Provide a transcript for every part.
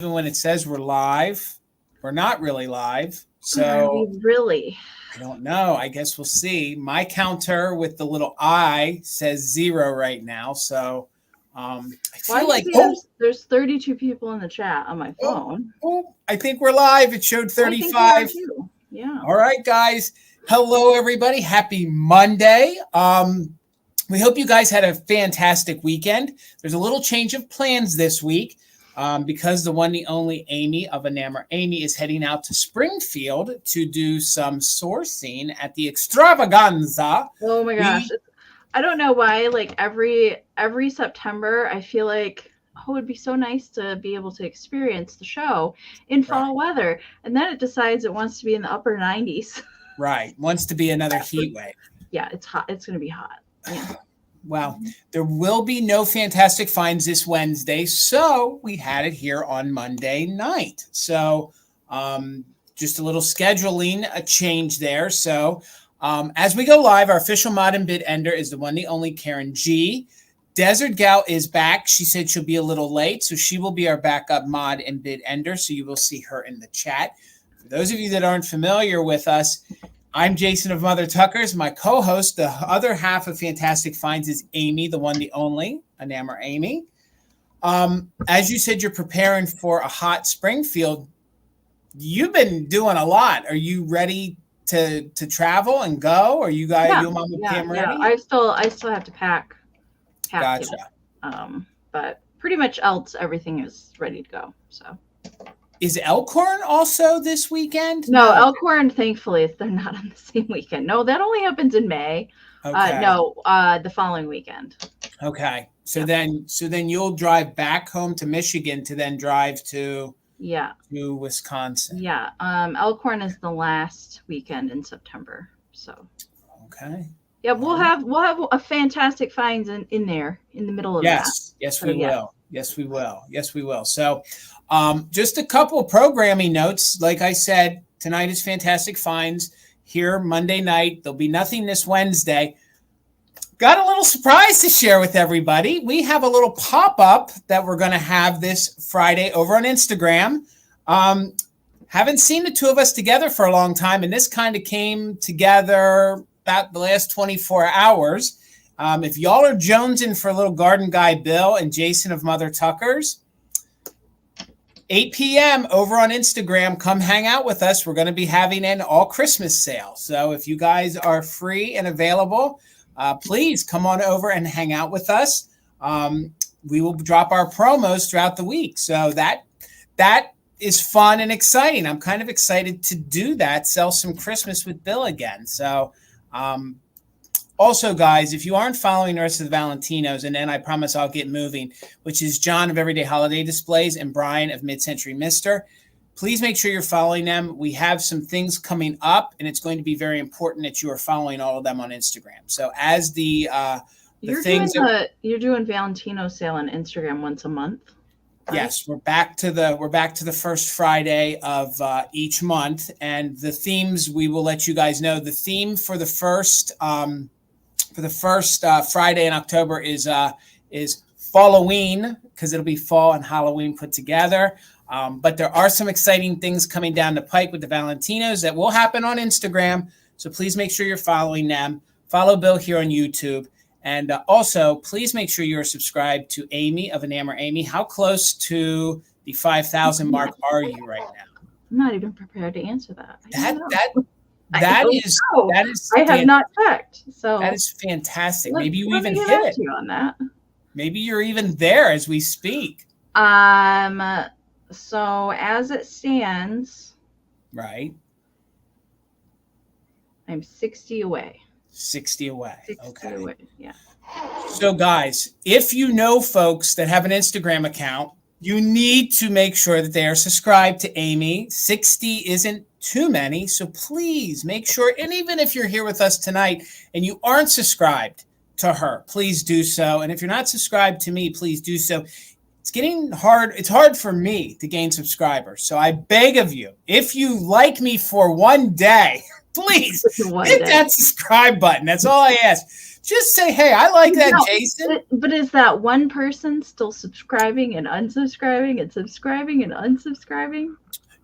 Even when it says we're live, we're not really live. So Are we really? I don't know. I guess we'll see. My counter with the little I says 0 right now. So I feel like there's 32 people in the chat on my phone. I think we're live. It showed 35. Yeah. All right, guys. Hello, everybody. Happy Monday. We hope you guys had a fantastic weekend. There's a little change of plans this week. Because the one, the only Amie of Enamor, Amie is heading out to Springfield to do some sourcing at the extravaganza. Oh my gosh. I don't know why, like every September, I feel like, it would be so nice to be able to experience the show in fall weather. And then it decides it wants to be in the upper 90s. Right. Wants to be another heat wave. Yeah, it's hot. It's going to be hot. Yeah. Well, there will be no Fantastic Finds this Wednesday, so we had it here on Monday night. So just a little scheduling, a change there. So as we go live, our official mod and bid ender is the one, the only Karen G. Desert Gal is back. She said she'll be a little late, so she will be our backup mod and bid ender, so you will see her in the chat. For those of you that aren't familiar with us, I'm Jason of Mother Tuckers. My co-host, the other half of Fantastic Finds, is Amie, the one, the only, Enamor Amie. As you said, you're preparing for a hot Springfield. You've been doing a lot. Are you ready to travel and go? Are you guys, you and Mom and Pam ready? I still have to pack. Gotcha. But pretty much else, everything is ready to go. So. Is Elkhorn also this weekend? No, Elkhorn, thankfully, they're not on the same weekend. No, that only happens in May. Okay. The following weekend. Okay. So then you'll drive back home to Michigan to then drive to Wisconsin. Yeah. Elkhorn is the last weekend in September. So okay. Yeah, we'll have a Fantastic Finds in there in the middle of that. Yes, we will. Yes, we will. Yes, we will. So just a couple programming notes. Like I said, tonight is Fantastic Finds here Monday night. There'll be nothing this Wednesday. Got a little surprise to share with everybody. We have a little pop-up that we're going to have this Friday over on Instagram. Haven't seen the two of us together for a long time, and this kind of came together about the last 24 hours. If y'all are jonesing for a little garden guy Bill and Jason of Mother Tuckers, 8 p.m. over on Instagram, come hang out with us. We're going to be having an all Christmas sale. So if you guys are free and available, please come on over and hang out with us. We will drop our promos throughout the week. So that is fun and exciting. I'm kind of excited to do that, sell some Christmas with Bill again. So also, guys, if you aren't following the rest of the Valentinos, and then I promise I'll get moving, which is John of Everyday Holiday Displays and Brian of Mid-Century Mister, please make sure you're following them. We have some things coming up, and it's going to be very important that you are following all of them on Instagram. So as you're doing Valentino sale on Instagram once a month. Right? Yes, we're back to the first Friday of each month, and the themes we will let you guys know. The theme for the first Friday in October is Halloween, because it'll be fall and Halloween put together. But there are some exciting things coming down the pike with the Valentinos that will happen on Instagram. So please make sure you're following them. Follow Bill here on YouTube. And also, please make sure you're subscribed to Amie of Enamor Amie. How close to the 5,000 mark are you right now? I'm not even prepared to answer that. That is. I have not checked. So that is fantastic. Maybe you even hit it on that. Maybe you're even there as we speak. So as it stands, right, I'm 60 away. 60 away. 60 okay. Away. Yeah. So guys, if you know folks that have an Instagram account, you need to make sure that they are subscribed to Amie. 60 isn't too many, so please make sure. And even if you're here with us tonight and you aren't subscribed to her, please do so. And if you're not subscribed to me, please do so. It's getting hard. It's hard for me to gain subscribers. So I beg of you, if you like me for one day, please hit that subscribe button. That's all I ask. Just say, hey, I like that, No, Jason. But is that one person still subscribing and unsubscribing and subscribing and unsubscribing?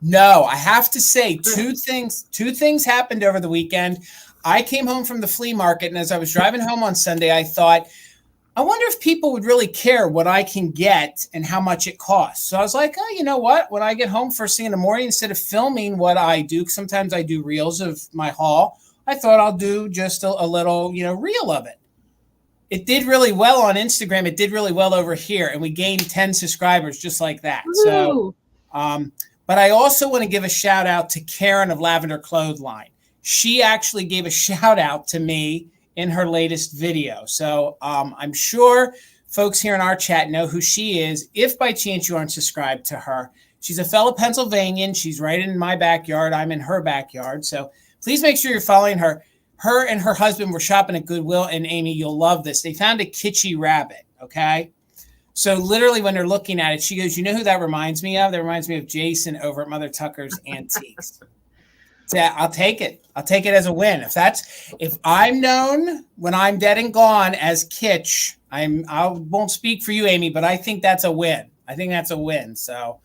No, I have to say two things happened over the weekend. I came home from the flea market, and as I was driving home on Sunday, I thought, I wonder if people would really care what I can get and how much it costs. So I was like, oh, you know what? When I get home first thing in the morning, instead of filming what I do, because sometimes I do reels of my haul, I thought I'll do just a little, reel of it. It did really well on Instagram. It did really well over here, and we gained 10 subscribers just like that. Woo! So, but I also want to give a shout out to Karen of Lavender Clothesline. She actually gave a shout out to me in her latest video. So I'm sure folks here in our chat know who she is. If by chance you aren't subscribed to her, she's a fellow Pennsylvanian. She's right in my backyard. I'm in her backyard. So please make sure you're following her. Her and her husband were shopping at Goodwill, and Amie, you'll love this. They found a kitschy rabbit, okay? So literally when they're looking at it, she goes, you know who that reminds me of? That reminds me of Jason over at Mother Tucker's Antiques. So I'll take it. I'll take it as a win. If I'm known when I'm dead and gone as kitsch, I won't speak for you, Amie, but I think that's a win. I think that's a win. So,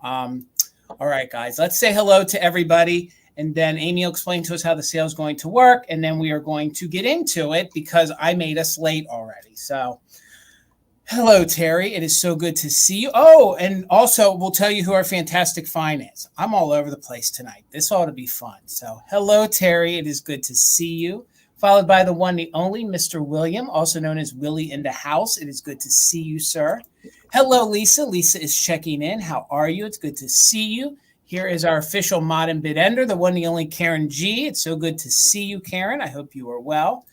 all right, guys, let's say hello to everybody. And then Amie will explain to us how the sale is going to work. And then we are going to get into it because I made us late already. So hello, Terry. It is so good to see you. Oh, and also we'll tell you who our fantastic find is. I'm all over the place tonight. This ought to be fun. So hello, Terry. It is good to see you. Followed by the one, the only, Mr. William, also known as Willie in the house. It is good to see you, sir. Hello, Lisa. Lisa is checking in. How are you? It's good to see you. Here is our official mod and bid ender, the one, the only Karen G. It's so good to see you, Karen. I hope you are well.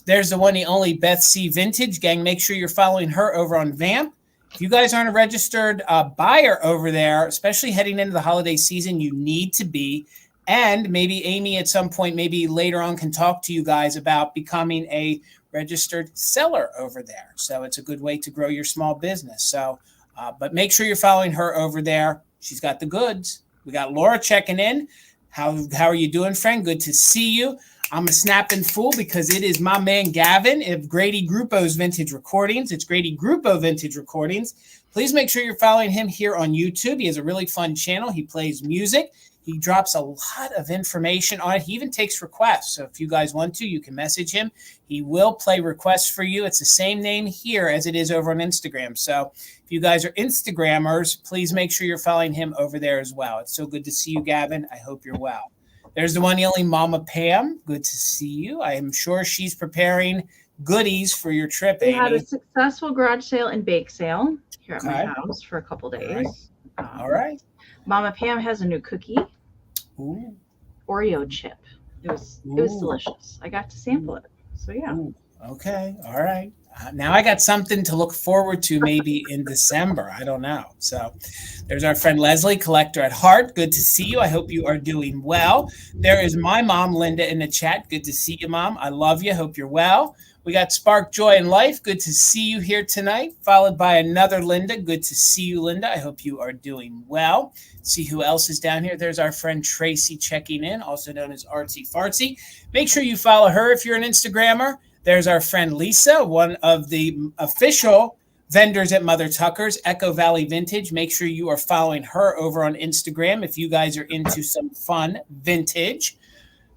There's the one, the only Beth C. Vintage. Gang, make sure you're following her over on Vamp. If you guys aren't a registered buyer over there, especially heading into the holiday season, you need to be. And maybe Amie at some point, maybe later on, can talk to you guys about becoming a registered seller over there. So it's a good way to grow your small business. So, but make sure you're following her over there. She's got the goods. We got Laura checking in. How are you doing, friend? Good to see you. I'm a snapping fool because it is my man Gavin of Grady Gruppo's Vintage Recordings. It's Grady Gruppo Vintage Recordings. Please make sure you're following him here on YouTube. He has a really fun channel. He plays music. He drops a lot of information on it. He even takes requests. So if you guys want to, you can message him. He will play requests for you. It's the same name here as it is over on Instagram. So if you guys are Instagrammers, please make sure you're following him over there as well. It's so good to see you, Gavin. I hope you're well. There's the one, the only Mama Pam. Good to see you. I am sure she's preparing goodies for your trip, Amie. We had a successful garage sale and bake sale here at my house for a couple days. All right. Mama Pam has a new cookie. Ooh. Oreo chip. It was delicious. I got to sample it. So yeah. Ooh. Okay. All right. Now I got something to look forward to maybe in December. I don't know. So there's our friend Leslie, collector at heart. Good to see you. I hope you are doing well. There is my mom, Linda, in the chat. Good to see you, Mom. I love you. Hope you're well. We got Spark Joy in Life. Good to see you here tonight. Followed by another Linda. Good to see you, Linda. I hope you are doing well. See who else is down here. There's our friend Tracy checking in, also known as Artsy Fartsy. Make sure you follow her if you're an Instagrammer. There's our friend Lisa, one of the official vendors at Mother Tucker's, Echo Valley Vintage. Make sure you are following her over on Instagram if you guys are into some fun vintage.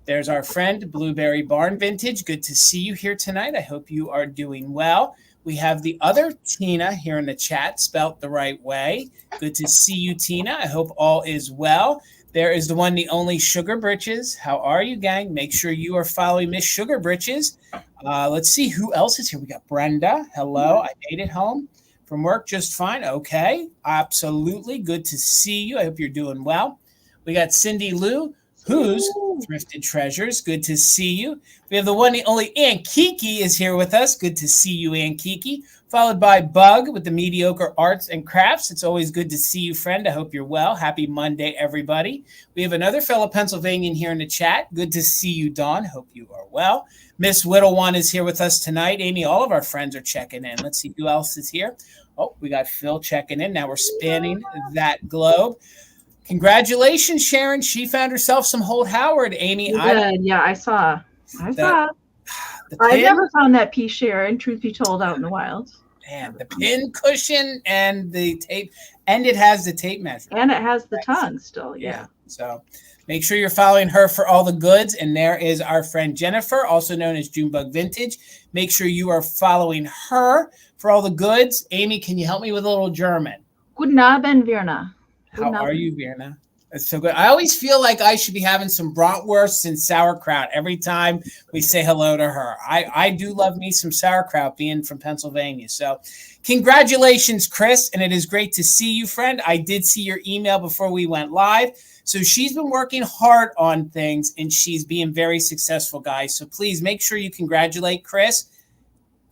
There's our friend Blueberry Barn Vintage. Good to see you here tonight. I hope you are doing well. We have the other Tina here in the chat, spelt the right way. Good to see you, Tina. I hope all is well. There is the one, the only Sugar Britches. How are you, gang? Make sure you are following Miss Sugar Britches. Let's see who else is here. We got Brenda. Hello. I made it home from work just fine. Okay. Absolutely. Good to see you. I hope you're doing well. We got Cindy Lou, who's Thrifted Treasures. Good to see you. We have the one, the only Aunt Kiki is here with us. Good to see you, Aunt Kiki. Followed by Bug with the Mediocre Arts and Crafts. It's always good to see you, friend. I hope you're well. Happy Monday, everybody. We have another fellow Pennsylvanian here in the chat. Good to see you, Dawn. Hope you are well. Miss Whittle One is here with us tonight. Amie, all of our friends are checking in. Let's see who else is here. Oh, we got Phil checking in. Now we're spanning that globe. Congratulations, Sharon. She found herself some Holt Howard, Amie. Yeah, I saw. I never found that pea Sharon, truth be told, out in the wild. And the pin cushion and the tape, and it has the tape measure. And it has the tongue still, yeah. So make sure you're following her for all the goods. And there is our friend Jennifer, also known as Junebug Vintage. Make sure you are following her for all the goods. Amie, can you help me with a little German? Guten Abend, Virna. How are you, Virna? That's so good. I always feel like I should be having some bratwurst and sauerkraut every time we say hello to her. I do love me some sauerkraut being from Pennsylvania. So congratulations, Chris. And it is great to see you, friend. I did see your email before we went live. So she's been working hard on things and she's being very successful, guys. So please make sure you congratulate Chris.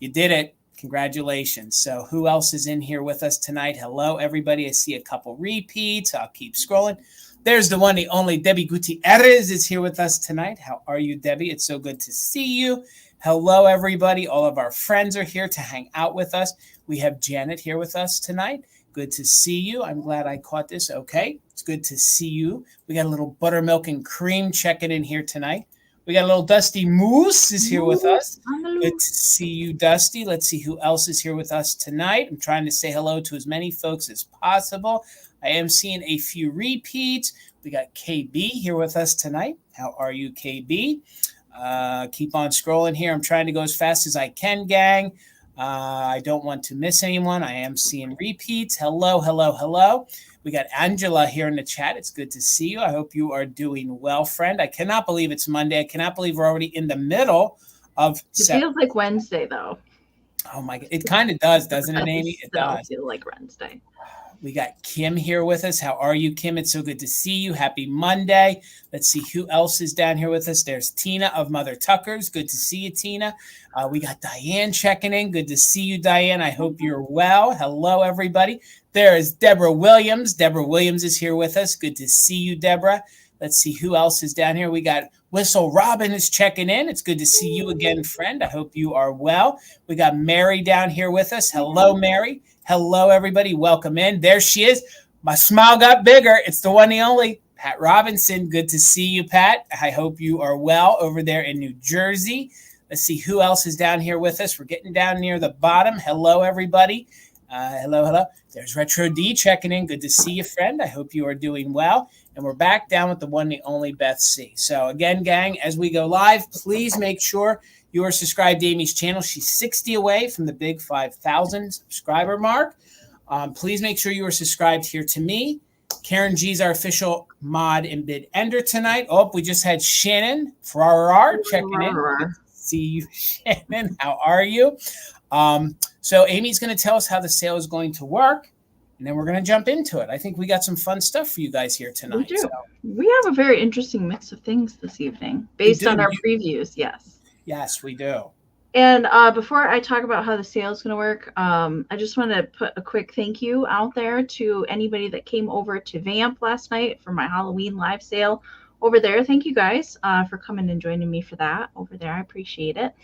You did it. Congratulations. So who else is in here with us tonight? Hello, everybody. I see a couple repeats. I'll keep scrolling. There's the one, the only Debbie Gutierrez is here with us tonight. How are you, Debbie? It's so good to see you. Hello, everybody. All of our friends are here to hang out with us. We have Janet here with us tonight. Good to see you. I'm glad I caught this. Okay. It's good to see you. We got a little buttermilk and cream checking in here tonight. We got a little Dusty Moose is here with us. Good to see you, Dusty. Let's see who else is here with us tonight. I'm trying to say hello to as many folks as possible. I am seeing a few repeats. We got KB here with us tonight. How are you, KB? Keep on scrolling here. I'm trying to go as fast as I can, gang. I don't want to miss anyone. I am seeing repeats. Hello, hello, hello. We got Angela here in the chat. It's good to see you. I hope you are doing well, friend. I cannot believe it's Monday. I cannot believe we're already in the middle of It feels like Wednesday, though. Oh, my God. It kind of does, doesn't it, Amie? It does. Feel like Wednesday. We got Kim here with us. How are you, Kim? It's so good to see you. Happy Monday. Let's see who else is down here with us. There's Tina of Mother Tuckers. Good to see you, Tina. We got Diane checking in. Good to see you, Diane. I hope you're well. Hello, everybody. There is Deborah Williams. Deborah Williams is here with us. Good to see you, Deborah. Let's see who else is down here. We got Whistle Robin is checking in. It's good to see you again, friend. I hope you are well. We got Mary down here with us. Hello, Mary. Hello, everybody. Welcome in. There she is. My smile got bigger. It's the one, the only Pat Robinson. Good to see you, Pat. I hope you are well over there in New Jersey. Let's see who else is down here with us. We're getting down near the bottom. Hello, everybody. Hello, hello. There's Retro D checking in. Good to see you, friend. I hope you are doing well. And we're back down with the one, the only Beth C. So again, gang, as we go live, please make sure you are subscribed to Amy's channel. She's 60 away from the big 5,000 subscriber mark. Please make sure you are subscribed here to me. Karen G's our official mod and bid ender tonight. Oh, we just had Shannon Farrar checking in. Good to see you, Shannon. How are you? So Amy's going to tell us how the sale is going to work, and then we're going to jump into it. I think we got some fun stuff for you guys here tonight. We do. So. We have a very interesting mix of things this evening based on our previews. Yes. Yes, we do. And before I talk about how the sale is going to work, I just want to put a quick thank you out there to anybody that came over to Vamp last night for my Halloween live sale over there. Thank you guys for coming and joining me for that over there. I appreciate it.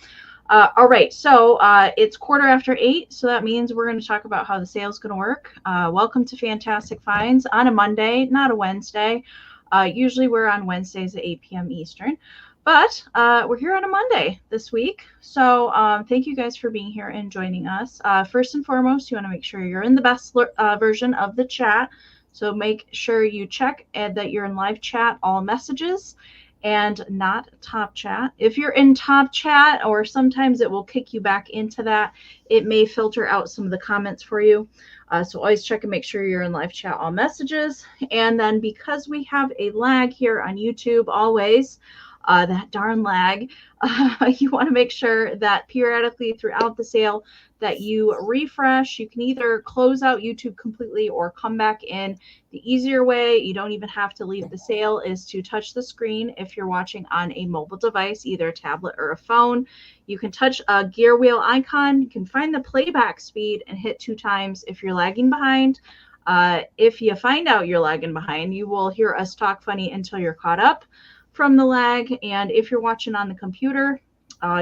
All right, so it's 8:15, so that means we're going to talk about how the sale is going to work. Welcome to Fantastic Finds on a Monday, not a Wednesday. Usually we're on Wednesdays at 8 p.m. Eastern, but we're here on a Monday this week. So thank you guys for being here and joining us. First and foremost, you want to make sure you're in the best version of the chat. So make sure you check that you're in live chat, all messages, and not top chat. If you're in top chat, or sometimes it will kick you back into that, it may filter out some of the comments for you. So always check and make sure you're in live chat, all messages. And then because we have a lag here on YouTube, always, that darn lag, you want to make sure that periodically throughout the sale that you refresh. You can either close out YouTube completely or come back in. The easier way, you don't even have to leave the sale, is to touch the screen. If you're watching on a mobile device, either a tablet or a phone, you can touch a gear wheel icon. You can find the playback speed and hit 2 times if you're lagging behind. If you find out you're lagging behind, you will hear us talk funny until you're caught up from the lag. And if you're watching on the computer,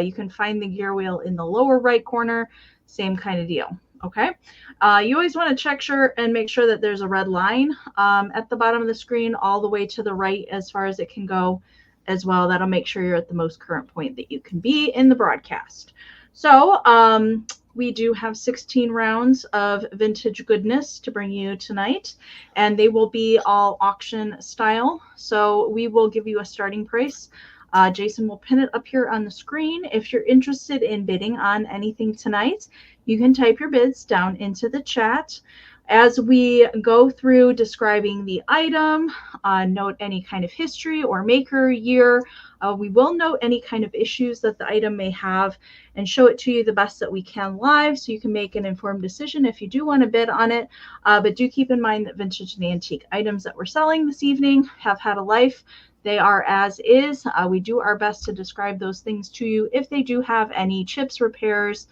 you can find the gear wheel in the lower right corner. Same kind of deal. Okay. You always want to check and make sure that there's a red line at the bottom of the screen all the way to the right as far as it can go. as well. That'll make sure you're at the most current point that you can be in the broadcast. So we do have 16 rounds of vintage goodness to bring you tonight, and they will be all auction style. So we will give you a starting price. Jason will pin it up here on the screen. If you're interested in bidding on anything tonight, you can type your bids down into the chat. As we go through describing the item, note any kind of history or maker year. We will note any kind of issues that the item may have and show it to you the best that we can live, so you can make an informed decision if you do want to bid on it. But do keep in mind that vintage and antique items that we're selling this evening have had a life. They are as is. We do our best to describe those things to you. If they do have any chips, repairs,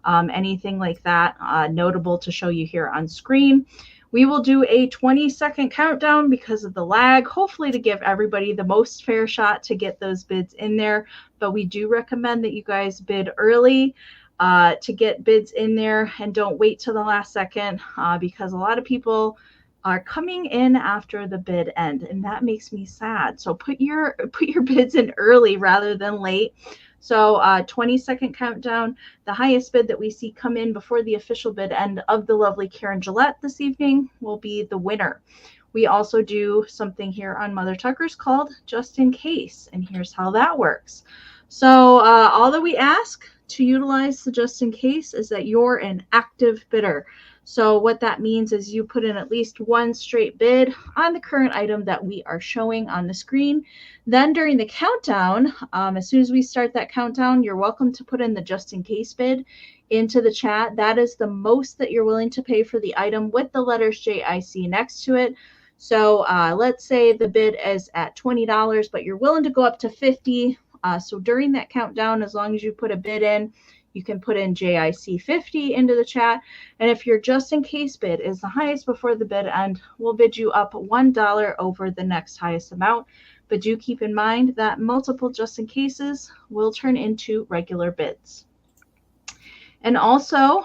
anything like that, notable to show you here on screen. We will do a 20-second countdown because of the lag, hopefully to give everybody the most fair shot to get those bids in there. But we do recommend that you guys bid early to get bids in there, and don't wait till the last second because a lot of people are coming in after the bid end, and that makes me sad. So put your bids in early rather than late. So 20-second countdown. The highest bid that we see come in before the official bid end of the lovely Karen Gillette this evening will be the winner. We also do something here on Mother Tuckers called Just in Case, and here's how that works. So all that we ask to utilize the Just in Case is that you're an active bidder. So what that means is you put in at least one straight bid on the current item that we are showing on the screen. Then during the countdown, as soon as we start that countdown, you're welcome to put in the just in case bid into the chat. That is the most that you're willing to pay for the item with the letters JIC next to it. So let's say the bid is at $20, but you're willing to go up to $50. So during that countdown, as long as you put a bid in, you can put in JIC 50 into the chat. And if your just in case bid is the highest before the bid end, we'll bid you up $1 over the next highest amount. But do keep in mind that multiple just in cases will turn into regular bids. And also,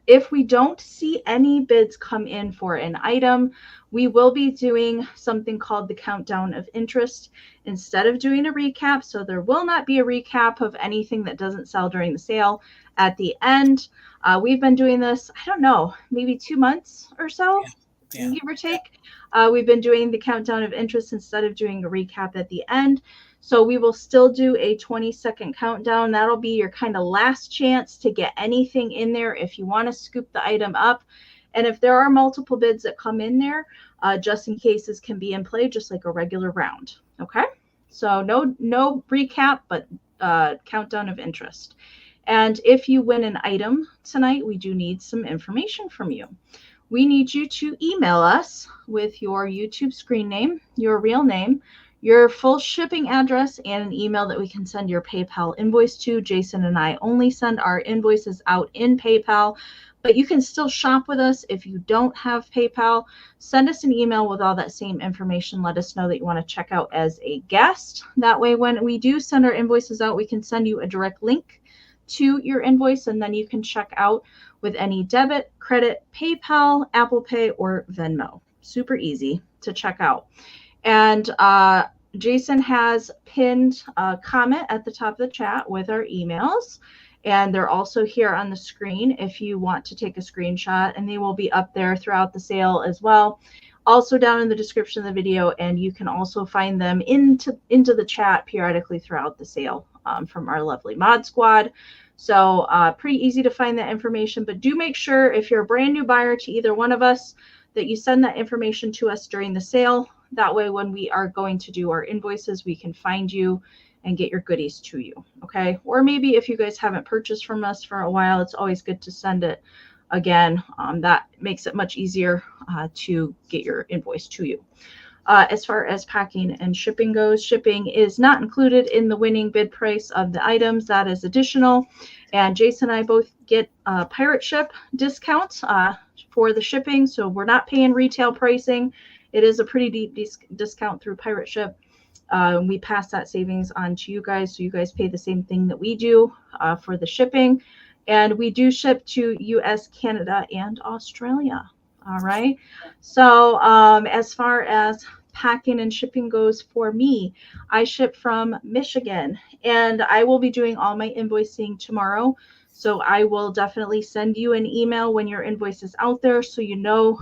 if we don't see any bids come in for an item, we will be doing something called the countdown of interest instead of doing a recap. So there will not be a recap of anything that doesn't sell during the sale at the end. We've been doing this, I don't know, maybe 2 months or so, give or take. We've been doing the countdown of interest instead of doing a recap at the end. So we will still do a 20-second countdown. That'll be your kind of last chance to get anything in there if you want to scoop the item up. And if there are multiple bids that come in there, just in cases can be in play just like a regular round. Okay, so no recap, but countdown of interest. And if you win an item tonight, we do need some information from you. We need you to email us with your YouTube screen name, your real name, your full shipping address, and an email that we can send your PayPal invoice to. Jason and I only send our invoices out in PayPal, but you can still shop with us if you don't have PayPal. Send us an email with all that same information. Let us know that you want to check out as a guest. That way, when we do send our invoices out, we can send you a direct link to your invoice, and then you can check out with any debit, credit, PayPal, Apple Pay, or Venmo. Super easy to check out. And Jason has pinned a comment at the top of the chat with our emails, and they're also here on the screen if you want to take a screenshot, and they will be up there throughout the sale as well. Also down in the description of the video, and you can also find them into the chat periodically throughout the sale from our lovely mod squad. So pretty easy to find that information, but do make sure if you're a brand new buyer to either one of us that you send that information to us during the sale. That way, when we are going to do our invoices, we can find you and get your goodies to you, okay? Or maybe if you guys haven't purchased from us for a while, it's always good to send it again. That makes it much easier to get your invoice to you. As far as packing and shipping goes, shipping is not included in the winning bid price of the items. That is additional. And Jason and I both get pirate ship discounts for the shipping, so we're not paying retail pricing. It is a pretty deep discount through pirate ship. We pass that savings on to you guys, so you guys pay the same thing that we do for the shipping. And we do ship to US, Canada, and Australia. All right. So as far as packing and shipping goes for me, I ship from Michigan, and I will be doing all my invoicing tomorrow. So I will definitely send you an email when your invoice is out there, so you know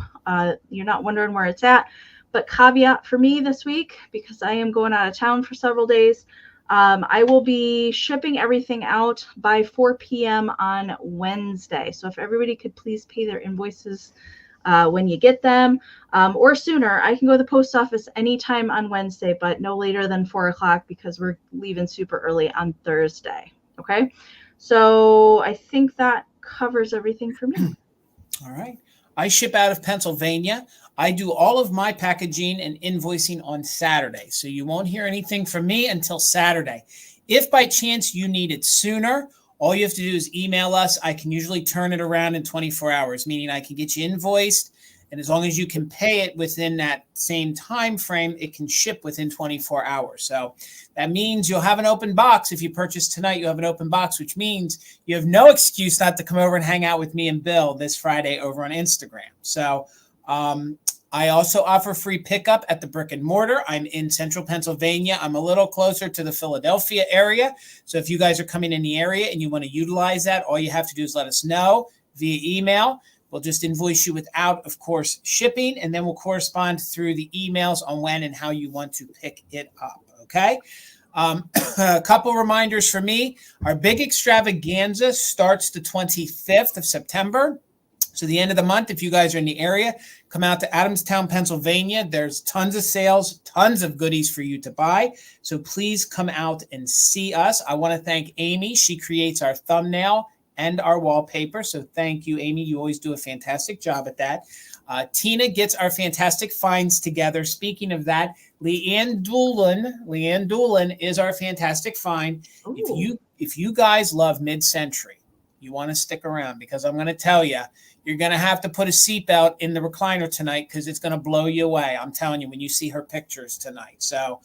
you're not wondering where it's at. But caveat for me this week, because I am going out of town for several days, I will be shipping everything out by 4 p.m. on Wednesday. So if everybody could please pay their invoices when you get them, or sooner. I can go to the post office anytime on Wednesday, but no later than 4 o'clock because we're leaving super early on Thursday. Okay. So I think that covers everything for me. All right. I ship out of Pennsylvania. I do all of my packaging and invoicing on Saturday. So you won't hear anything from me until Saturday. If by chance you need it sooner, all you have to do is email us. I can usually turn it around in 24 hours, meaning I can get you invoiced. And as long as you can pay it within that same time frame, it can ship within 24 hours. So that means you'll have an open box. If you purchase tonight, you have an open box, which means you have no excuse not to come over and hang out with me and Bill this Friday over on Instagram. So I also offer free pickup at the brick and mortar. I'm in central Pennsylvania. I'm a little closer to the Philadelphia area. So if you guys are coming in the area and you want to utilize that, all you have to do is let us know via email. We'll just invoice you without, of course, shipping, and then we'll correspond through the emails on when and how you want to pick it up, okay? A couple reminders for me. Our big extravaganza starts the 25th of September. So the end of the month, if you guys are in the area, come out to Adamstown, Pennsylvania. There's tons of sales, tons of goodies for you to buy. So please come out and see us. I want to thank Amie. She creates our thumbnail and our wallpaper. So thank you, Amie. You always do a fantastic job at that. Tina gets our fantastic finds together. Speaking of that, Leanne Doolin is our fantastic find. If you guys love mid-century, you want to stick around because I'm going to tell you, you're going to have to put a seatbelt in the recliner tonight because it's going to blow you away. I'm telling you, when you see her pictures tonight. So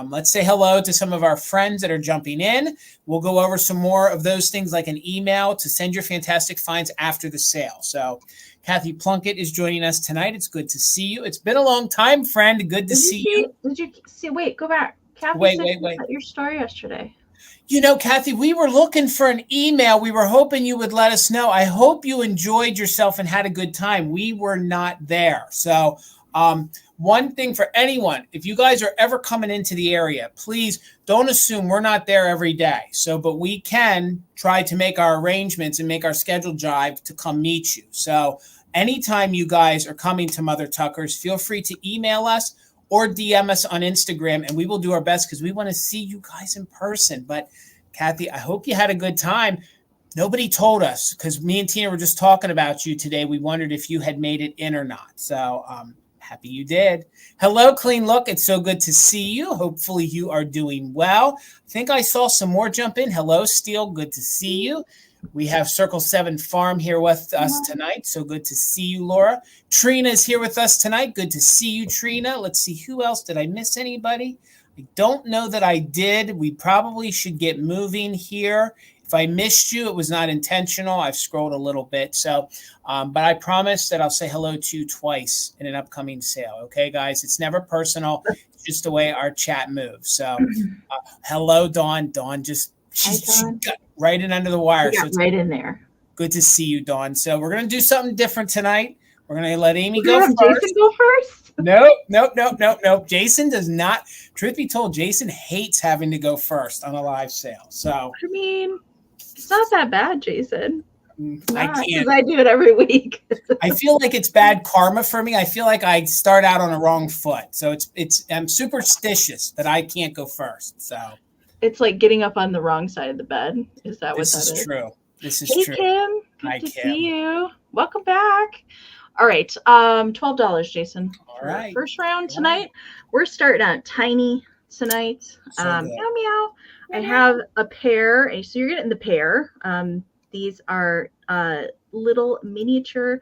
let's say hello to some of our friends that are jumping in. We'll go over some more of those things like an email to send your fantastic finds after the sale. So Kathy Plunkett is joining us tonight. It's good to see you. It's been a long time, friend. Good to see you. Did you see? Wait, go back. Kathy Wait. Your story yesterday. You know, Kathy, we were looking for an email. We were hoping you would let us know. I hope you enjoyed yourself and had a good time. We were not there. So one thing for anyone, if you guys are ever coming into the area, please don't assume we're not there every day. But we can try to make our arrangements and make our schedule jive to come meet you. So anytime you guys are coming to Mother Tucker's, feel free to email us or DM us on Instagram, and we will do our best because we want to see you guys in person. But Kathy, I hope you had a good time. Nobody told us because me and Tina were just talking about you today. We wondered if you had made it in or not. So happy you did. Hello, Clean Look. It's so good to see you. Hopefully you are doing well. I think I saw some more jump in. Hello, Steele. Good to see you. We have Circle 7 Farm here with us tonight. So good to see you, Laura. Trina is here with us tonight. Good to see you, Trina. Let's see, who else? Did I miss anybody? I don't know that I did. We probably should get moving here. If I missed you, it was not intentional. I've scrolled a little bit. So, but I promise that I'll say hello to you twice in an upcoming sale. Okay, guys? It's never personal. It's just the way our chat moves. So, hello, Dawn. Dawn just... She got right in under the wire. So right in there. Good to see you, Dawn. So we're going to do something different tonight. We're going to let Amie go first. Jason go first? Nope. Jason does not. Truth be told, Jason hates having to go first on a live sale. So I mean, it's not that bad, Jason. I can't. Because I do it every week. I feel like it's bad karma for me. I feel like I start out on the wrong foot. So I'm superstitious that I can't go first. So. It's like getting up on the wrong side of the bed. Is that what that is? This is true. This is true. Kim. Good to see you. Welcome back. All right. $12, Jason. All right. First round tonight. We're starting on Tiny tonight. So meow. I have a pair. So you're getting the pair. These are little miniature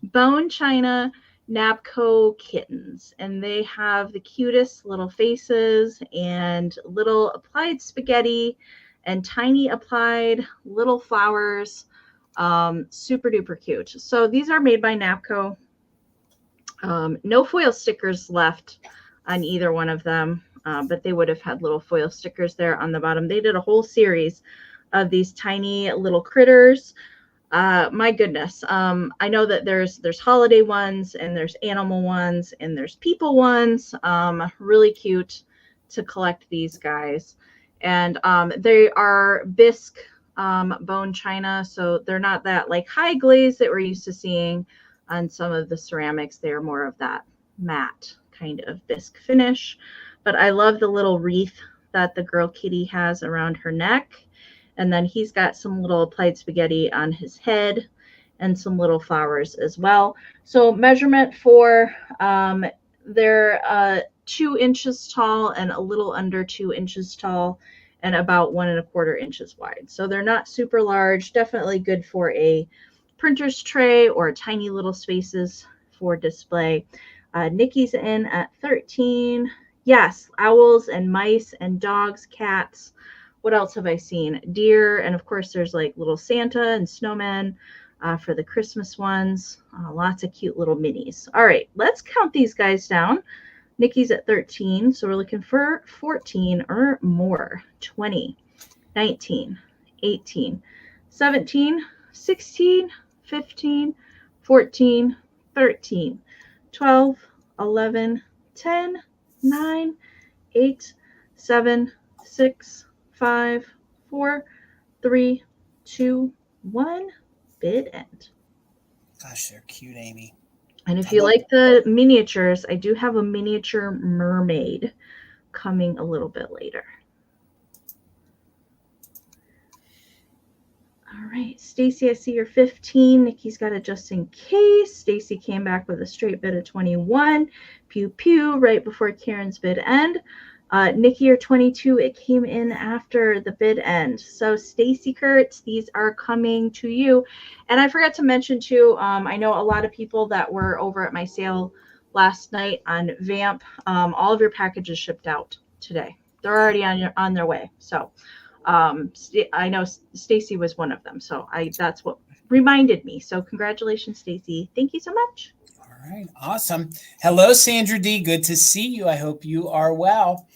bone china Nabco kittens, and they have the cutest little faces and little applied spaghetti and tiny applied little flowers. Super duper cute. So these are made by Nabco. No foil stickers left on either one of them, but they would have had little foil stickers there on the bottom. They did a whole series of these tiny little critters. My goodness. I know that there's holiday ones and there's animal ones and there's people ones. Really cute to collect these guys. And they are Bisque bone china, so they're not that like high glaze that we're used to seeing on some of the ceramics. They're more of that matte kind of Bisque finish. But I love the little wreath that the girl kitty has around her neck. And then he's got some little applied spaghetti on his head and some little flowers as well. So measurement for they're 2 inches tall and a little under 2 inches tall and about 1¼ inches wide. So they're not super large, definitely good for a printer's tray or tiny little spaces for display. Nikki's in at 13. Yes, owls and mice and dogs, cats. What else have I seen? Deer, and of course there's like little Santa and snowmen for the Christmas ones. Lots of cute little minis. All right, let's count these guys down. Nikki's at 13, so we're looking for 14 or more. 20, 19, 18, 17, 16, 15, 14, 13, 12, 11, 10, 9, 8, 7, 6, 5, 4, 3, 2, 1. Bid end. Gosh, they're cute, Amie. And if you like the miniatures, I do have a miniature mermaid coming a little bit later. All right, Stacy, I see you're 15. Nikki's got it just in case. Stacy came back with a straight bid of 21. Pew pew, right before Karen's bid end. Nikki, you're 22. It came in after the bid end. So Stacy Kurtz, these are coming to you. And I forgot to mention too, I know a lot of people that were over at my sale last night on Vamp. All of your packages shipped out today. They're already on their way. So I know Stacy was one of them. So that's what reminded me. So congratulations, Stacy. Thank you so much. All right, awesome. Hello, Sandra D. Good to see you. I hope you are well.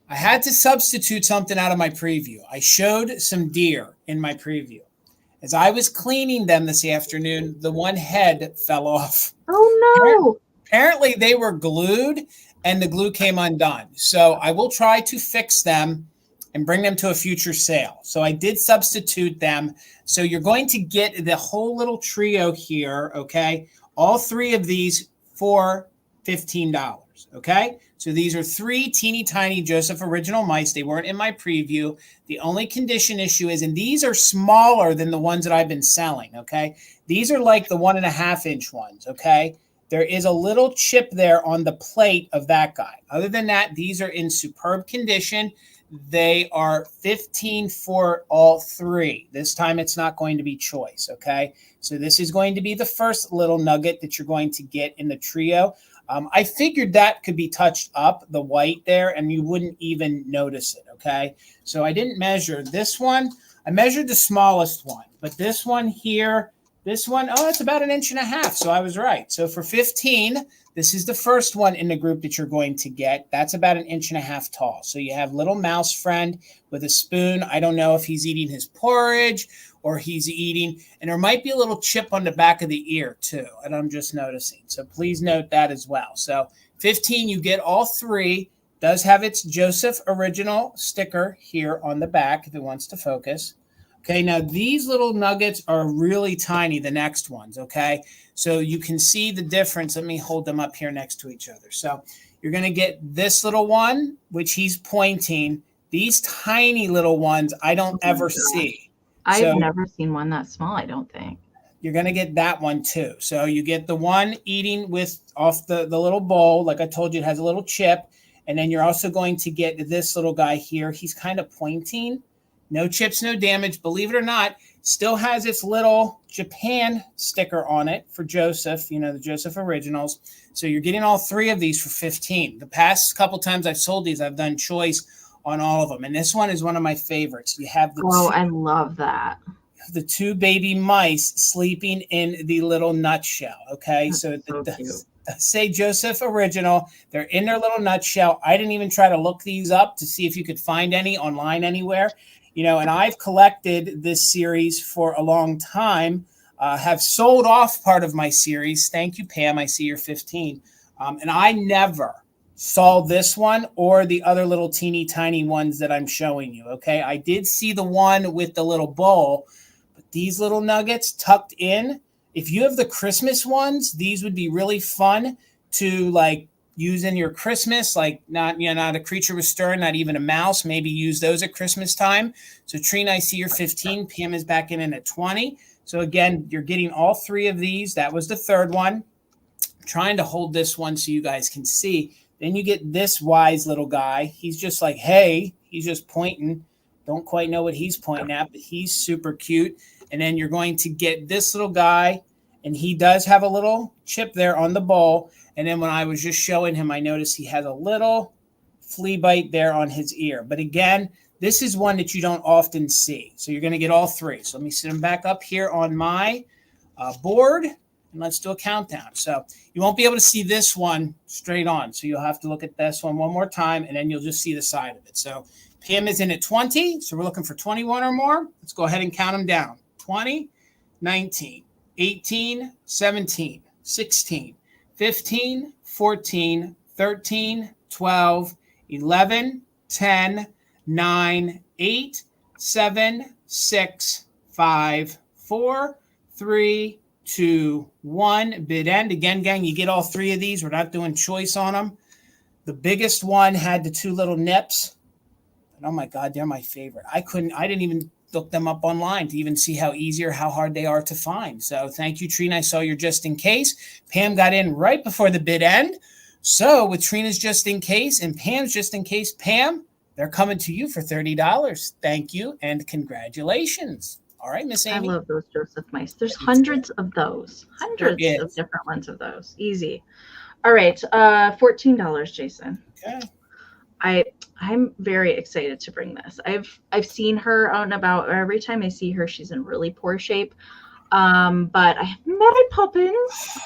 I had to substitute something out of my preview. I showed some deer in my preview. As I was cleaning them this afternoon, the one head fell off. Oh, no. Apparently, they were glued and the glue came undone. So I will try to fix them and bring them to a future sale. So I did substitute them. So you're going to get the whole little trio here, okay? All 3 of these for $15, okay? So these are 3 teeny tiny Joseph Original mice. They weren't in my preview. The only condition issue is, and these are smaller than the ones that I've been selling, okay? These are like the 1.5-inch ones, okay? There is a little chip there on the plate of that guy. Other than that, these are in superb condition. They are $15 for all 3. This time it's not going to be choice, okay? So this is going to be the first little nugget that you're going to get in the trio. I figured that could be touched up, the white there, and you wouldn't even notice it, okay? So I didn't measure this one. I measured the smallest one, but this one here, this one, oh, it's about 1.5 inches. So I was right. So for 15, this is the first one in the group that you're going to get. That's about 1.5 inches tall. So you have little mouse friend with a spoon. I don't know if he's eating his porridge or he's eating, and there might be a little chip on the back of the ear too, and I'm just noticing. So please note that as well. So 15, you get all 3. Does have its Joseph Original sticker here on the back if it wants to focus. Okay, now these little nuggets are really tiny, the next ones, okay? So you can see the difference. Let me hold them up here next to each other. So you're going to get this little one, which he's pointing. These tiny little ones I don't ever see. I've never seen one that small, I don't think. You're going to get that one too. So you get the one eating with off the little bowl. Like I told you, it has a little chip. And then you're also going to get this little guy here. He's kind of pointing. No chips, no damage. Believe it or not, still has its little Japan sticker on it for Joseph, you know, the Joseph Originals. So you're getting all 3 of these for 15. The past couple times I've sold these, I've done choice on all of them. And this one is one of my favorites. You have I love that. The 2 baby mice sleeping in the little nutshell. Okay. That's so cute. say Joseph Original. They're in their little nutshell. I didn't even try to look these up to see if you could find any online anywhere. And I've collected this series for a long time, have sold off part of my series. Thank you, Pam. I see you're 15. And I never saw this one or the other little teeny tiny ones that I'm showing you. Okay. I did see the one with the little bowl, but these little nuggets tucked in. If you have the Christmas ones, these would be really fun to like use in your Christmas, like not a creature with stern, not even a mouse, maybe use those at Christmas time. So Trina, I see you're 15. Pam is back in at 20. So again, you're getting all three of these. That was the third one. I'm trying to hold this one so you guys can see. Then you get this wise little guy. He's just like, hey, he's just pointing. Don't quite know what he's pointing at, but he's super cute. And then you're going to get this little guy, and he does have a little chip there on the bowl. And then when I was just showing him, I noticed he has a little flea bite there on his ear. But again, this is one that you don't often see. So you're going to get all three. So let me sit them back up here on my board, and let's do a countdown. So you won't be able to see this one straight on. So you'll have to look at this one more time, and then you'll just see the side of it. So Pam is in at 20. So we're looking for 21 or more. Let's go ahead and count them down. 20, 19, 18, 17, 16, 15, 14, 13, 12, 11, 10, 9, 8, 7, 6, 5, 4, 3, 2, 1. Bid end. Again, gang, you get all three of these. We're not doing choice on them. The biggest one had the two little nips. And oh my God, they're my favorite. I didn't even look them up online to even see how easy or how hard they are to find. So thank you, Trina. I saw your just in case. Pam got in right before the bid end. So with Trina's just in case and Pam's just in case, Pam, they're coming to you for $30. Thank you and congratulations. All right, Miss Amie. I love those Joseph mice. There's hundreds of those. Hundreds of different ones of those. Easy. All right. $14, Jason. Okay. I'm very excited to bring this. I've seen her out and about. Every time I see her, she's in really poor shape. But I have Mary Poppins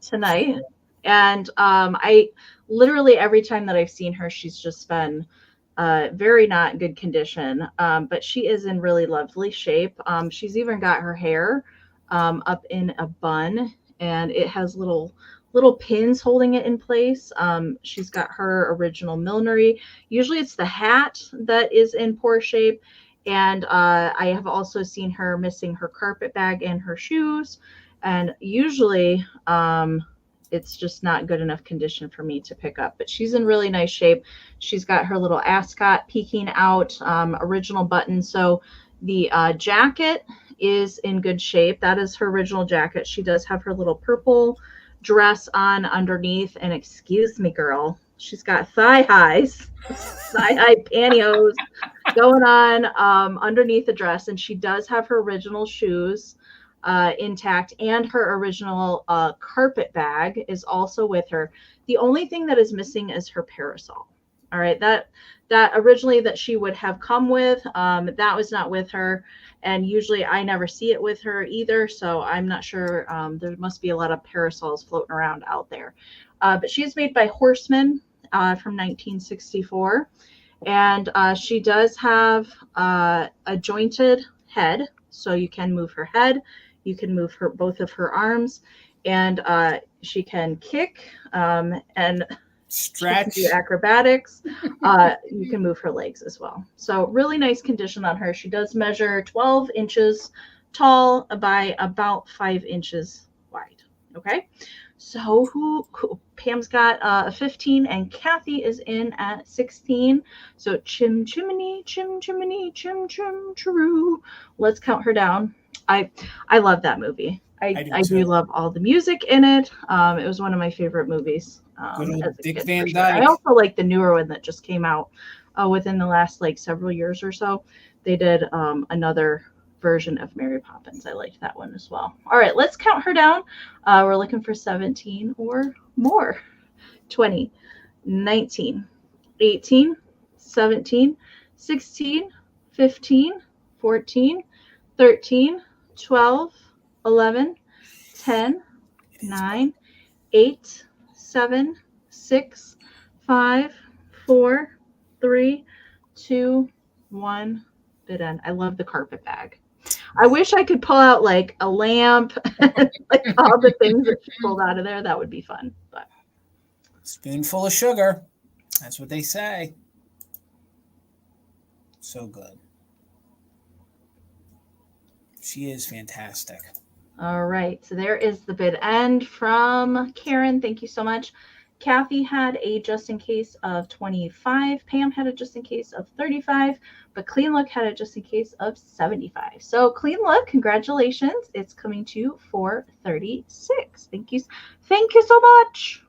tonight. And I literally every time that I've seen her, she's just been very not good condition. But she is in really lovely shape. She's even got her hair up in a bun, and it has little pins holding it in place. She's got her original millinery. Usually it's the hat that is in poor shape. And I have also seen her missing her carpet bag and her shoes. And usually it's just not good enough condition for me to pick up. But she's in really nice shape. She's got her little ascot peeking out, original button. So the jacket is in good shape. That is her original jacket. She does have her little purple dress on underneath, and excuse me, girl, she's got thigh high pantyhose going on underneath the dress, and she does have her original shoes intact, and her original carpet bag is also with her. The only thing that is missing is her parasol. All right, that originally that she would have come with, that was not with her. And usually I never see it with her either. So I'm not sure. There must be a lot of parasols floating around out there. But she's made by Horseman from 1964. And she does have a jointed head. So you can move her head. You can move both of her arms. And she can kick and stretch, do acrobatics. You can move her legs as well. So really nice condition on her. She does measure 12 inches tall by about 5 inches wide. Okay. So who Pam's got a 15 and Kathy is in at 16. So chim chimney, chim chimney, chim chim chiroo. Let's count her down. I love that movie. I do love all the music in it. It was one of my favorite movies. Good old Dick kid, Van sure. Dyke. I also like the newer one that just came out within the last several years or so. They did another version of Mary Poppins. I liked that one as well. All right, let's count her down. We're looking for 17 or more. 20, 19, 18, 17, 16, 15, 14, 13, 12, 11, 10, 9, 8, 7, 6, 5, 4, 3, 2, 1. Bid end. I love the carpet bag. I wish I could pull out like a lamp, like all the things that she pulled out of there. That would be fun. But spoonful of sugar. That's what they say. So good. She is fantastic. All right. So there is the bid end from Karen. Thank you so much. Kathy had a just in case of 25. Pam had a just in case of 35. But Clean Look had a just in case of 75. So Clean Look, congratulations. It's coming to 436. Thank you. Thank you so much.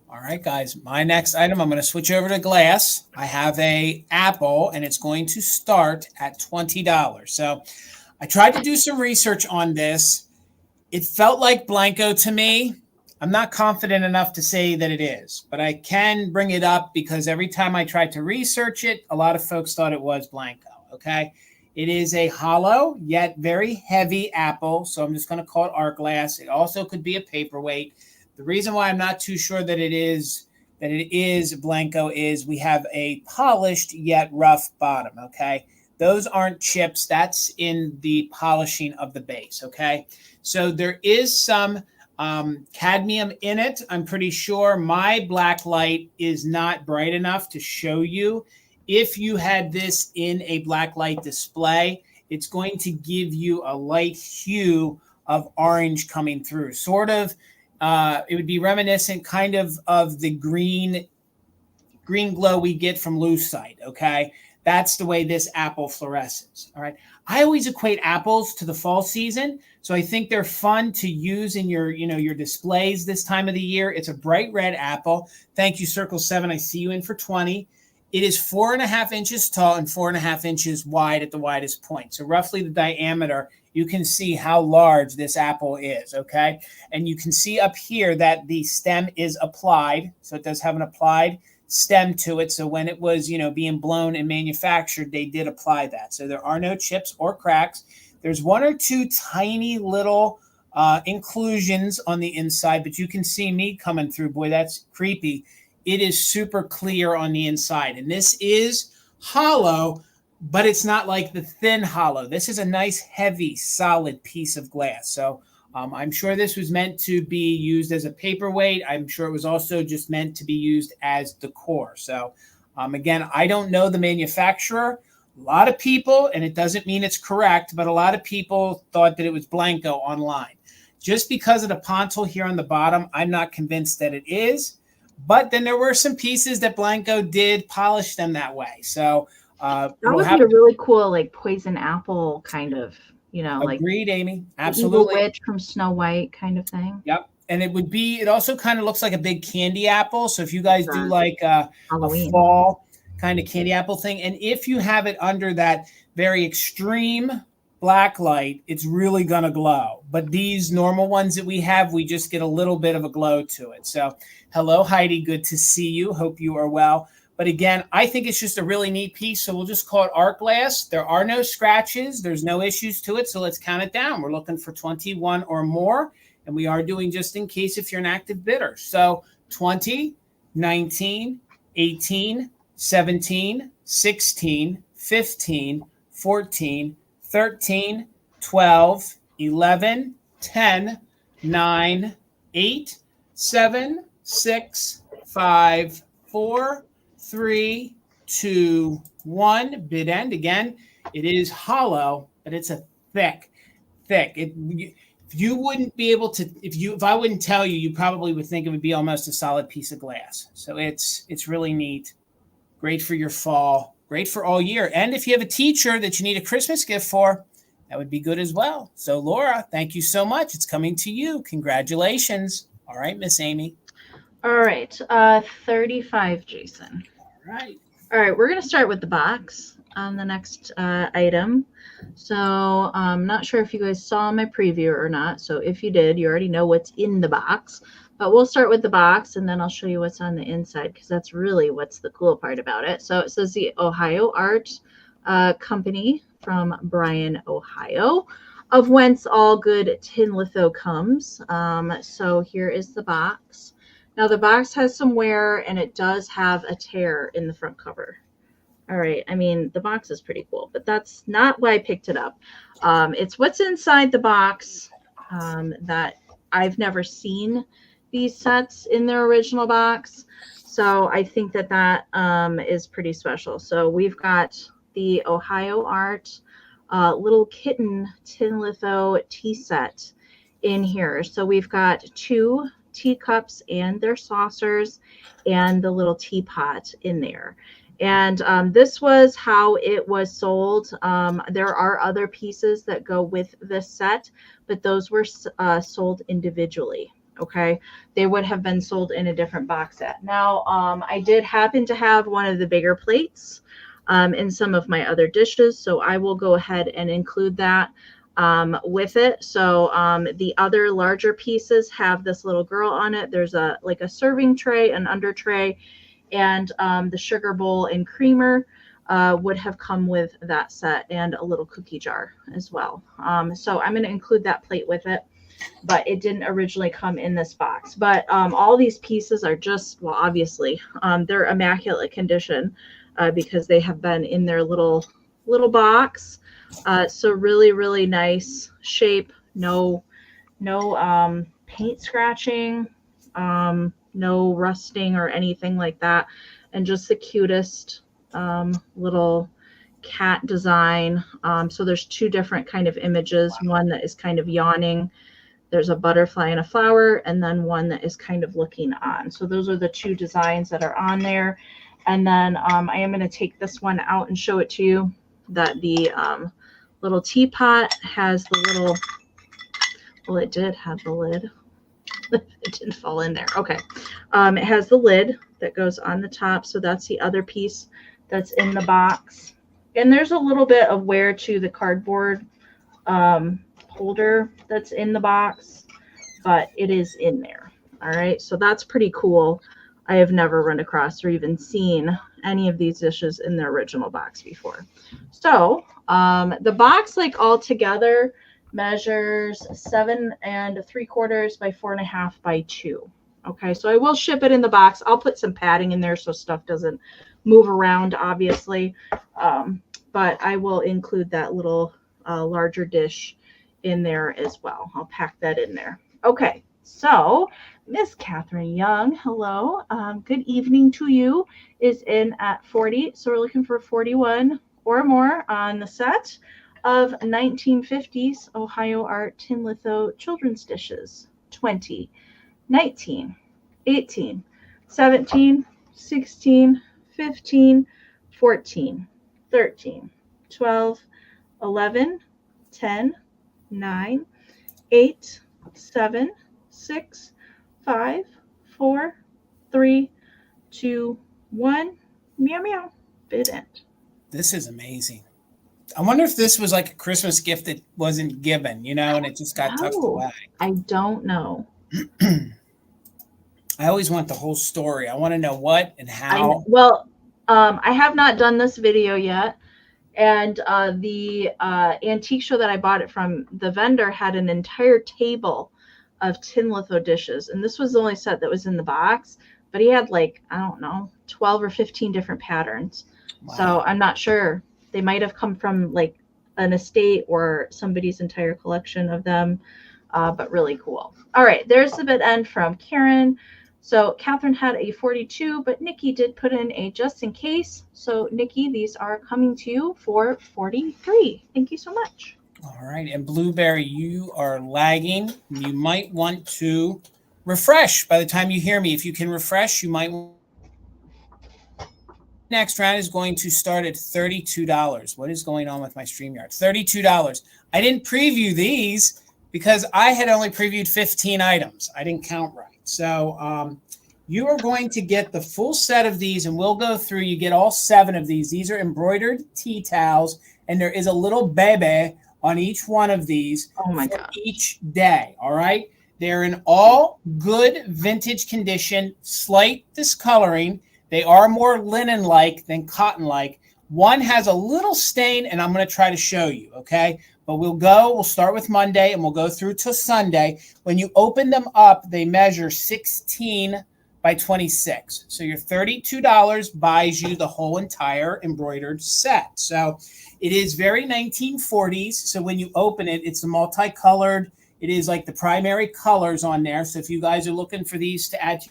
All right, guys. My next item, I'm going to switch over to glass. I have a apple, and it's going to start at $20. So I tried to do some research on this. It felt like Blanco to me. I'm not confident enough to say that it is, but I can bring it up because every time I tried to research it, a lot of folks thought it was Blanco, okay? It is a hollow yet very heavy apple, so I'm just going to call it art glass. It also could be a paperweight. The reason why I'm not too sure that it is Blanco is we have a polished yet rough bottom, okay? Those aren't chips. That's in the polishing of the base, okay? So there is some cadmium in it. I'm pretty sure my black light is not bright enough to show you. If you had this in a black light display, it's going to give you a light hue of orange coming through. Sort of, it would be reminiscent kind of the green glow we get from lucite, okay? That's the way this apple fluoresces, all right? I always equate apples to the fall season, so I think they're fun to use in your displays this time of the year. It's a bright red apple. Thank you, Circle 7. I see you in for 20. It is 4.5 inches tall and 4.5 inches wide at the widest point. So roughly the diameter, you can see how large this apple is, okay? And you can see up here that the stem is applied. So it does have an applied stem to it. So when it was, being blown and manufactured, they did apply that. So there are no chips or cracks. There's one or two tiny little inclusions on the inside, but you can see me coming through. Boy, that's creepy. It is super clear on the inside. And this is hollow, but it's not like the thin hollow. This is a nice, heavy, solid piece of glass. So I'm sure this was meant to be used as a paperweight. I'm sure it was also just meant to be used as decor. So again, I don't know the manufacturer. A lot of people, and it doesn't mean it's correct, but a lot of people thought that it was Blanco online. Just because of the pontil here on the bottom, I'm not convinced that it is. But then there were some pieces that Blanco did polish them that way. So that would be a really cool, like poison apple kind of, agreed, Amie. Absolutely. Evil witch from Snow White kind of thing. Yep. And it also kind of looks like a big candy apple. So if you guys do like a fall kind of candy apple thing, and if you have it under that very extreme black light, it's really going to glow. But these normal ones that we have, we just get a little bit of a glow to it. So hello, Heidi. Good to see you. Hope you are well. But again, I think it's just a really neat piece. So we'll just call it art glass. There are no scratches. There's no issues to it. So let's count it down. We're looking for 21 or more. And we are doing just in case if you're an active bidder. So 20, 19, 18, 17, 16, 15, 14, 13, 12, 11, 10, 9, 8, 7, 6, 5, 4, 3, 2, 1. Bid end. Again, it is hollow, but it's a thick. You wouldn't be able to, if I wouldn't tell you, you probably would think it would be almost a solid piece of glass. So it's really neat. Great for your fall. Great for all year. And if you have a teacher that you need a Christmas gift for, that would be good as well. So Laura, thank you so much. It's coming to you. Congratulations. All right, Miss Amie. All right. 35, Jason. All right. All right. We're going to start with the box on the next item. So I'm not sure if you guys saw my preview or not. So if you did, you already know what's in the box. But we'll start with the box, and then I'll show you what's on the inside, because that's really what's the cool part about it. So it says the Ohio Art Company from Bryan, Ohio, of whence all good tin litho comes. So here is the box. Now the box has some wear and it does have a tear in the front cover. All right. I mean, the box is pretty cool, but that's not why I picked it up. It's what's inside the box that I've never seen these sets in their original box. So I think that that is pretty special. So we've got the Ohio Art little kitten tin litho tea set in here. So we've got 2 teacups and their saucers and the little teapot in there. And this was how it was sold. There are other pieces that go with this set, but those were sold individually. Okay, they would have been sold in a different box set. Now, I did happen to have one of the bigger plates in some of my other dishes, so I will go ahead and include that with it. So the other larger pieces have this little girl on it. There's a serving tray, an under tray, and the sugar bowl and creamer would have come with that set, and a little cookie jar as well. So I'm going to include that plate with it, but it didn't originally come in this box. But all these pieces are just, well, obviously, they're immaculate condition because they have been in their little box. So really, really nice shape. No paint scratching. No rusting or anything like that, and just the cutest little cat design. So there's 2 different kind of images. One that is kind of yawning, there's a butterfly and a flower, and then one that is kind of looking on. So those are the 2 designs that are on there. And then I am going to take this one out and show it to you, that the little teapot has the little, well, it did have the lid. It didn't fall in there. Okay. It has the lid that goes on the top. So that's the other piece that's in the box. And there's a little bit of wear to the cardboard holder that's in the box, but it is in there. All right. So that's pretty cool. I have never run across or even seen any of these dishes in their original box before. So the box, like all together, measures 7 3/4 by 4.5 by 2. Okay, so I will ship it in the box. I'll put some padding in there so stuff doesn't move around, obviously. But I will include that little larger dish in there as well. I'll pack that in there. Okay, so Miss Catherine Young, hello. Good evening to you, is in at 40. So we're looking for 41 or more on the set of 1950s Ohio Art tin litho children's dishes. 20, 19, 18, 17, 16, 15, 14, 13, 12, 11, 10, 9, 8, 7, 6, 5, 4, 3, 2, 1. Meow meow. Bid end. This is amazing. I wonder if this was like a Christmas gift that wasn't given, and it just got tucked away. I don't know. I always want the whole story. I want to know what and how. I have not done this video yet. And the antique show that I bought it from, the vendor had an entire table of tin litho dishes. And this was the only set that was in the box. But he had 12 or 15 different patterns. Wow. So I'm not sure. They might have come from an estate or somebody's entire collection of them, but really cool. All right, there's the bid end from Karen. So Catherine had a 42, but Nikki did put in a just in case. So Nikki, these are coming to you for 43. Thank you so much. All right, and Blueberry, you are lagging. You might want to refresh by the time you hear me. If you can refresh, you might. Next round is going to start at $32. What is going on with my StreamYard? $32. I didn't preview these because I had only previewed 15 items. I didn't count right. So you are going to get the full set of these, and we'll go through. You get all 7 of these. These are embroidered tea towels, and there is a little baby on each one of these for each day. All right? They're in all good vintage condition, slight discoloring. They are more linen-like than cotton-like. One has a little stain, and I'm going to try to show you, okay? But we'll start with Monday, and we'll go through till Sunday. When you open them up, they measure 16 by 26. So your $32 buys you the whole entire embroidered set. So it is very 1940s. So when you open it, it's a multicolored. It is like the primary colors on there. So if you guys are looking for these to add to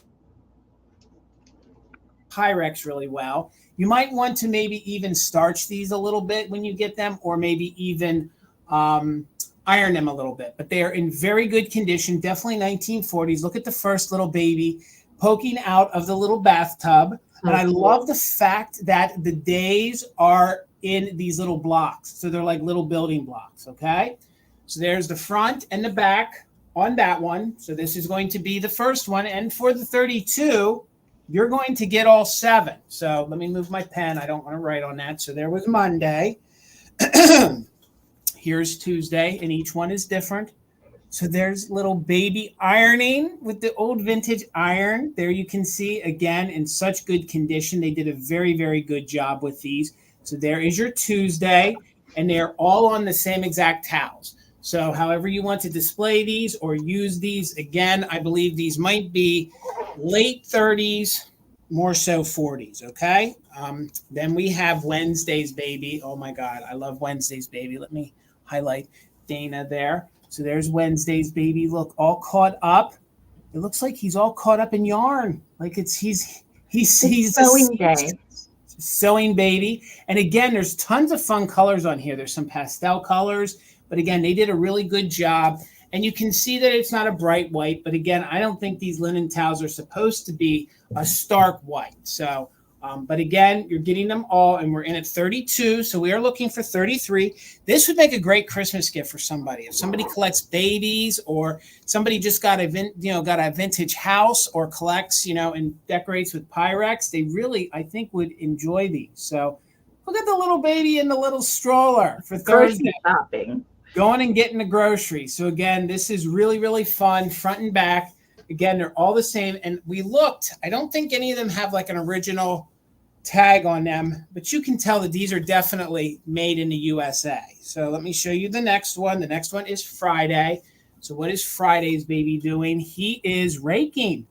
Pyrex really well, you might want to maybe even starch these a little bit when you get them, or maybe even iron them a little bit. But they are in very good condition, definitely 1940s. Look at the first little baby poking out of the little bathtub. And I love the fact that the days are in these little blocks. So they're like little building blocks, okay? So there's the front and the back on that one. So this is going to be the first one. And for the 32, you're going to get all 7. So let me move my pen. I don't want to write on that. So there was Monday. Here's Tuesday, and each one is different. So there's little baby ironing with the old vintage iron. There you can see, again, in such good condition. They did a very, very good job with these. So there is your Tuesday, and they're all on the same exact towels. So however you want to display these or use these, again, I believe these might be late 30s, more so 40s, okay? Then we have Wednesday's baby. Oh, my God, I love Wednesday's baby. Let me highlight Dana there. So there's Wednesday's baby. Look, all caught up. It looks like he's all caught up in yarn. Like he's sewing day. Sewing baby. And again, there's tons of fun colors on here. There's some pastel colors, but again, they did a really good job. And you can see that it's not a bright white, but again, I don't think these linen towels are supposed to be a stark white. So, but again, you're getting them all, and we're in at 32. So we are looking for 33. This would make a great Christmas gift for somebody. If somebody collects babies, or somebody just got a vintage house, or collects, and decorates with Pyrex, they really, I think, would enjoy these. So look at the little baby in the little stroller for Thursday. Shopping. Going and getting the groceries. So again, this is really, really fun, front and back. Again, they're all the same. And we looked, I don't think any of them have like an original tag on them, but you can tell that these are definitely made in the USA. So let me show you the next one. The next one is Friday. So what is Friday's baby doing? He is raking.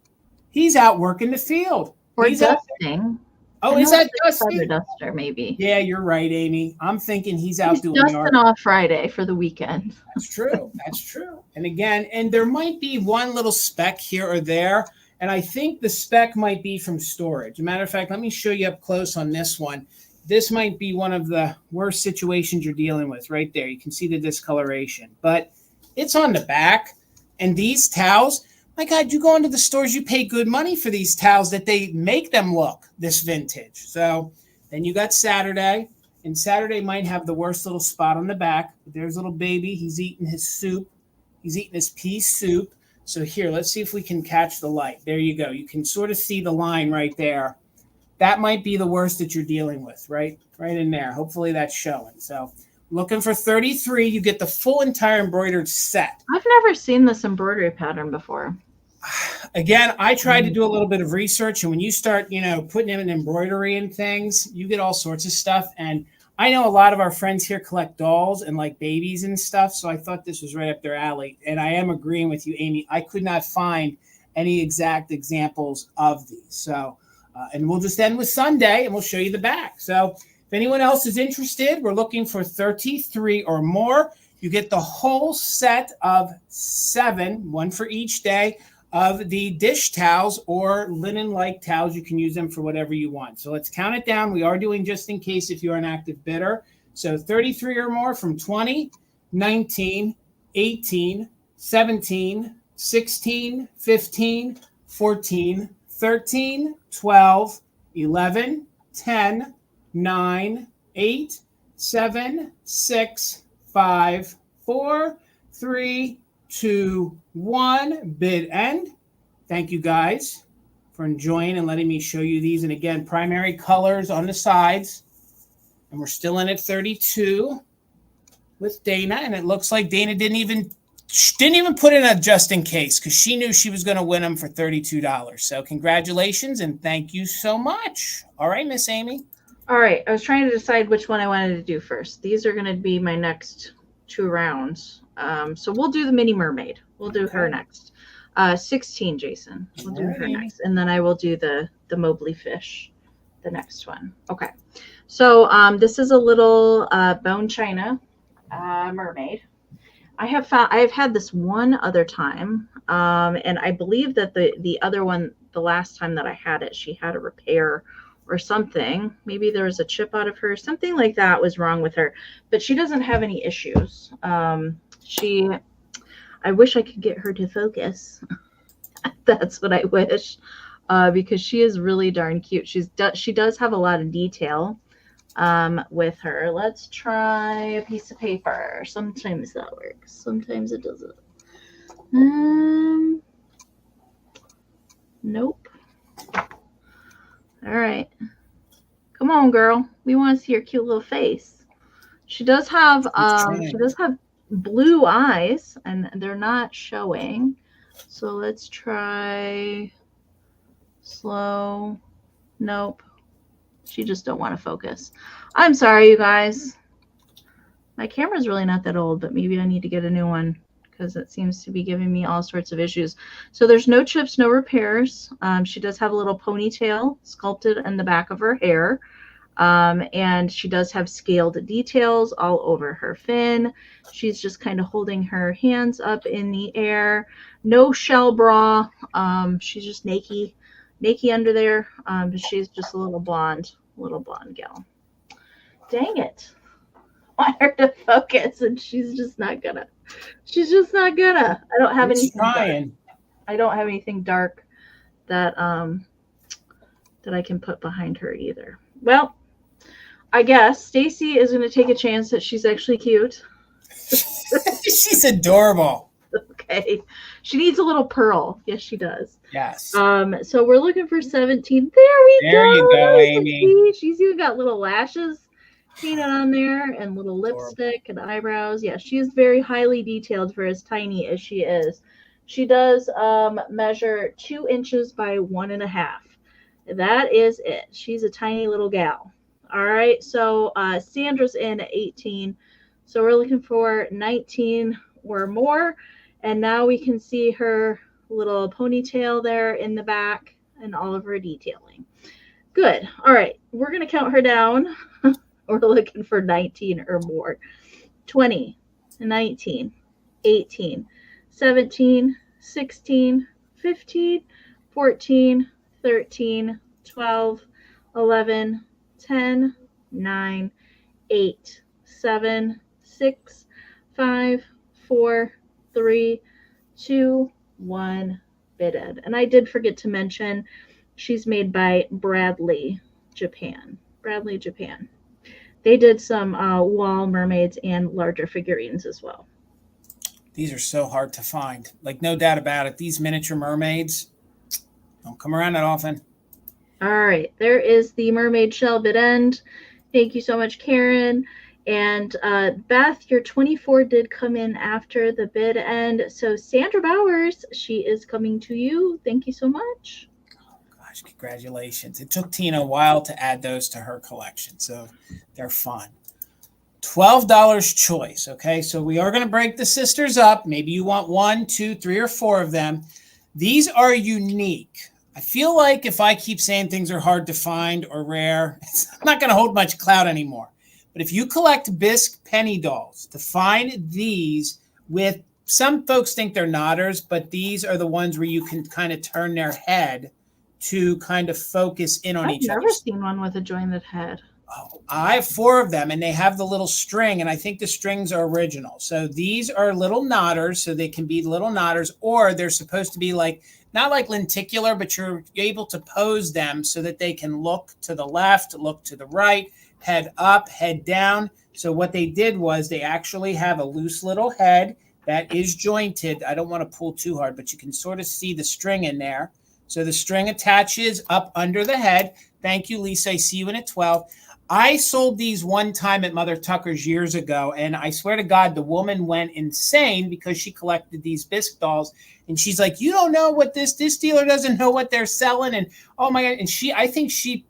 He's out working the field. He's dusting. Oh, is that dusting? Duster, maybe. Yeah, you're right, Amy. I'm thinking he's out doing dusting off Friday for the weekend. That's true. That's true. And again, and there might be one little speck here or there, and I think the speck might be from storage. As a matter of fact, let me show you up close on this one. This might be one of the worst situations you're dealing with right there. You can see the discoloration, but it's on the back. And these towels, my God, you go into the stores, you pay good money for these towels that they make them look this vintage. So then you got Saturday, and Saturday might have the worst little spot on the back. There's little baby. He's eating his soup. He's eating his pea soup. So here, let's see if we can catch the light. There you go. You can sort of see the line right there. That might be the worst that you're dealing with, right? Right in there. Hopefully that's showing. So looking for 33, you get the full entire embroidered set. I've never seen this embroidery pattern before. Again, I tried to do a little bit of research, and when you start, putting in an embroidery and things, you get all sorts of stuff. And I know a lot of our friends here collect dolls and like babies and stuff, so I thought this was right up their alley. And I am agreeing with you, Amy. I could not find any exact examples of these. So, and we'll just end with Sunday, and we'll show you the back. So if anyone else is interested, we're looking for 33 or more. You get the whole set of 7, one for each day, of the dish towels or linen-like towels. You can use them for whatever you want. So let's count it down. We are doing just in case if you're an active bidder. So 33 or more from 20, 19, 18, 17, 16, 15, 14, 13, 12, 11, 10, 9, 8, 7, 6, 5, 4, 3, 2, 1. Bid end. Thank you guys for enjoying and letting me show you these. And again, primary colors on the sides. And we're still in at 32 with Dana. And it looks like Dana didn't even put in a just in case, because she knew she was going to win them for $32. So congratulations and thank you so much. All right, Miss Amy. All right. I was trying to decide which one I wanted to do first. These are going to be my next 2 rounds. So we'll do the mini mermaid. We'll do her next. 16, Jason. We'll do her next. And then I will do the Mobley fish, the next one. Okay. So this is a little bone china mermaid. I have had this one other time, and I believe that the other one, the last time that I had it, she had a repair or something. Maybe there was a chip out of her, something like that was wrong with her, but she doesn't have any issues. I wish I could get her to focus. That's what I wish, because she is really darn cute. She does have a lot of detail with her. Let's try a piece of paper. Sometimes that works. Sometimes it doesn't. Nope. All right. Come on, girl. We want to see your cute little face. She does have blue eyes, and they're not showing. So let's try slow. Nope. She just don't want to focus. I'm sorry, you guys. My camera's really not that old, but maybe I need to get a new one because it seems to be giving me all sorts of issues. So there's no chips, no repairs. She does have a little ponytail sculpted in the back of her hair. And she does have scaled details all over her fin. She's just kind of holding her hands up in the air. No shell bra. She's just naked under there. But she's just a little blonde gal. Dang it. I want her to focus and she's just not gonna. I don't have anything dark. I don't have anything dark that I can put behind her either. Well, I guess Stacy is going to take a chance that she's actually cute. She's adorable. Okay. She needs a little pearl. Yes, she does. Yes. So we're looking for 17. There you go, Amie. She's even got little lashes painted on there and little lipstick and eyebrows. Yeah, she is very highly detailed for as tiny as she is. She does measure 2 inches by 1.5. That is it. She's a tiny little gal. All right, so Sandra's in at 18. So we're looking for 19 or more. And now we can see her little ponytail there in the back and all of her detailing. Good. All right, we're going to count her down. We're looking for 19 or more. 20, 19, 18, 17, 16, 15, 14, 13, 12, 11, 10, 9, 8, 7, 6, 5, 4, 3, 2, 1, bitted. And I did forget to mention she's made by Bradley, Japan. They did some wall mermaids and larger figurines as well. These are so hard to find. Like, no doubt about it. These miniature mermaids don't come around that often. All right. There is the mermaid shell bit end. Thank you so much, Karen. And Beth, your 24 did come in after the bid end. So Sandra Bowers, she is coming to you. Thank you so much. Gosh, congratulations. It took Tina a while to add those to her collection, so they're fun. $12 choice, okay? So we are going to break the sisters up. Maybe you want 1, 2, 3, or 4 of them. These are unique. I feel like if I keep saying things are hard to find or rare, it's not going to hold much clout anymore. But if you collect Bisque penny dolls, to find these with, some folks think they're knotters, but these are the ones where you can kind of turn their head to kind of focus in on each other. I've never seen one with a jointed head. Oh, I have 4 of them, and they have the little string, and I think the strings are original. So these are little knotters, so they can be little knotters, or they're supposed to be like, not like lenticular, but you're able to pose them so that they can look to the left, look to the right, head up, head down. So what they did was they actually have a loose little head that is jointed. I don't want to pull too hard, but you can sort of see the string in there. So the string attaches up under the head. Thank you, Lisa. I see you in at 12. I sold these one time at Mother Tucker's years ago, and I swear to God, the woman went insane because she collected these Bisque dolls, and she's like, "You don't know what this dealer doesn't know what they're selling," and oh my God, and I think she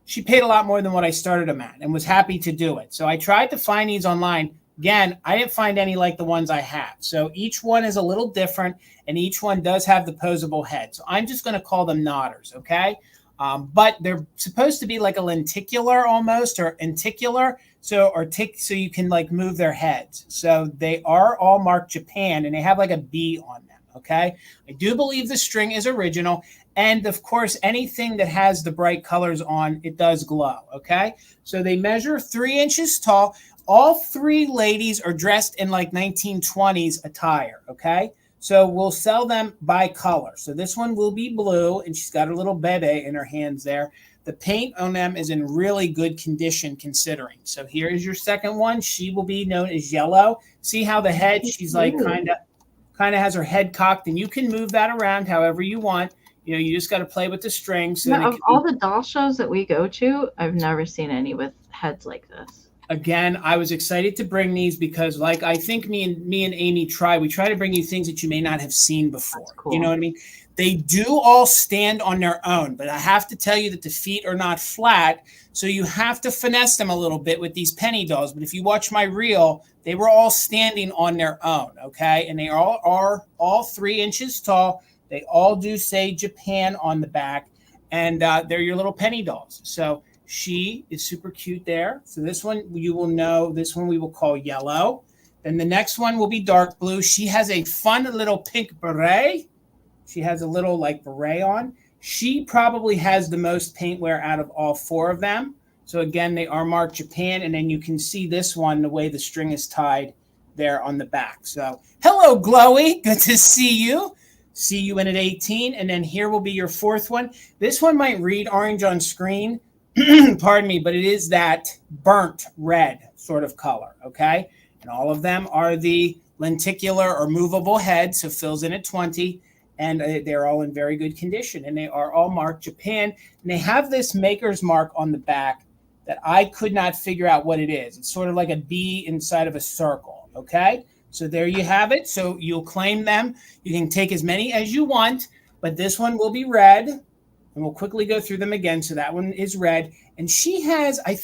paid a lot more than what I started them at and was happy to do it. So I tried to find these online. Again, I didn't find any like the ones I have. So each one is a little different, and each one does have the posable head. So I'm just going to call them knotters, okay? But they're supposed to be like a lenticular almost, or anticular, so you can like move their heads. So they are all marked Japan, and they have like a B on them, okay? I do believe the string is original, and of course, anything that has the bright colors on, it does glow, okay? So they measure 3 inches tall. All 3 ladies are dressed in like 1920s attire, okay? So we'll sell them by color. So this one will be blue, and she's got a little bebe in her hands there. The paint on them is in really good condition considering. So here is your second one. She will be known as yellow. See how the head, she's like kind of has her head cocked, and you can move that around however you want. You know, you just got to play with the strings. So of all the doll shows that we go to, I've never seen any with heads like this. Again, I was excited to bring these because, like, I think me and Amie we try to bring you things that you may not have seen before. Cool. You know what I mean? They do all stand on their own, but I have to tell you that the feet are not flat, so you have to finesse them a little bit with these penny dolls. But if you watch my reel, they were all standing on their own, okay? And they are all 3 inches tall. They all do say Japan on the back, and they're your little penny dolls. So she is super cute there. So this one you will know. This one we will call yellow. Then the next one will be dark blue. She has a fun little pink beret. She has a little like beret on. She probably has the most paint wear out of all 4 of them. So again, they are marked Japan. And then you can see this one, the way the string is tied there on the back. So hello, Glowy. Good to see you. See you in at 18. And then here will be your 4th one. This one might read orange on screen. Pardon me, but it is that burnt red sort of color, okay? And all of them are the lenticular or movable head, so fills in at 20, and they're all in very good condition, and they are all marked Japan, and they have this maker's mark on the back that I could not figure out what it is. It's sort of like a B inside of a circle, okay? So there you have it. So you'll claim them. You can take as many as you want, but this one will be red. And we'll quickly go through them again. So that one is red. And she has, I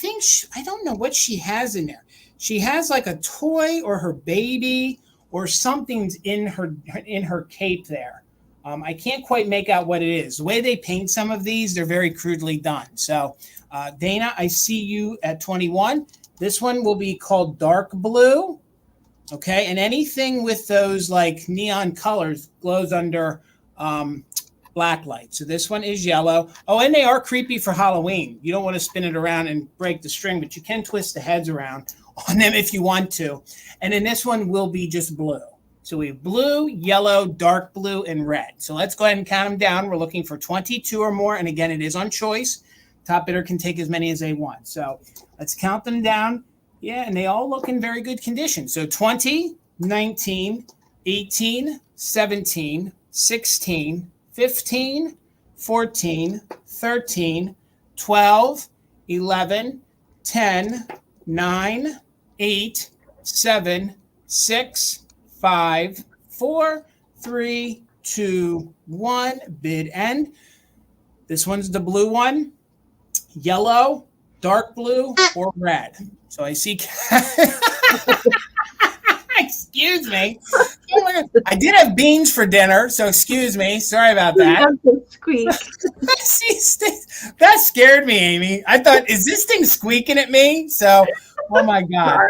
don't know what she has in there. She has like a toy or her baby or something's in her cape there. I can't quite make out what it is. The way they paint some of these, they're very crudely done. So Dana, I see you at 21. This one will be called dark blue. Okay. And anything with those like neon colors glows under black light. So this one is yellow. Oh, and they are creepy for Halloween. You don't want to spin it around and break the string, but you can twist the heads around on them if you want to. And then this one will be just blue. So we have blue, yellow, dark blue, and red. So let's go ahead and count them down. We're looking for 22 or more. And again, it is on choice. Top bidder can take as many as they want. So let's count them down. Yeah, and they all look in very good condition. So 20, 19, 18, 17, 16, 15, 14, 13, 12, 11, 10, 9, 8, 7, 6, 5, 4, 3, 2, 1. Bid end. This one's the blue one. Yellow, dark blue, or red. So I see. Excuse me. I did have beans for dinner, so excuse me. Sorry about that. Squeak. That scared me, Amie. I thought, is this thing squeaking at me? So, oh my God.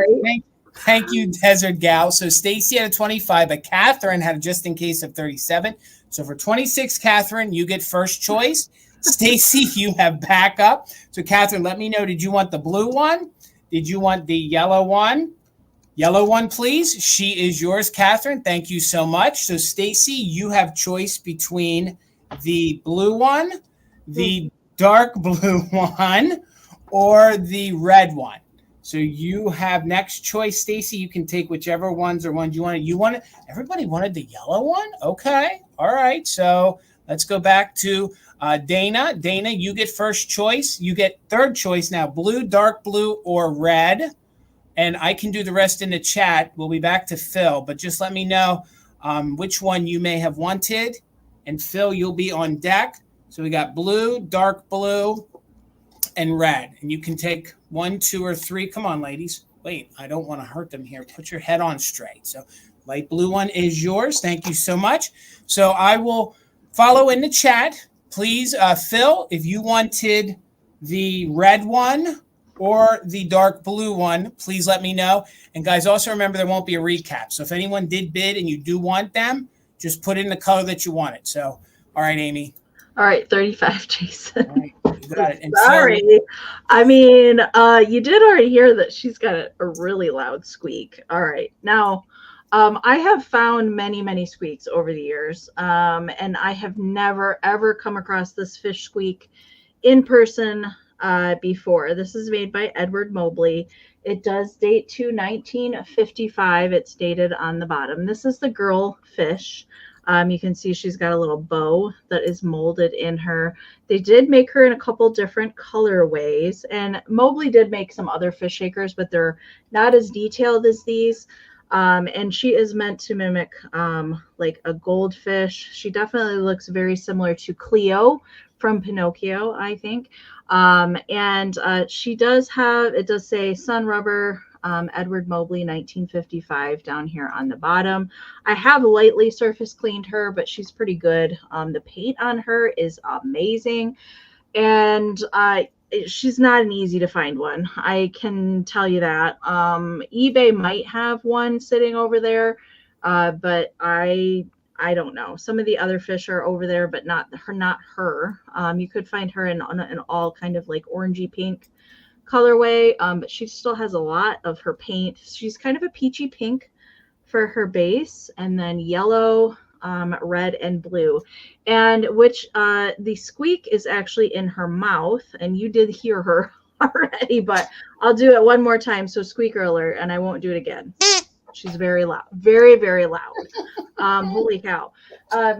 Thank you, Desert Gal. So Stacy had a 25, but Catherine had a just in case of 37. So for 26, Catherine, you get first choice. Stacy, you have backup. So Catherine, let me know, did you want the blue one? Did you want the yellow one? Yellow one, please. She is yours, Catherine. Thank you so much. So, Stacy, you have choice between the blue one, the dark blue one, or the red one. So you have next choice, Stacy. You can take whichever ones you wanted. Everybody wanted the yellow one? Okay. All right. So let's go back to Dana. Dana, you get first choice. You get third choice now, blue, dark blue, or red. And I can do the rest in the chat. We'll be back to Phil, but just let me know which one you may have wanted. And Phil, you'll be on deck. So we got blue, dark blue, and red. And you can take 1, 2, or 3. Come on, ladies. wait, I don't want to hurt them here. Put your head on straight. So light blue one is yours. Thank you so much. So I will follow in the chat. Please, Phil, if you wanted the red one or the dark blue one, please let me know. And guys, also remember there won't be a recap. So if anyone did bid and you do want them, just put in the color that you want it. So, all right, Amie. All right, 35, Jason. All right, you got it. And sorry. so, I mean, you did already hear that she's got a really loud squeak. All right. Now, I have found many, many squeaks over the years, and I have never, ever come across this fish squeak in person before. This is made by Edward Mobley. It does date to 1955. It's dated on the bottom. This is the girl fish. You can see she's got a little bow that is molded in her. They did make her in a couple different colorways, and Mobley did make some other fish shakers, but they're not as detailed as these. And she is meant to mimic like a goldfish. She definitely looks very similar to Cleo from Pinocchio, I think. And she does have, it does say Sun Rubber, Edward Mobley, 1955 down here on the bottom. I have lightly surface cleaned her, but she's pretty good. The paint on her is amazing. And she's not an easy to find one. I can tell you that. eBay might have one sitting over there, but I don't know. Some of the other fish are over there, but not her. You could find her in all kind of like orangey pink colorway, but she still has a lot of her paint. She's kind of a peachy pink for her base, and then yellow, red, and blue, and which the squeak is actually in her mouth, and you did hear her already, but I'll do it one more time. So squeaker alert, and I won't do it again. She's very loud, very, very loud. Holy cow.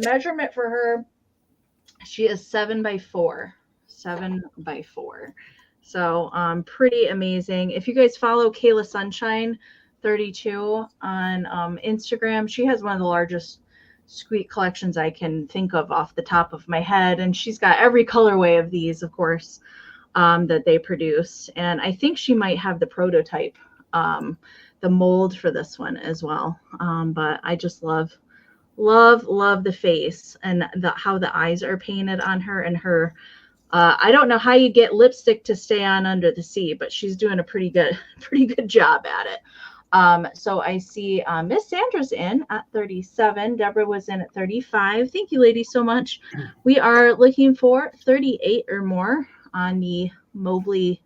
Measurement for her, she is 7 by 4. 7 by 4. So pretty amazing. If you guys follow Kayla Sunshine 32 on Instagram, she has one of the largest squeak collections I can think of off the top of my head, and she's got every colorway of these, of course, that they produce. And I think she might have the prototype, the mold for this one as well. But I just love the face and how the eyes are painted on her, and her I don't know how you get lipstick to stay on under the sea, but she's doing a pretty good job at it. So I see Miss Sandra's in at 37. Deborah was in at 35. Thank you, ladies, so much. We are looking for 38 or more on the Mobley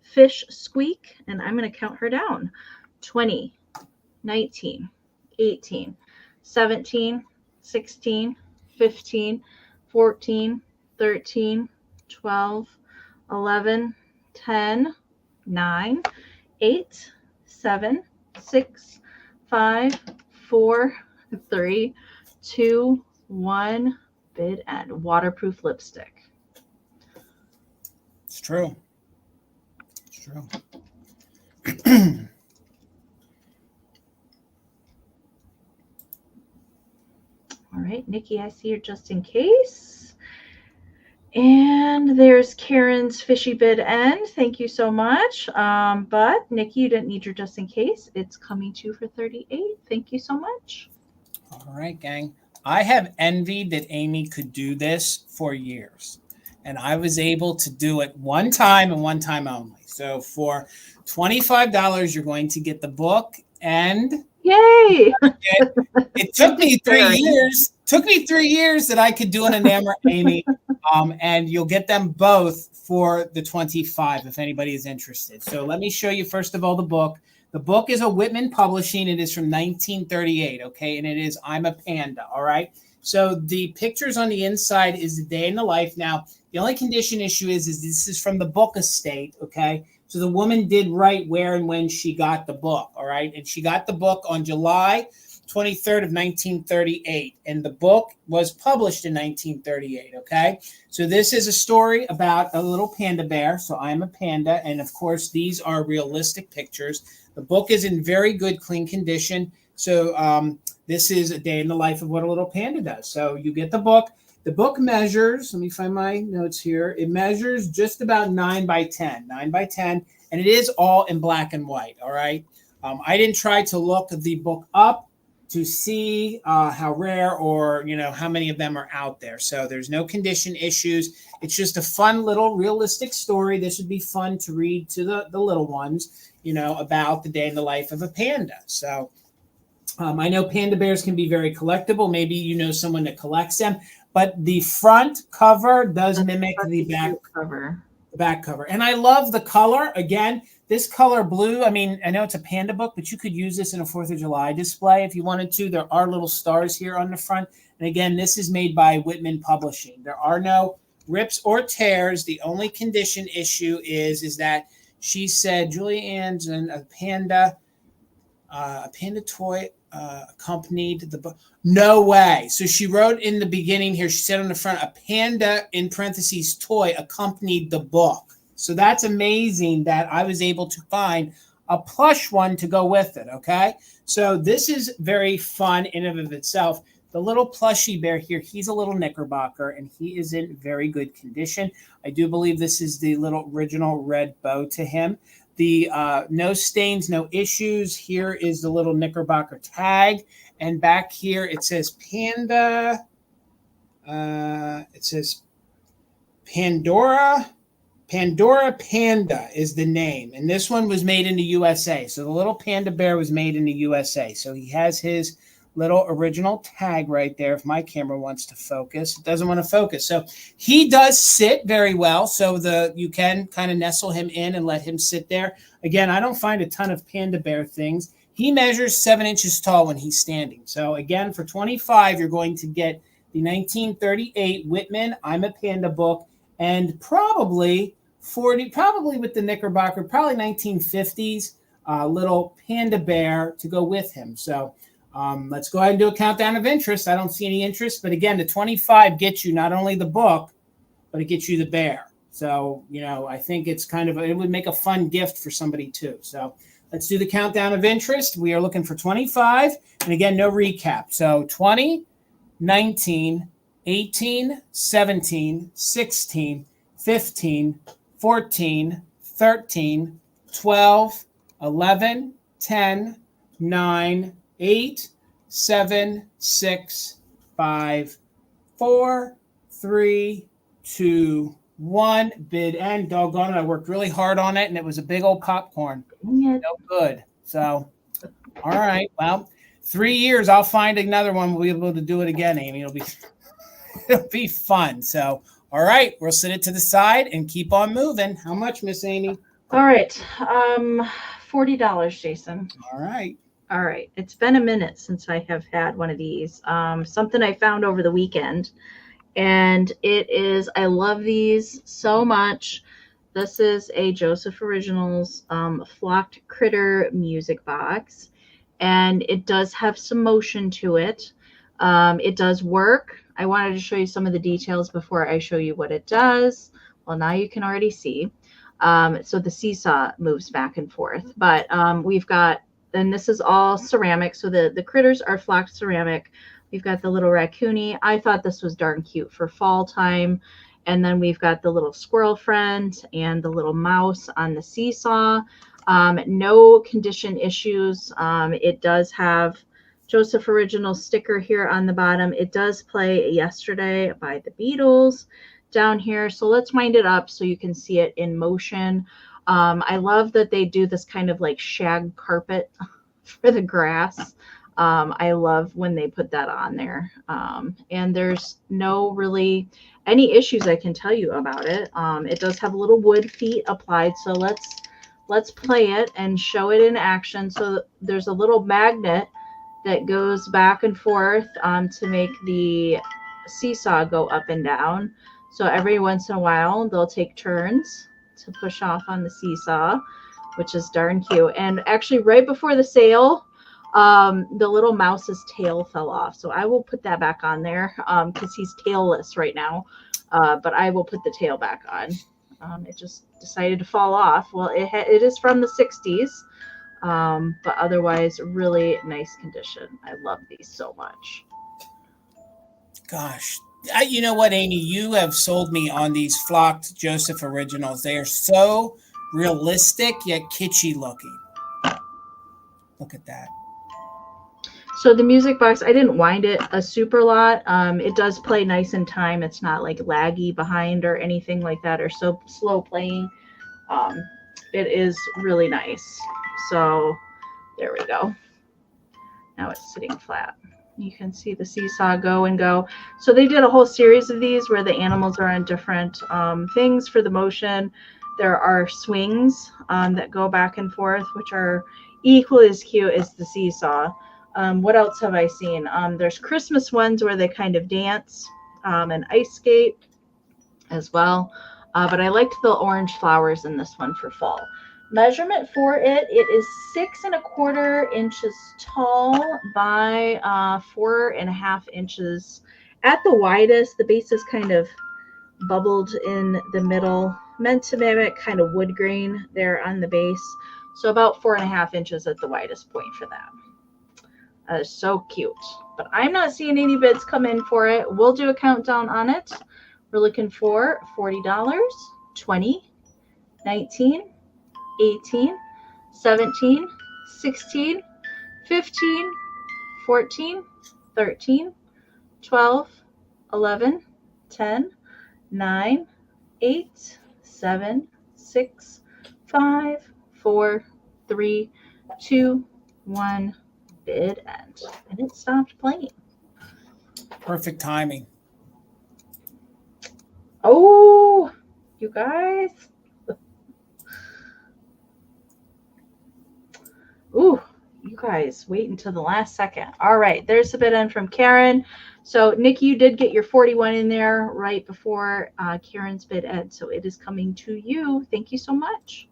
fish squeak, and I'm going to count her down. 20, 19, 18, 17, 16, 15, 14, 13, 12, 11, 10, 9, 8, 7, 6, 5, 4, 3, 2, 1. Bid and waterproof lipstick. it's true. It's true. All right, Nikki, I see you just in case. And there's Karen's fishy bid end. Thank you so much. But Nikki, you didn't need your just in case. It's coming to you for 38. Thank you so much. All right, gang. I have envied that Amie could do this for years, and I was able to do it one time and one time only. So for $25, you're going to get the book, and yay! It took me 3 years. Took me 3 years that I could do an Enamor, Amie, and you'll get them both for the $25 if anybody is interested. So let me show you first of all the book. The book is a Whitman Publishing. It is from 1938, okay? And it is I'm a Panda, all right? So the pictures on the inside is the day in the life. Now, the only condition issue is this is from the book estate, okay? So the woman did write where and when she got the book, all right? And she got the book on July 23rd of 1938, and the book was published in 1938, okay? So this is a story about a little panda bear, so I'm a panda, and of course, these are realistic pictures. The book is in very good, clean condition, so this is a day in the life of what a little panda does. So you get the book. The book measures, let me find my notes here. It measures just about 9 by 10, and it is all in black and white, all right? I didn't try to look the book up to see how rare or, how many of them are out there. So there's no condition issues. It's just a fun little realistic story. This would be fun to read to the little ones, about the day in the life of a panda. So I know panda bears can be very collectible. Maybe you know someone that collects them, but the front cover does mimic the back cover. The back cover. And I love the color. Again, this color blue, I mean, I know it's a panda book, but you could use this in a 4th of July display if you wanted to. There are little stars here on the front. And again, this is made by Whitman Publishing. There are no rips or tears. The only condition issue is that she said Julie Ann's and a panda toy accompanied the book. No way. So she wrote in the beginning here, she said on the front, a panda in parentheses toy accompanied the book. So that's amazing that I was able to find a plush one to go with it. Okay. So this is very fun in and of itself. The little plushy bear here, he's a little knickerbocker and he is in very good condition. I do believe this is the little original red bow to him. The no stains, no issues. Here is the little knickerbocker tag. And back here it says Panda. It says Pandora Panda is the name. And this one was made in the USA. So the little panda bear was made in the USA. So he has his little original tag right there. If my camera wants to focus, it doesn't want to focus. So he does sit very well. So you can kind of nestle him in and let him sit there. Again, I don't find a ton of panda bear things. He measures 7 inches tall when he's standing. So again, for $25, you're going to get the 1938 Whitman I'm a Panda book, and probably with the knickerbocker, probably 1950s little panda bear to go with him. So let's go ahead and do a countdown of interest. I don't see any interest, but again, the 25 gets you not only the book, but it gets you the bear. So, I think it's it would make a fun gift for somebody too. So let's do the countdown of interest. We are looking for 25. And again, no recap. So 20, 19, 18, 17, 16, 15, 14, 13, 12, 11, 10, 9, 8, 7, 6, 5, 4, 3, 2, 1. Bid end. Doggone it. I worked really hard on it, and it was a big old popcorn. No good. So, all right. Well, 3 years, I'll find another one. We'll be able to do it again, Amy. It'll be fun. So, all right. We'll set it to the side and keep on moving. How much, Miss Amy? All right. $40, Jason. All right. All right. It's been a minute since I have had one of these. Something I found over the weekend. And I love these so much. This is a Joseph Originals Flocked Critter music box. And it does have some motion to it. It does work. I wanted to show you some of the details before I show you what it does. Well, now you can already see. So the seesaw moves back and forth. But we've got, and this is all ceramic. So the critters are flocked ceramic. We've got the little raccoonie. I thought this was darn cute for fall time. And then we've got the little squirrel friend and the little mouse on the seesaw. No condition issues. It does have Joseph Original sticker here on the bottom. It does play Yesterday by the Beatles down here. So let's wind it up so you can see it in motion. I love that they do this kind of like shag carpet for the grass. I love when they put that on there. And there's no really any issues I can tell you about it. It does have little wood feet applied. So let's play it and show it in action. So there's a little magnet that goes back and forth to make the seesaw go up and down. So every once in a while, they'll take turns to push off on the seesaw, which is darn cute. And actually right before the sale, the little mouse's tail fell off. So I will put that back on there because he's tailless right now. But I will put the tail back on. It just decided to fall off. Well, it is from the 60s. But otherwise, really nice condition. I love these so much. Gosh, You know what, Amy? You have sold me on these flocked Joseph originals. They are so realistic yet kitschy looking. Look at that. So the music box, I didn't wind it a super lot. It does play nice in time. It's not like laggy behind or anything like that, or so slow playing. It is really nice. So there we go. Now it's sitting flat. You can see the seesaw go and go. So they did a whole series of these where the animals are on different things for the motion. There are swings that go back and forth, which are equally as cute as the seesaw. What else have I seen? There's Christmas ones where they kind of dance, and ice skate as well. But I liked the orange flowers in this one for fall. Measurement for it, it is 6¼ inches tall by 4½ inches at the widest. The base is kind of bubbled in the middle, meant to mimic kind of wood grain there on the base. So about 4½ inches at the widest point for that. That is so cute. But I'm not seeing any bids come in for it. We'll do a countdown on it. We're looking for $40, $20, $19, $18, $17, $16, $15, $14, $13, $12, $11, $10, $9, $8, $7, $6, $5, $4, $3, $2, $1. Bid end. And it stopped playing. Perfect timing. Oh, you guys. Ooh, you guys, wait until the last second. All right, there's the bid end from Karen. So, Nikki, you did get your 41 in there right before Karen's bid end. So it is coming to you. Thank you so much.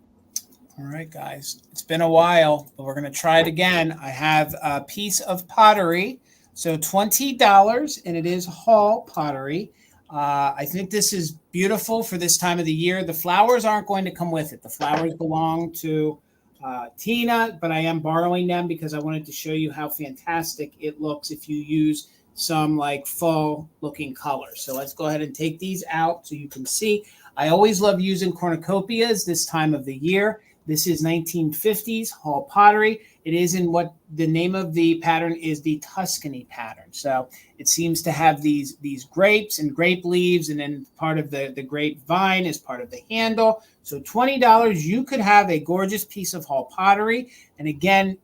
All right, guys. It's been a while, but we're going to try it again. I have a piece of pottery. So $20, and it is Hall pottery. I think this is beautiful for this time of the year. The flowers aren't going to come with it. The flowers belong to Tina, but I am borrowing them because I wanted to show you how fantastic it looks if you use some like fall looking colors. So let's go ahead and take these out so you can see. I always love using cornucopias this time of the year. This is 1950s Hall pottery. It is in what the name of the pattern is, the Tuscany pattern. So it seems to have these grapes and grape leaves, and then part of the grapevine is part of the handle. So $20, you could have a gorgeous piece of Hall pottery. And again,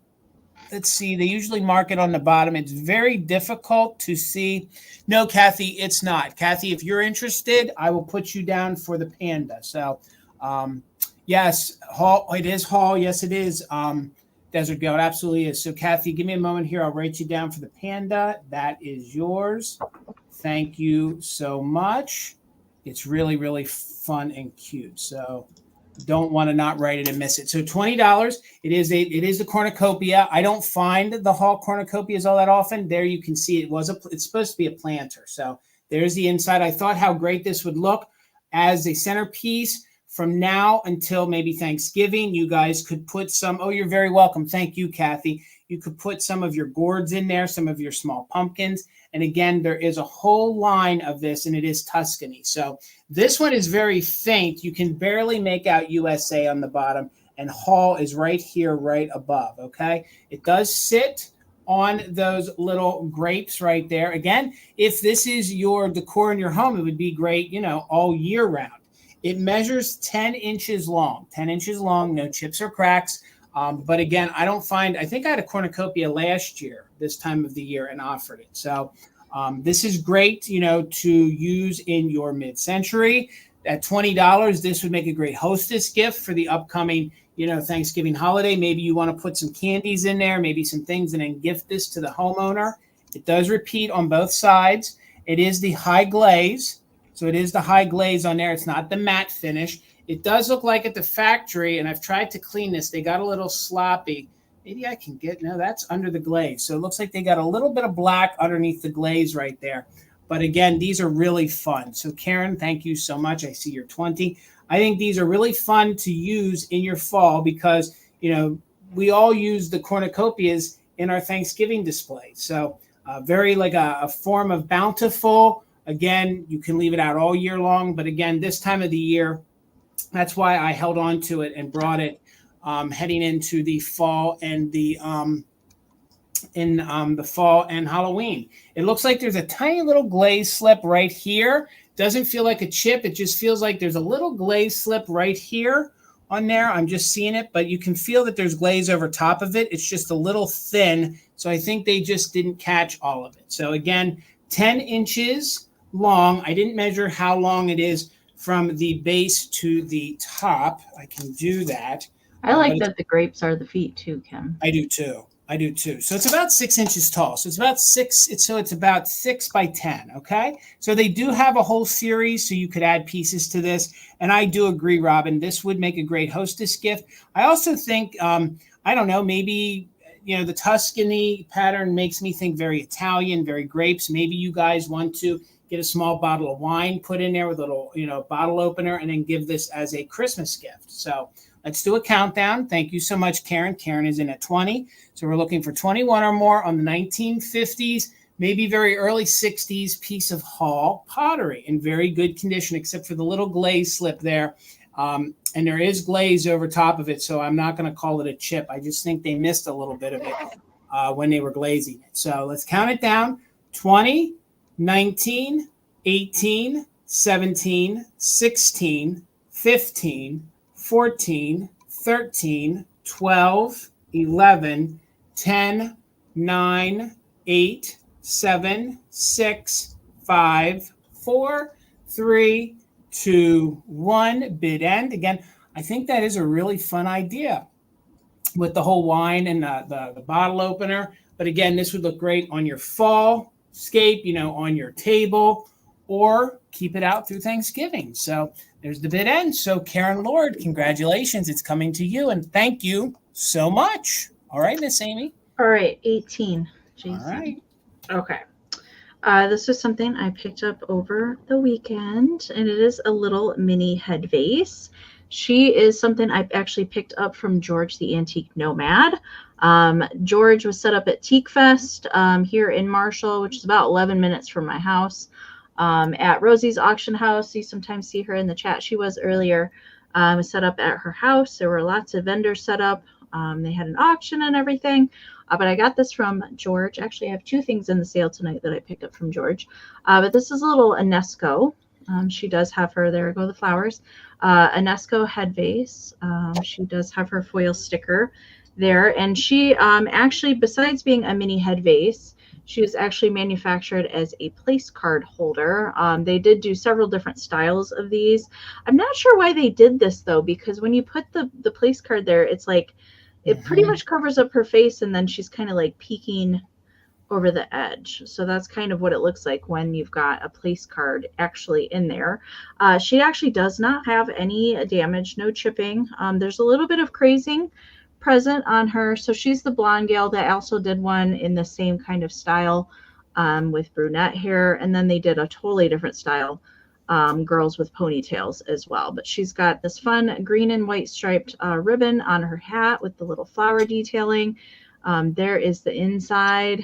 let's see, they usually mark it on the bottom. It's very difficult to see. No, Kathy, it's not. Kathy, if you're interested, I will put you down for the Panda. So, yes, Hall. It is Hall. Yes, it is. Desert Goat absolutely is. So, Kathy, give me a moment here. I'll write you down for the Panda. That is yours. Thank you so much. It's really, really fun and cute. So, don't want to not write it and miss it. So, $20. It is the cornucopia. I don't find the Hall cornucopias all that often. There you can see it's supposed to be a planter. So, there's the inside. I thought how great this would look as a centerpiece. From now until maybe Thanksgiving, you guys could put some. Oh, you're very welcome. Thank you, Kathy. You could put some of your gourds in there, some of your small pumpkins. And again, there is a whole line of this, and it is Tuscany. So this one is very faint. You can barely make out USA on the bottom, and Hall is right here, right above, okay? It does sit on those little grapes right there. Again, if this is your decor in your home, it would be great, all year round. It measures 10 inches long, no chips or cracks. But again, I think I had a cornucopia last year, this time of the year, and offered it. So this is great, to use in your mid-century. At $20, this would make a great hostess gift for the upcoming, Thanksgiving holiday. Maybe you want to put some candies in there, maybe some things, and then gift this to the homeowner. It does repeat on both sides. It is the high glaze. So it is the high glaze on there. It's not the matte finish. It does look like at the factory, and I've tried to clean this. They got a little sloppy. Maybe I can no, that's under the glaze. So it looks like they got a little bit of black underneath the glaze right there. But again, these are really fun. So Karen, thank you so much. I see you're 20. I think these are really fun to use in your fall because, we all use the cornucopias in our Thanksgiving display. So very like a form of bountiful, Again, you can leave it out all year long, but again, this time of the year, that's why I held on to it and brought it heading into the fall and the fall and Halloween. It looks like there's a tiny little glaze slip right here. Doesn't feel like a chip. It just feels like there's a little glaze slip right here on there. I'm just seeing it, but you can feel that there's glaze over top of it. It's just a little thin. So I think they just didn't catch all of it. So again, 10 inches long. I didn't measure how long it is from the base to the top. I can do that. I like that the grapes are the feet too, Kim. I do too. So it's about 6 inches tall. So it's about 6 by 10. Okay. So they do have a whole series, so you could add pieces to this. And I do agree, Robin, this would make a great hostess gift. I also think, I don't know, maybe, the Tuscany pattern makes me think very Italian, very grapes. Maybe you guys want to get a small bottle of wine, put in there with a little, bottle opener, and then give this as a Christmas gift. So let's do a countdown. Thank you so much, Karen. Karen is in at 20. So we're looking for 21 or more on the 1950s, maybe very early 60s piece of Hall pottery in very good condition, except for the little glaze slip there. And there is glaze over top of it, so I'm not going to call it a chip. I just think they missed a little bit of it when they were glazing it. So let's count it down. 20, 19, 18, 17, 16, 15, 14, 13, 12, 11, 10, 9, 8, 7, 6, 5, 4, 3, 2, 1. Bid end. Again, I think that is a really fun idea with the whole wine and the bottle opener. But again, this would look great on your fall scape, on your table, or keep it out through Thanksgiving. So there's the bid end. So Karen Lord, congratulations. It's coming to you. And thank you so much. All right, Miss Amie. All right, 18. Jason. All right. Okay. This is something I picked up over the weekend, and it is a little mini head vase. She is something I actually picked up from George the Antique Nomad. George was set up at Teak Fest here in Marshall, which is about 11 minutes from my house. At Rosie's auction house, you sometimes see her in the chat. She was earlier set up at her house. There were lots of vendors set up. They had an auction and everything. But I got this from George. Actually, I have two things in the sale tonight that I picked up from George. But this is a little Anesco. She does have her, there go the flowers, Anesco head vase. She does have her foil sticker there. And she actually, besides being a mini head vase, she was actually manufactured as a place card holder. They did do several different styles of these. I'm not sure why they did this, though, because when you put the place card there, it's like it pretty much covers up her face, and then she's kind of like peeking over the edge. So that's kind of what it looks like when you've got a place card actually in there. She actually does not have any damage, no chipping. There's a little bit of crazing present on her. So she's the blonde gal that also did one in the same kind of style with brunette hair. And then they did a totally different style, girls with ponytails as well. But she's got this fun green and white striped ribbon on her hat with the little flower detailing. There is the inside,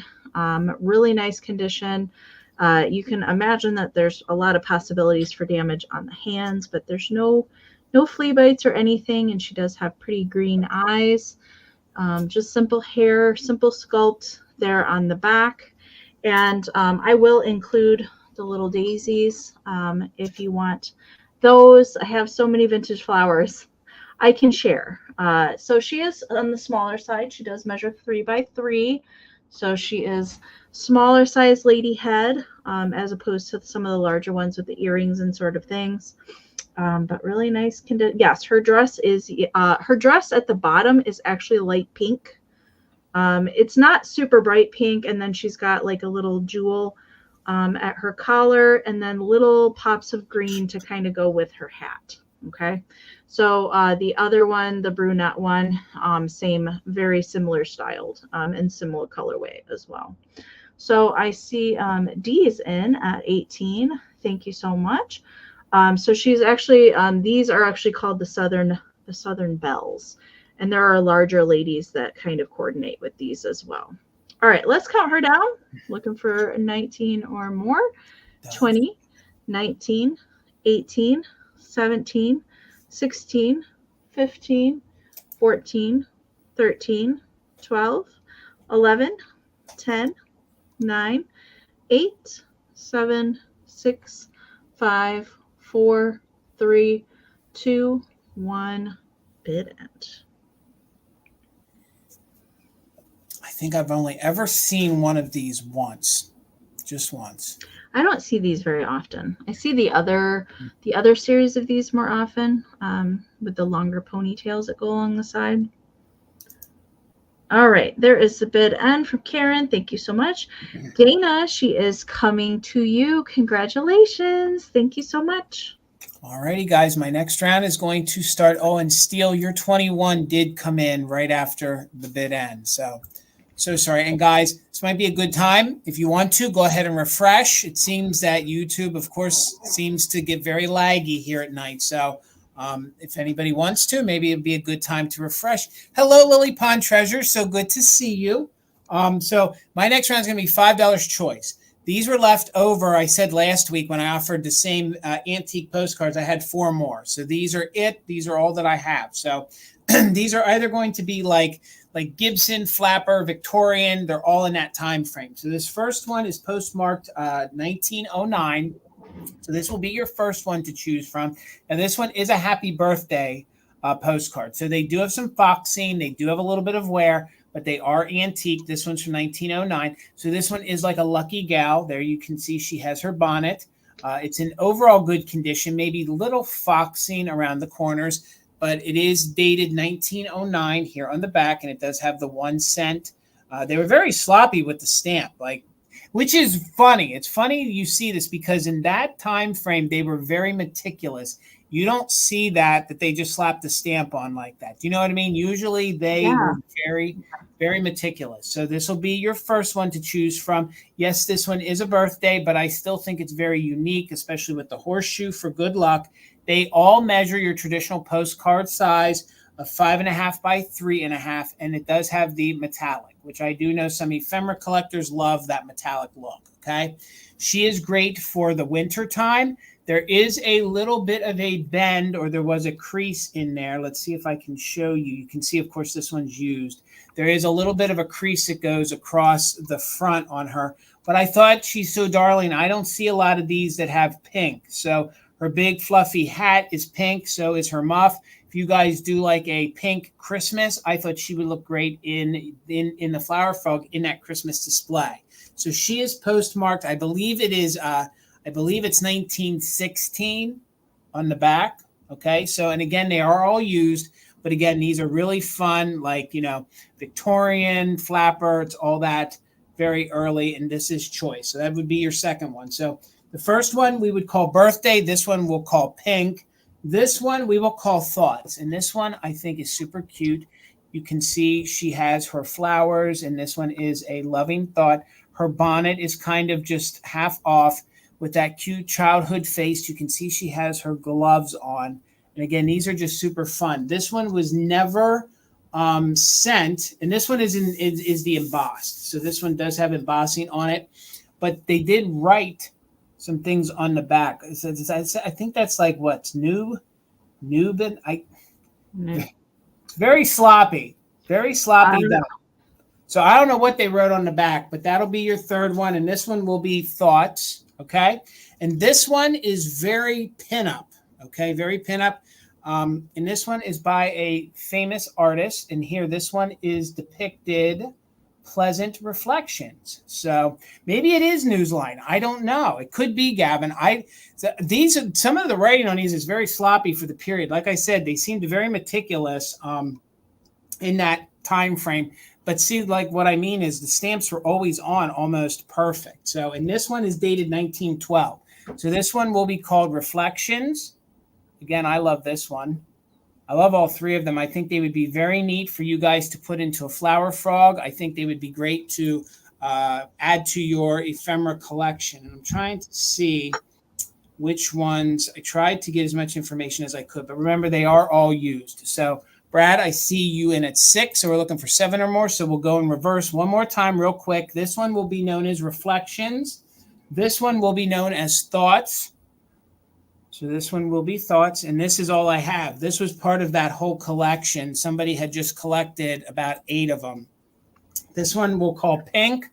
really nice condition. You can imagine that there's a lot of possibilities for damage on the hands, but there's no flea bites or anything. And she does have pretty green eyes, just simple hair, simple sculpt there on the back. And I will include the little daisies if you want those. I have so many vintage flowers I can share. So she is on the smaller side. She does measure 3 by 3. So she is smaller size lady head as opposed to some of the larger ones with the earrings and sort of things. But really nice condition. Yes, her dress is her dress at the bottom is actually light pink. It's not super bright pink, and then she's got like a little jewel at her collar, and then little pops of green to kind of go with her hat. Okay, so the other one, the brunette one, same, very similar styled and similar colorway as well. So I see Dee's in at 18. Thank you so much. So she's actually, these are actually called the Southern Bells, and there are larger ladies that kind of coordinate with these as well. All right, let's count her down. Looking for 19 or more. 20, 19, 18, 17, 16, 15, 14, 13, 12, 11, 10, 9, 8, 7, 6, 5, 4, 3, 2, 1, bid end. I think I've only ever seen one of these once, just once. I don't see these very often. I see the other series of these more often, with the longer ponytails that go along the side. All right, there is the bid end from Karen. Thank you so much. Dana, she is coming to you. Congratulations. Thank you so much. All righty, guys. My next round is going to start. Oh, and Steele, your 21 did come in right after the bid end. So sorry. And guys, this might be a good time. If you want to, go ahead and refresh. It seems that YouTube, of course, seems to get very laggy here at night. So if anybody wants to, maybe it'd be a good time to refresh. Hello, Lily Pond Treasure. So good to see you. So my next round is going to be $5 choice. These were left over. I said last week when I offered the same antique postcards, I had 4 more. So these are it. These are all that I have. So these are either going to be like Gibson, Flapper, Victorian. They're all in that time frame. So this first one is postmarked 1909. So this will be your first one to choose from. And this one is a happy birthday postcard. So they do have some foxing. They do have a little bit of wear, but they are antique. This one's from 1909. So this one is like a lucky gal. There you can see she has her bonnet. It's in overall good condition, maybe little foxing around the corners, but it is dated 1909 here on the back, and it does have the 1 cent. They were very sloppy with the stamp, which is funny. It's funny you see this because in that time frame, they were very meticulous. You don't see that they just slapped the stamp on like that. Do you know what I mean? Usually they were very, very meticulous. So this will be your first one to choose from. Yes, this one is a birthday, but I still think it's very unique, especially with the horseshoe for good luck. They all measure your traditional postcard size of 5.5 by 3.5, and it does have the metallic, which I do know some ephemera collectors love that metallic look. Okay, she is great for the winter time. There is a little bit of a bend, or there was a crease in there. Let's see if I can show you. You can see, of course, this one's used. There is a little bit of a crease that goes across the front on her, but I thought she's so darling. I don't see a lot of these that have pink. So her big fluffy hat is pink. So is her muff. If you guys do like a pink Christmas, I thought she would look great in the flower frog in that Christmas display. So she is postmarked. I believe it is. I believe it's 1916 on the back. Okay. So, and again, they are all used, but again, these are really fun, Victorian, Flapper, it's all that very early. And this is choice. So that would be your second one. So the first one we would call birthday. This one we'll call pink. This one we will call thoughts. And this one I think is super cute. You can see she has her flowers, and this one is a loving thought. Her bonnet is kind of just half off with that cute childhood face. You can see she has her gloves on. And again, these are just super fun. This one was never sent, and this one is the embossed. So this one does have embossing on it, but they did write some things on the back. I think that's like what's Nubin. It's very sloppy, done. So I don't know what they wrote on the back, but that'll be your third one, and this one will be thoughts. Okay, and this one is very pinup. Okay, very pinup. And this one is by a famous artist, and here this one is depicted pleasant reflections. So maybe it is Newsline. I don't know. It could be, Gavin. Some of the writing on these is very sloppy for the period. Like I said, they seemed very meticulous in that time frame. But see, like what I mean is the stamps were always on almost perfect. So, and this one is dated 1912. So this one will be called Reflections. Again, I love this one. I love all 3 of them. I think they would be very neat for you guys to put into a flower frog. I think they would be great to add to your ephemera collection. And I'm trying to see which ones. I tried to get as much information as I could, but remember, they are all used. So Brad, I see you in at 6, so we're looking for 7 or more. So we'll go in reverse one more time real quick. This one will be known as Reflections. This one will be known as Thoughts. So this one will be Thoughts, and this is all I have. This was part of that whole collection. Somebody had just collected about 8 of them. This one we'll call Pink.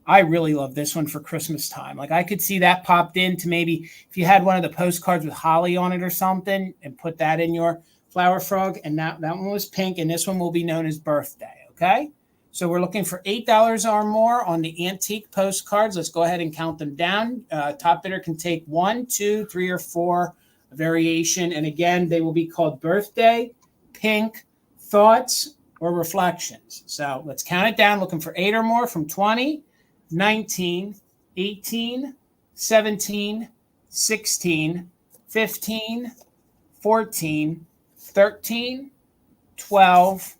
I really love this one for Christmas time. Like I could see that popped into maybe if you had one of the postcards with holly on it or something and put that in your flower frog. And that one was Pink, and this one will be known as Birthday, okay? So we're looking for $8 or more on the antique postcards. Let's go ahead and count them down. Top bidder can take 1, 2, 3, or 4 variation. And again, they will be called Birthday, Pink, Thoughts, or Reflections. So let's count it down. Looking for 8 or more from 20, 19, 18, 17, 16, 15, 14, 13, 12,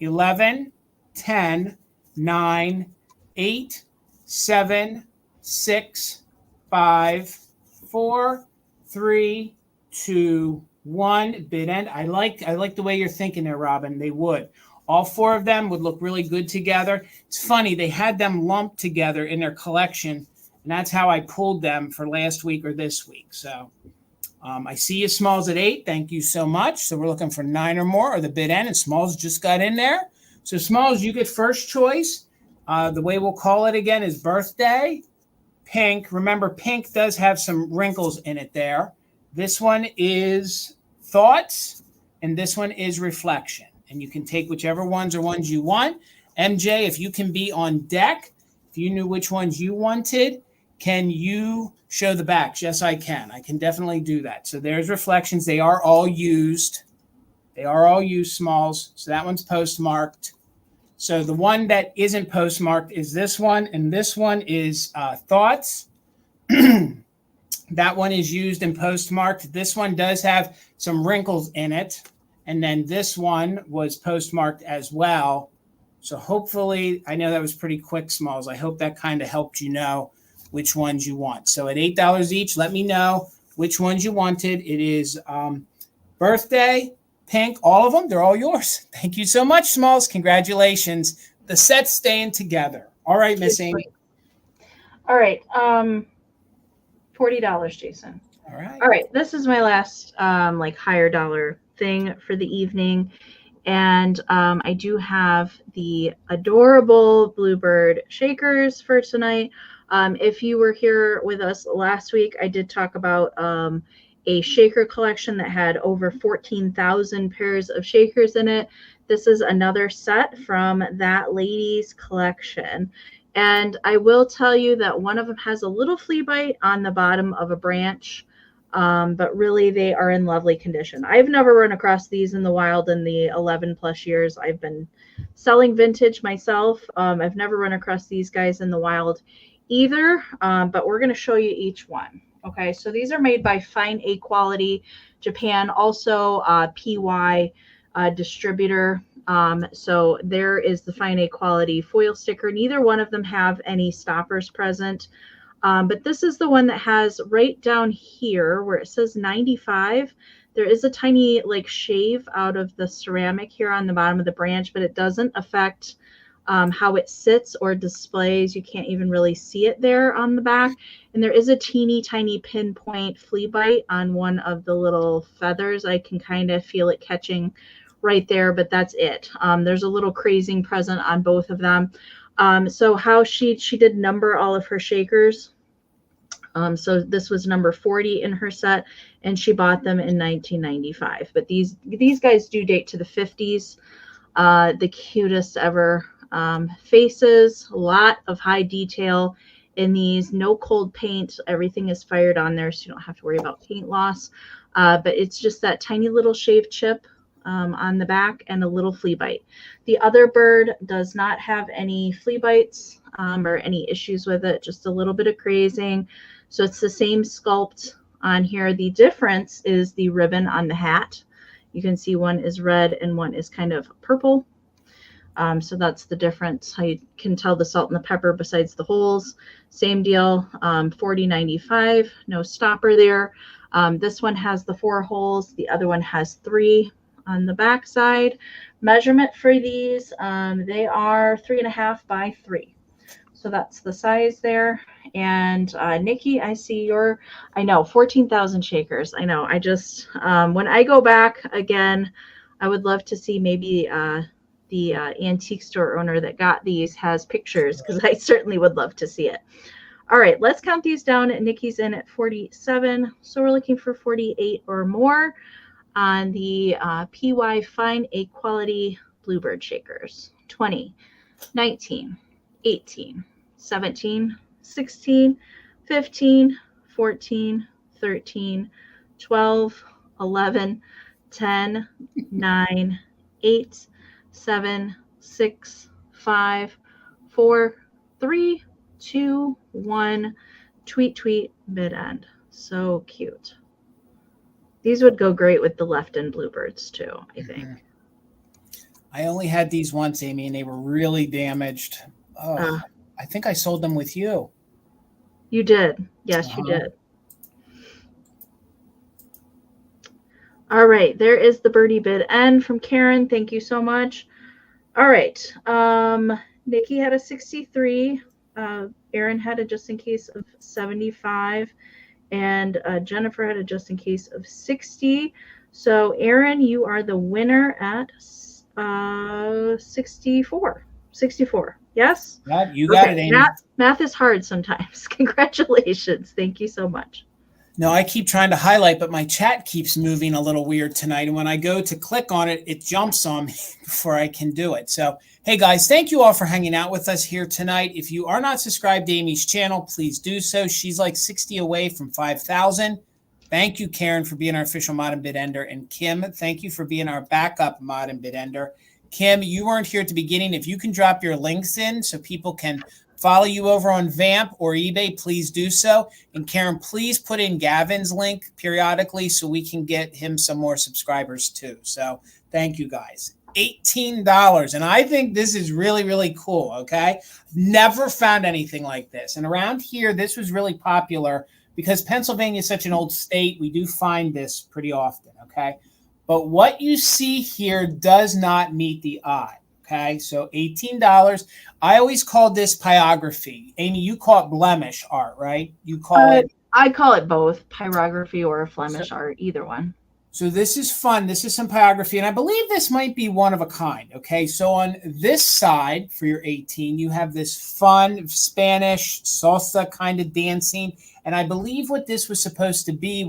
11, 10, 9, 8, 7, 6, 5, 4, 3, 2, 1. Bid end. I like the way you're thinking there, Robin. They would. All 4 of them would look really good together. It's funny, they had them lumped together in their collection, and that's how I pulled them for last week or this week. So I see you, Smalls, at 8. Thank you so much. So we're looking for 9 or more, or the bid end, and Smalls just got in there. So Smalls, you get first choice. The way we'll call it again is Birthday, Pink. Remember, Pink does have some wrinkles in it there. This one is Thoughts, and this one is Reflection. And you can take whichever ones you want. MJ, if you can be on deck, if you knew which ones you wanted, can you show the backs? Yes, I can. I can definitely do that. So there's Reflections. They are all used. They are all used, Smalls. So that one's postmarked. So the one that isn't postmarked is this one, and this one is Thoughts. That one is used and postmarked. This one does have some wrinkles in it. And then this one was postmarked as well. So hopefully, I know that was pretty quick, Smalls. I hope that kind of helped you know which ones you want. So at $8 each, let me know which ones you wanted. It is Birthday, Pink, all of them. They're all yours. Thank you so much, Smalls. Congratulations. The set's staying together. All right, Miss Amie. All right. $40, Jason. All right. All right. This is my last higher dollar thing for the evening. And I do have the adorable Bluebird shakers for tonight. If you were here with us last week, I did talk about a shaker collection that had over 14,000 pairs of shakers in it. This is another set from that lady's collection. And I will tell you that one of them has a little flea bite on the bottom of a branch, but really they are in lovely condition. I've never run across these in the wild in the 11 plus years I've been selling vintage myself. I've never run across these guys in the wild either, but we're going to show you each one. Okay, so these are made by Fine A Quality Japan, also PY distributor. So there is the Fine A Quality foil sticker. Neither one of them have any stoppers present, but this is the one that has right down here where it says 95. There is a tiny shave out of the ceramic here on the bottom of the branch, but it doesn't affect how it sits or displays. You can't even really see it there on the back. And there is a teeny tiny pinpoint flea bite on one of the little feathers. I can kind of feel it catching right there, but that's it. There's a little crazing present on both of them. So how she did number all of her shakers. So this was number 40 in her set, and she bought them in 1995. But these guys do date to the 50s. The cutest ever faces, a lot of high detail in these. No cold paint. Everything is fired on there, so you don't have to worry about paint loss. But it's just that tiny little shaved chip on the back and a little flea bite. The other bird does not have any flea bites or any issues with it, just a little bit of crazing. So it's the same sculpt on here. The difference is the ribbon on the hat. You can see one is red and one is kind of purple. So that's the difference. How you can tell the salt and the pepper besides the holes. Same deal, $40.95, no stopper there. This one has the 4 holes. The other one has 3 on the back side. Measurement for these, they are 3.5 by 3. So that's the size there. And Nikki, I see I know, 14,000 shakers. I know. I just, when I go back again, I would love to see maybe the antique store owner that got these has pictures, because I certainly would love to see it. All right, let's count these down. Nikki's in at 47. So we're looking for 48 or more on the PY Fine A Quality Bluebird shakers. 20, 19, 18, 17, 16, 15, 14, 13, 12, 11, 10, 9, 8, 7, 6, 5, 4, 3, 2, 1. Tweet, tweet, mid-end. So cute. These would go great with the left-end bluebirds too, I think. I only had these once, Amie, and they were really damaged. Oh, I think I sold them with you. You did. Yes, you did. All right. There is the birdie bid end from Karen. Thank you so much. All right. Nikki had a 63. Erin had a just in case of 75. And Jennifer had a just in case of 60. So, Erin, you are the winner at 64. 64. Yes? Yeah, you got it, Amie. Math is hard sometimes. Congratulations. Thank you so much. No, I keep trying to highlight, but my chat keeps moving a little weird tonight. And when I go to click on it, it jumps on me before I can do it. So, hey, guys, thank you all for hanging out with us here tonight. If you are not subscribed to Amie's channel, please do so. She's like 60 away from 5,000. Thank you, Karen, for being our official mod and bid ender. And Kim, thank you for being our backup mod and bid ender. Kim, you weren't here at the beginning. If you can drop your links in so people can follow you over on Vamp or eBay, please do so. And Karen, please put in Gavin's link periodically so we can get him some more subscribers too. So thank you, guys. $18. And I think this is really, really cool, okay? Never found anything like this. And around here, this was really popular because Pennsylvania is such an old state. We do find this pretty often, okay? But what you see here does not meet the eye, okay? So $18. I always called this pyrography. Amie, you call it blemish art, right? You call it... I call it both, pyrography or Flemish art, either one. So this is fun. This is some pyrography, and I believe this might be one of a kind, okay? So on this side for your 18, you have this fun Spanish salsa kind of dancing, and I believe what this was supposed to be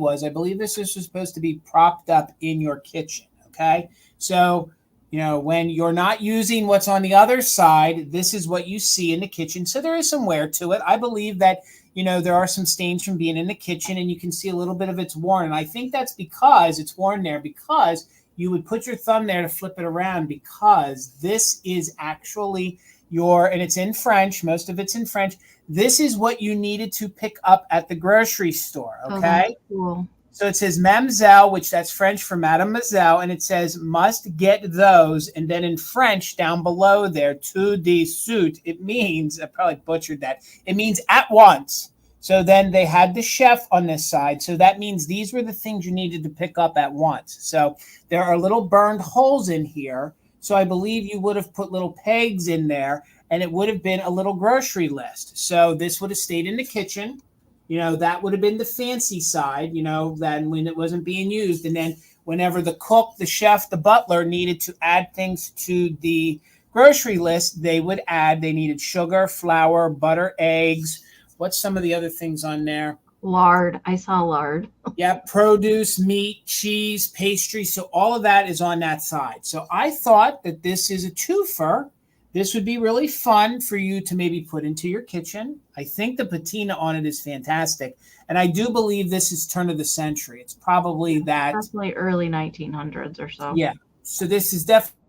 this was supposed to be propped up in your kitchen, okay? So, you know, when you're not using what's on the other side, this is what you see in the kitchen. So there is some wear to it. I believe that, you know, there are some stains from being in the kitchen, and you can see a little bit of it's worn. And I think that's because it's worn there because you would put your thumb there to flip it around, because this is actually and it's in French. Most of it's in French. This is what you needed to pick up at the grocery store, okay? Oh, cool. So it says Mademoiselle, which that's French for Mademoiselle, and it says must get those. And then in French down below there, tout de suite, it means, I probably butchered that, it means at once. So then they had the chef on this side. So that means these were the things you needed to pick up at once. So there are little burned holes in here. So I believe you would have put little pegs in there, and it would have been a little grocery list. So this would have stayed in the kitchen. You know, that would have been the fancy side, you know, then when it wasn't being used. And then whenever the cook, the chef, the butler needed to add things to the grocery list, they needed sugar, flour, butter, eggs. What's some of the other things on there? Lard. I saw lard. Yeah, produce, meat, cheese, pastry. So all of that is on that side. So I thought that this is a twofer. This would be really fun for you to maybe put into your kitchen. I think the patina on it is fantastic. And I do believe this is turn of the century. It's probably early 1900s or so. Yeah. So this is definitely,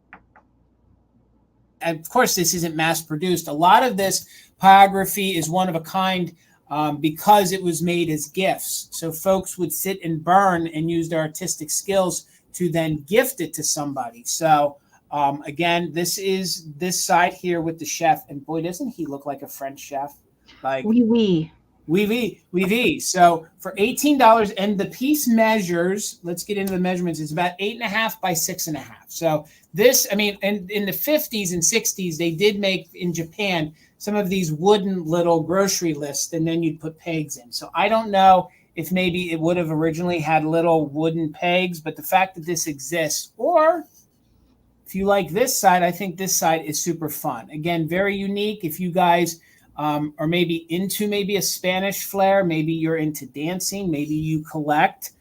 of course, this isn't mass produced. A lot of this pyrography is one of a kind because it was made as gifts. So folks would sit and burn and use their artistic skills to then gift it to somebody. So again, this is this side here with the chef, and boy, doesn't he look like a French chef? Like oui. So for $18, and the piece measures, let's get into the measurements, it's about 8.5 by 6.5. So this, I mean, and in the 50s and 60s, they did make in Japan, some of these wooden little grocery lists, and then you'd put pegs in. So I don't know if maybe it would have originally had little wooden pegs, but the fact that this exists, or if you like this side, I think this side is super fun. Again, very unique. If you guys are maybe into maybe a Spanish flair, maybe you're into dancing, maybe you collect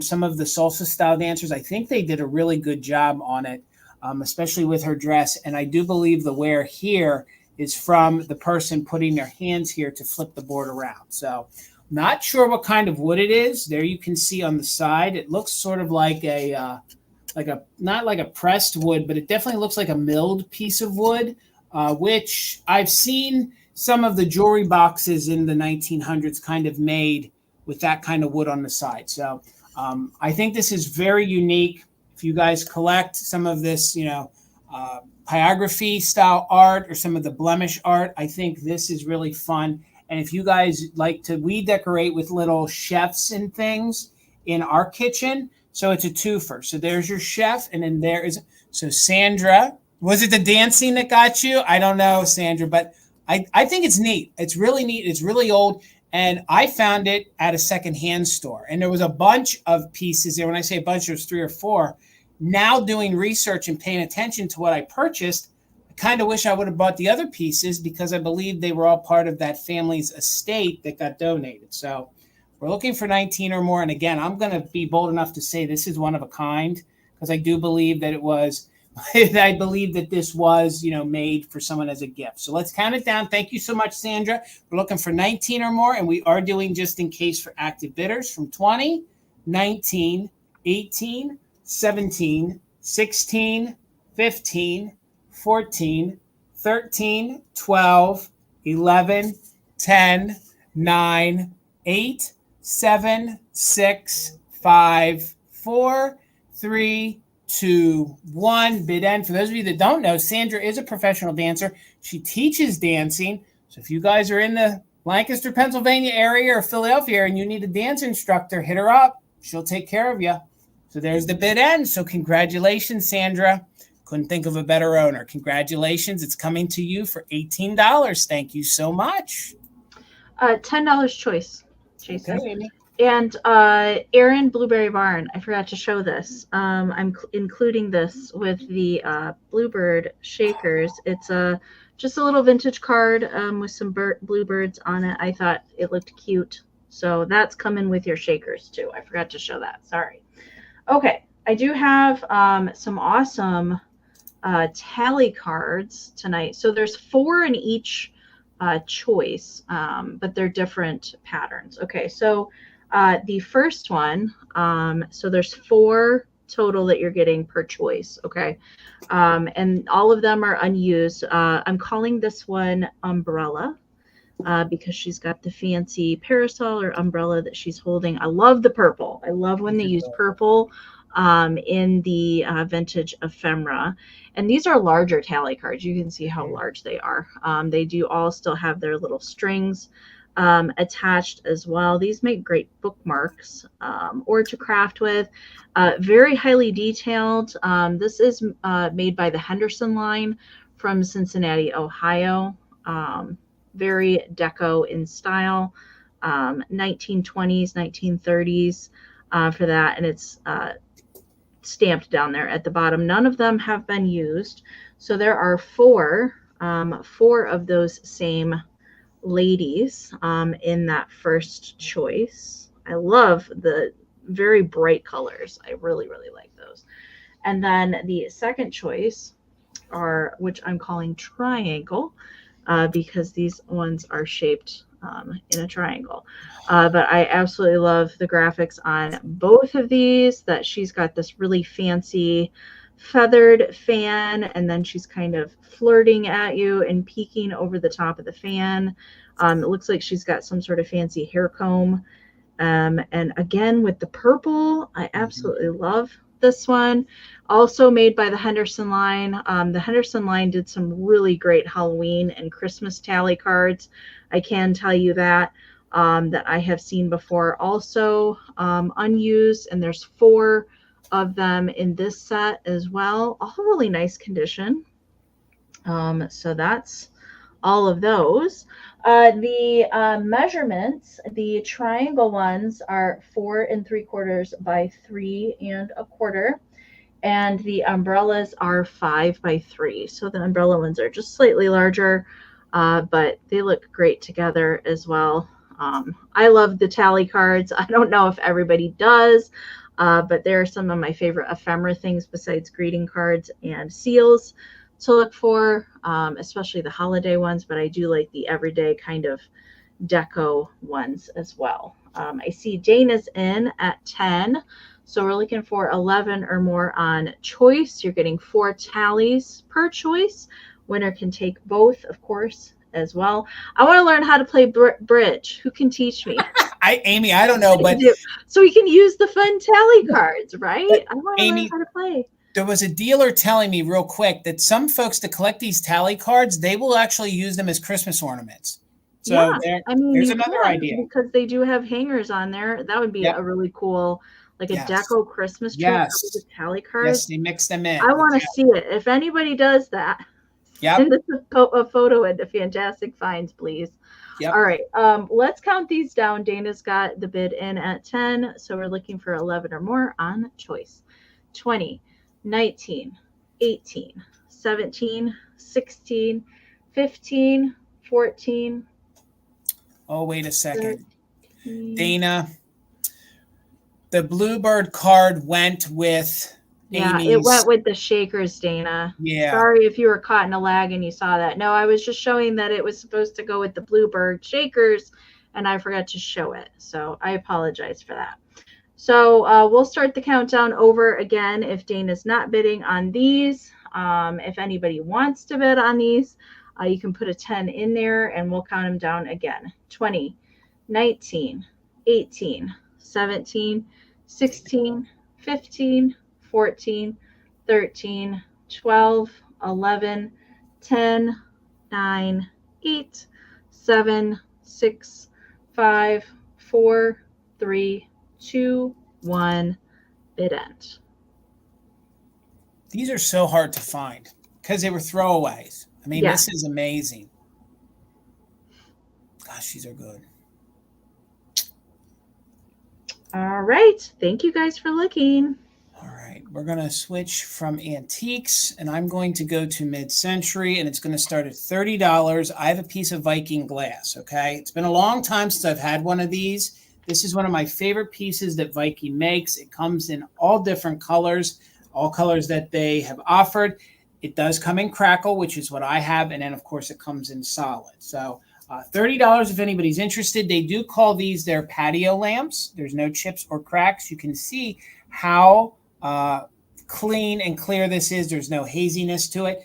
some of the salsa style dancers. I think they did a really good job on it, especially with her dress. And I do believe the wear here is from the person putting their hands here to flip the board around. So not sure what kind of wood it is. There you can see on the side, it looks sort of like not like a pressed wood, but it definitely looks like a milled piece of wood, which I've seen some of the jewelry boxes in the 1900s kind of made with that kind of wood on the side. So I think this is very unique. If you guys collect some of this, pyrography style art or some of the blemish art, I think this is really fun. And if you guys like to, we decorate with little chefs and things in our kitchen. So it's a twofer. So there's your chef, and then there is, so Sandra, was it the dancing that got you? I don't know, Sandra, but I think it's neat. It's really neat. It's really old. And I found it at a secondhand store. And there was a bunch of pieces there. When I say a bunch, there's 3 or 4. Now doing research and paying attention to what I purchased, I kind of wish I would have bought the other pieces because I believe they were all part of that family's estate that got donated. So we're looking for 19 or more. And again, I'm going to be bold enough to say this is one of a kind because I do believe that it was, I believe that this was, made for someone as a gift. So let's count it down. Thank you so much, Sandra. We're looking for 19 or more, and we are doing just in case for active bidders from 20, 19, 18, 17, 16, 15, 14, 13, 12, 11, 10, 9, 8, 7, 6, 5, 4, 3, 2, 1. Bid end. For those of you that don't know, Sandra is a professional dancer. She teaches dancing. So if you guys are in the Lancaster, Pennsylvania area or Philadelphia and you need a dance instructor, hit her up. She'll take care of you. So there's the bid end. So congratulations, Sandra. Couldn't think of a better owner. Congratulations. It's coming to you for $18. Thank you so much. $10 choice, Jason. Okay, Amy. And Erin Blueberry Barn, I forgot to show this. I'm including this with the Bluebird shakers. It's just a little vintage card with some bluebirds on it. I thought it looked cute. So that's coming with your shakers too. I forgot to show that. Sorry. Okay. I do have some awesome tally cards tonight. So there's 4 in each choice, but they're different patterns. Okay. So the first one, so there's 4 total that you're getting per choice. Okay. And all of them are unused. I'm calling this one Umbrella, because she's got the fancy parasol or umbrella that she's holding. I love the purple. I love when they use purple, in the vintage ephemera. And these are larger tally cards. You can see how large they are. They do all still have their little strings attached as well. These make great bookmarks or to craft with. Very highly detailed. This is made by the Henderson line from Cincinnati, Ohio. Very deco in style. 1920s, 1930s for that. And it's stamped down there at the bottom. None of them have been used. So there are 4 of those same ladies in that first choice. I love the very bright colors. I really, really like those. And then the second choice are, which I'm calling triangle, because these ones are shaped in a triangle. But I absolutely love the graphics on both of these, that she's got this really fancy feathered fan, and then she's kind of flirting at you and peeking over the top of the fan. It looks like she's got some sort of fancy hair comb. And again, with the purple, I absolutely love this one. Also made by the Henderson line. The Henderson line did some really great Halloween and Christmas tally cards. I can tell you that I have seen before. Also unused, and there's 4 of them in this set as well. All really nice condition. So that's all of those. The measurements, the triangle ones are 4 3/4 by 3 1/4. And the umbrellas are 5 by 3. So the umbrella ones are just slightly larger, but they look great together as well. I love the tally cards. I don't know if everybody does, but they're some of my favorite ephemera things besides greeting cards and seals to look for, especially the holiday ones, but I do like the everyday kind of deco ones as well. I see Dana's in at 10. So we're looking for 11 or more on choice. You're getting 4 tallies per choice. Winner can take both, of course, as well. I want to learn how to play bridge. Who can teach me? Amie, I don't know, but so we can use the fun tally cards, right? I want to learn how to play. There was a dealer telling me real quick that some folks that collect these tally cards, they will actually use them as Christmas ornaments. So yeah, there's another idea. Because they do have hangers on there. That would be a really cool, like a deco Christmas tree with tally cards. Yes, they mix them in. I want to see it. If anybody does that, send us a photo at the Fantastic Finds, please. Yep. All right, let's count these down. Dana's got the bid in at 10, so we're looking for 11 or more on choice. 20, 19, 18, 17, 16, 15, 14. Oh, wait a second. 13. Dana, the Bluebird card went with Amy's. It went with the shakers, Dana. Yeah. Sorry if you were caught in a lag and you saw that. No, I was just showing that it was supposed to go with the Bluebird shakers, and I forgot to show it. So I apologize for that. So we'll start the countdown over again if Dana's not bidding on these. If anybody wants to bid on these, you can put a 10 in there, and we'll count them down again. 20, 19, 18, 17, 16, 15, 14, 13, 12, 11, 10, 9, 8, 7, 6, 5, 4, 3, 2, 1, bid end. These are so hard to find because they were throwaways. I mean, This is amazing. Gosh, these are good. All right. Thank you guys for looking. All right. We're going to switch from antiques, and I'm going to go to mid-century, and it's going to start at $30. I have a piece of Viking glass, okay? It's been a long time since I've had one of these. This is one of my favorite pieces that Viking makes. It comes in all different colors, all colors that they have offered. It does come in crackle, which is what I have, and then, of course, it comes in solid. So $30 if anybody's interested. They do call these their patio lamps. There's no chips or cracks. You can see how clean and clear this is. There's no haziness to it.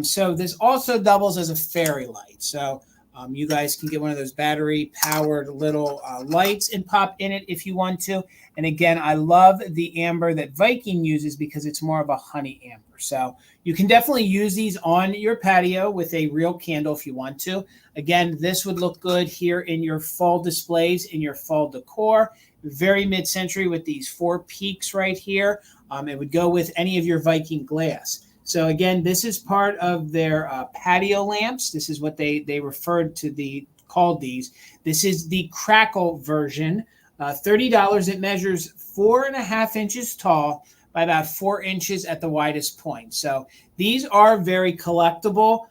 So this also doubles as a fairy light. So you guys can get one of those battery-powered little lights and pop in it if you want to. And again, I love the amber that Viking uses because it's more of a honey amber. So you can definitely use these on your patio with a real candle if you want to. Again, this would look good here in your fall displays, in your fall decor. Very mid-century with these 4 peaks right here. It would go with any of your Viking glass. So again, this is part of their patio lamps. This is what they referred to called these. This is the crackle version. $30. It measures 4.5 inches tall by about 4 inches at the widest point. So these are very collectible.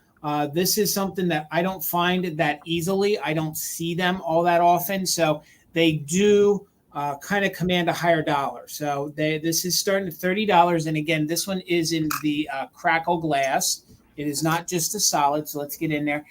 This is something that I don't find that easily. I don't see them all that often. So they do kind of command a higher dollar. So this is starting at $30. And again, this one is in the crackle glass. It is not just a solid. So let's get in there.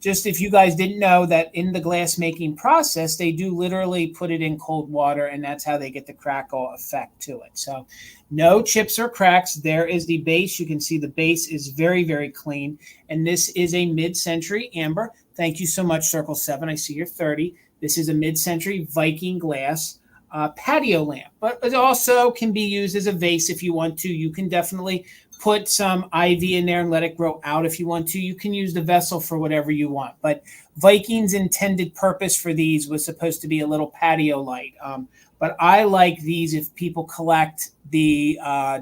Just if you guys didn't know that in the glass making process, they do literally put it in cold water, and that's how they get the crackle effect to it. So no chips or cracks. There is the base. You can see the base is very, very clean. And this is a mid-century amber. Thank you so much, Circle 7. I see you're 30. This is a mid-century Viking glass patio lamp, but it also can be used as a vase if you want to. You can definitely put some ivy in there and let it grow out if you want to. You can use the vessel for whatever you want. But Viking's intended purpose for these was supposed to be a little patio light. But I like these if people collect the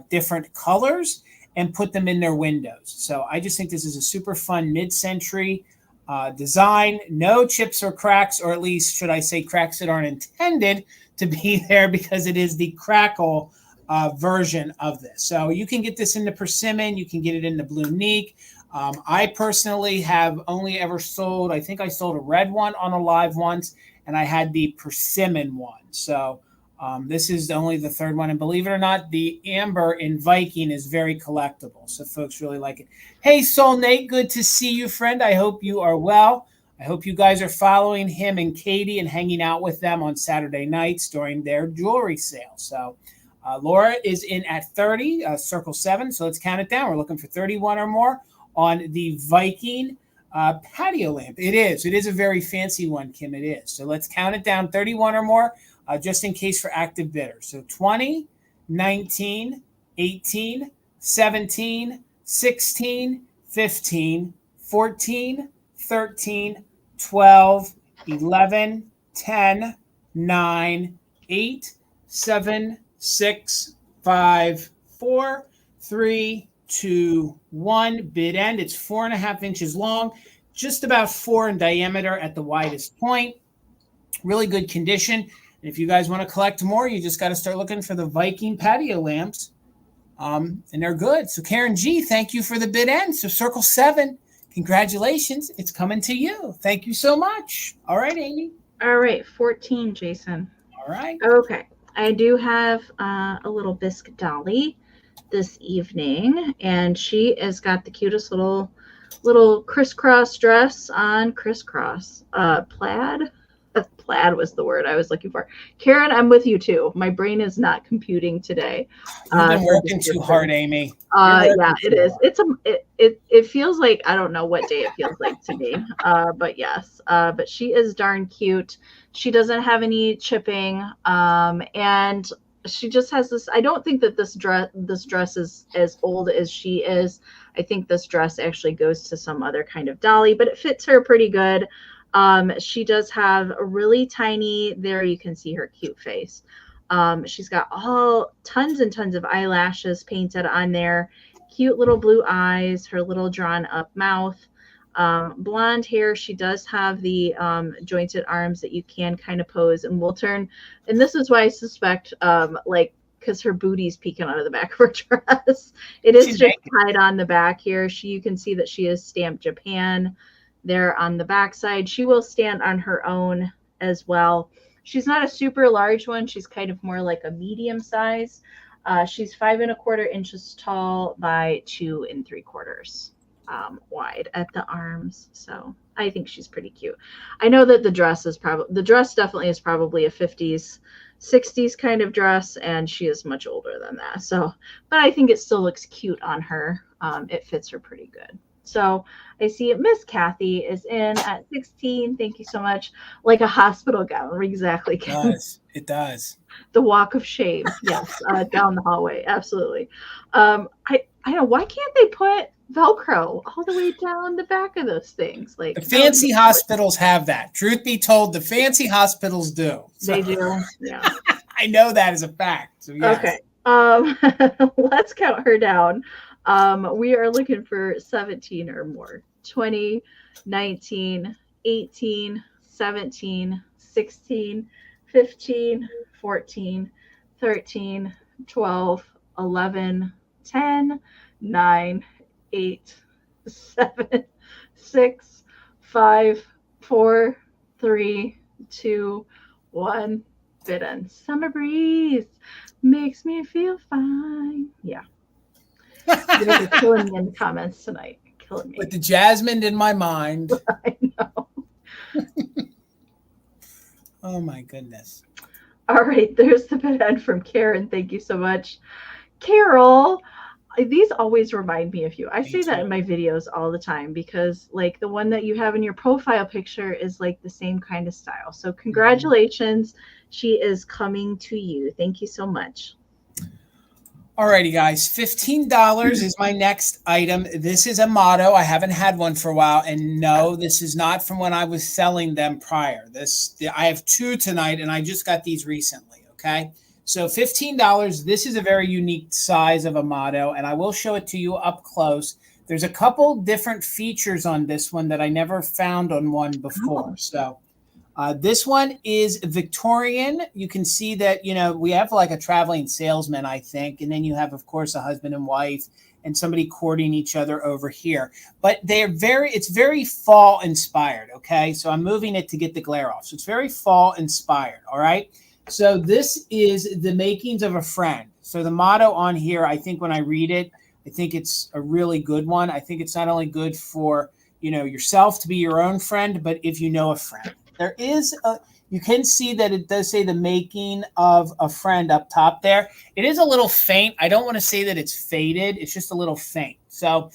different colors and put them in their windows. So I just think this is a super fun mid-century design. No chips or cracks, or at least should I say cracks that aren't intended to be there, because it is the crackle version of this. So you can get this in the persimmon, you can get it in the blue neek. I personally have only ever sold, I think I sold a red one on a live once, and I had the persimmon one. So this is only the third one. And believe it or not, the amber in Viking is very collectible. So folks really like it. Hey, Soul Nate, good to see you, friend. I hope you are well. I hope you guys are following him and Katie and hanging out with them on Saturday nights during their jewelry sale. So Laura is in at 30, circle 7. So let's count it down. We're looking for 31 or more on the Viking patio lamp. It is a very fancy one, Kim. It is. So let's count it down, 31 or more, just in case for active bidders. So 20, 19, 18, 17, 16, 15, 14, 13, 12, 11, 10, 9, 8, 7, 6, 5, 4, 3, 2, 1. Bid end. It's 4.5 inches long, just about 4 in diameter at the widest point. Really good condition. And if you guys want to collect more, you just got to start looking for the Viking patio lamps. And they're good. So Karen G, thank you for the bid end. So circle 7. Congratulations. It's coming to you. Thank you so much. All right, Amy. All right, 14, Jason. All right. Okay. I do have a little Bisque dolly this evening, and she has got the cutest little crisscross dress on crisscross. Plaid. Plaid was the word I was looking for. Karen, I'm with you too. My brain is not computing today. You've been working too hard, Amy. Yeah, it is. It feels like, I don't know what day it feels like to me. But yes. But she is darn cute. She doesn't have any chipping. And she just has this. I don't think that this dress is as old as she is. I think this dress actually goes to some other kind of dolly, but it fits her pretty good. She does have a really tiny, there you can see her cute face. She's got tons and tons of eyelashes painted on there, cute little blue eyes, her little drawn up mouth, blonde hair. She does have the jointed arms that you can kind of pose and will turn. And this is why I suspect, because her booty's peeking out of the back of her dress. It is just tied on the back here. You can see that she is stamped Japan there on the back side. She will stand on her own as well. She's not a super large one. She's kind of more like a medium size. She's 5 1/4 inches tall by 2 3/4 wide at the arms. So I think she's pretty cute. I know that the dress definitely is probably a 50s, 60s kind of dress, and she is much older than that. So, but I think it still looks cute on her. It fits her pretty good. So I see Miss Kathy is in at 16. Thank you so much. Like a hospital gown. Exactly. It does. The walk of shame. Yes. Down the hallway. Absolutely. I know. Why can't they put Velcro all the way down the back of those things? Like the fancy hospitals have that. Truth be told, the fancy hospitals do. So, they do. Yeah. I know that is a fact. So yes. Okay. Let's count her down. We are looking for 17 or more. 20, 19, 18, 17, 16, 15, 14, 13, 12, 11, 10, 9, 8, 7, 6, 5, 4, 3, 2, 1. Bid end. Summer breeze makes me feel fine. Yeah. You're killing me in the comments tonight. Killing me. With the jasmine in my mind. I know. Oh my goodness. All right, there's the bid end from Karen. Thank you so much. Carol, these always remind me of you. I say that in my videos all the time because like the one that you have in your profile picture is like the same kind of style. So congratulations. Mm-hmm. She is coming to you. Thank you so much. Alrighty, guys, $15 is my next item. This is a motto. I haven't had one for a while, and no, this is not from when I was selling them prior. I have 2 tonight, and I just got these recently. Okay, So $15. This is a very unique size of a motto, and I will show it to you up close. There's a couple different features on this one that I never found on one before. So this one is Victorian. You can see that, we have like a traveling salesman, I think. And then you have, of course, a husband and wife and somebody courting each other over here. But it's very fall inspired. Okay. So I'm moving it to get the glare off. So it's very fall inspired. All right. So this is the makings of a friend. So the motto on here, I think when I read it, I think it's a really good one. I think it's not only good for, yourself to be your own friend, but if you know a friend. You can see that it does say the making of a friend up top there. It is a little faint. I don't want to say that it's faded. It's just a little faint. So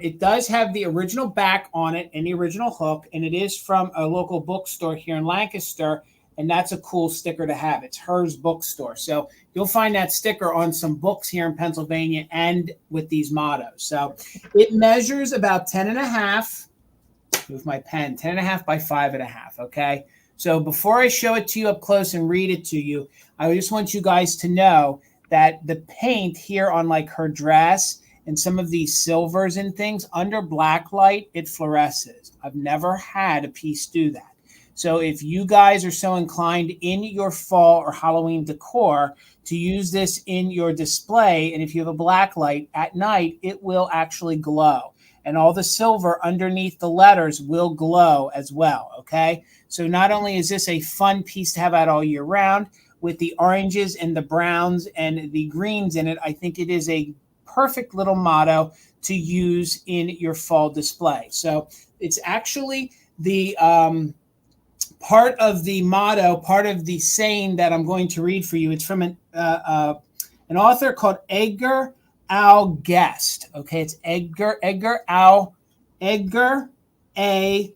it does have the original back on it and the original hook, and it is from a local bookstore here in Lancaster. And that's a cool sticker to have. It's Hers Bookstore. So you'll find that sticker on some books here in Pennsylvania and with these mottos. So it measures about 10.5. With my pen, 10.5 by 5.5. Okay. So before I show it to you up close and read it to you, I just want you guys to know that the paint here on like her dress and some of these silvers and things under black light, it fluoresces. I've never had a piece do that. So if you guys are so inclined in your fall or Halloween decor to use this in your display, and if you have a black light at night, it will actually glow. And all the silver underneath the letters will glow as well, okay? So not only is this a fun piece to have out all year round, with the oranges and the browns and the greens in it, I think it is a perfect little motto to use in your fall display. So it's actually the part of the motto, part of the saying that I'm going to read for you. It's from an author called Edgar A. Guest. Okay, it's Edgar A.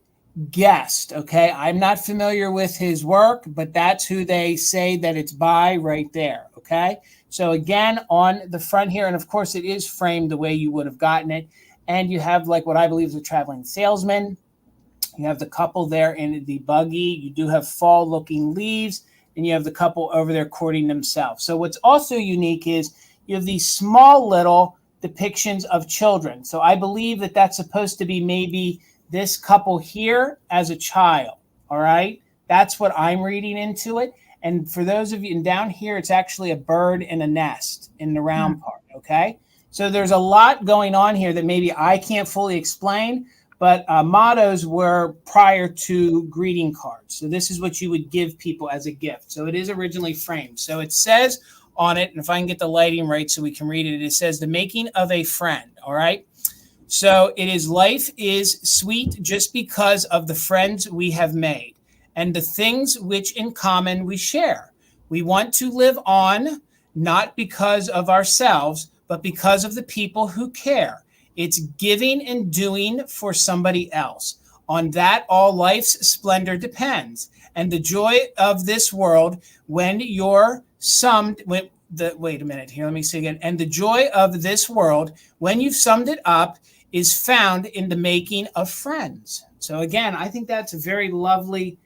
Guest. Okay, I'm not familiar with his work, but that's who they say that it's by right there. Okay, so again, on the front here, and of course it is framed the way you would have gotten it, and you have like what I believe is a traveling salesman. You have the couple there in the buggy. You do have fall-looking leaves, and you have the couple over there courting themselves. So what's also unique is you have these small little depictions of children. So I believe that that's supposed to be maybe this couple here as a child, all right? That's what I'm reading into it. And for those of you, and down here, it's actually a bird in a nest in the round part, okay? So there's a lot going on here that maybe I can't fully explain, but mottos were prior to greeting cards. So this is what you would give people as a gift. So it is originally framed. So it says on it, and if I can get the lighting right so we can read it, it says the making of a friend, all right? So it is, life is sweet just because of the friends we have made and the things which in common we share. We want to live on, not because of ourselves, but because of the people who care. It's giving and doing for somebody else. On that, all life's splendor depends. And the joy of this world, when you're summed, wait a minute here, let me say again. And the joy of this world, when you've summed it up, is found in the making of friends. So again, I think that's a very lovely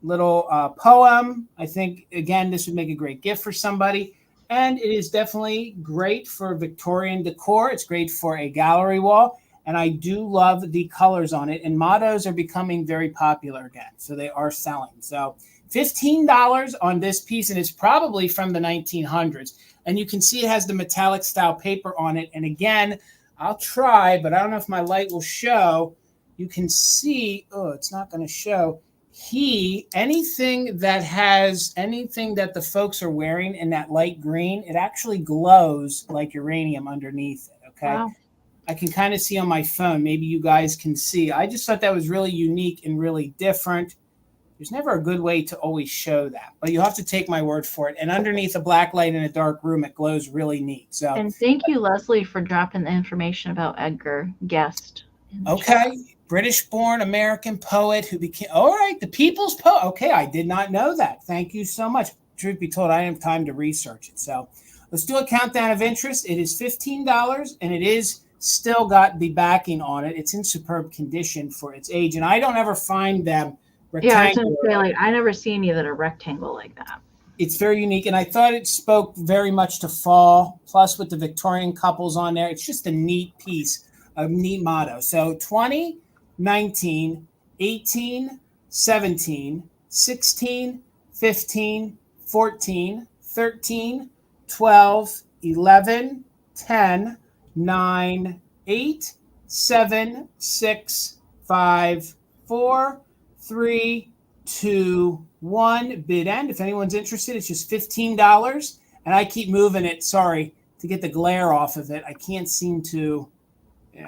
little poem. I think, again, this would make a great gift for somebody. And it is definitely great for Victorian decor. It's great for a gallery wall. And I do love the colors on it. And mottos are becoming very popular again. So they are selling. So $15 on this piece. And it's probably from the 1900s. And you can see it has the metallic style paper on it. And again, I'll try, but I don't know if my light will show. You can see, it's not going to show. Anything that the folks are wearing in that light green, it actually glows like uranium underneath it. Okay. Wow. I can kind of see on my phone. Maybe you guys can see. I just thought that was really unique and really different. There's never a good way to always show that, but you have to take my word for it. And underneath a black light in a dark room, it glows really neat. So, and thank you, Leslie, for dropping the information about Edgar Guest. Okay. British-born American poet who became, all right, the people's poet. Okay, I did not know that. Thank you so much. Truth be told, I didn't have time to research it. So let's do a countdown of interest. It is $15, and it is still got the backing on it. It's in superb condition for its age, and I don't ever find them rectangular. Yeah, I was going to say, I never see any that are rectangle like that. It's very unique, and I thought it spoke very much to fall. Plus, with the Victorian couples on there, it's just a neat piece, a neat motto. So 20, 19, 18, 17, 16, 15, 14, 13, 12, 11, 10, 9, 8, 7, 6, 5, 4, 3, 2, 1. Bid end. If anyone's interested, it's just $15. And I keep moving it, sorry, to get the glare off of it. I can't seem to,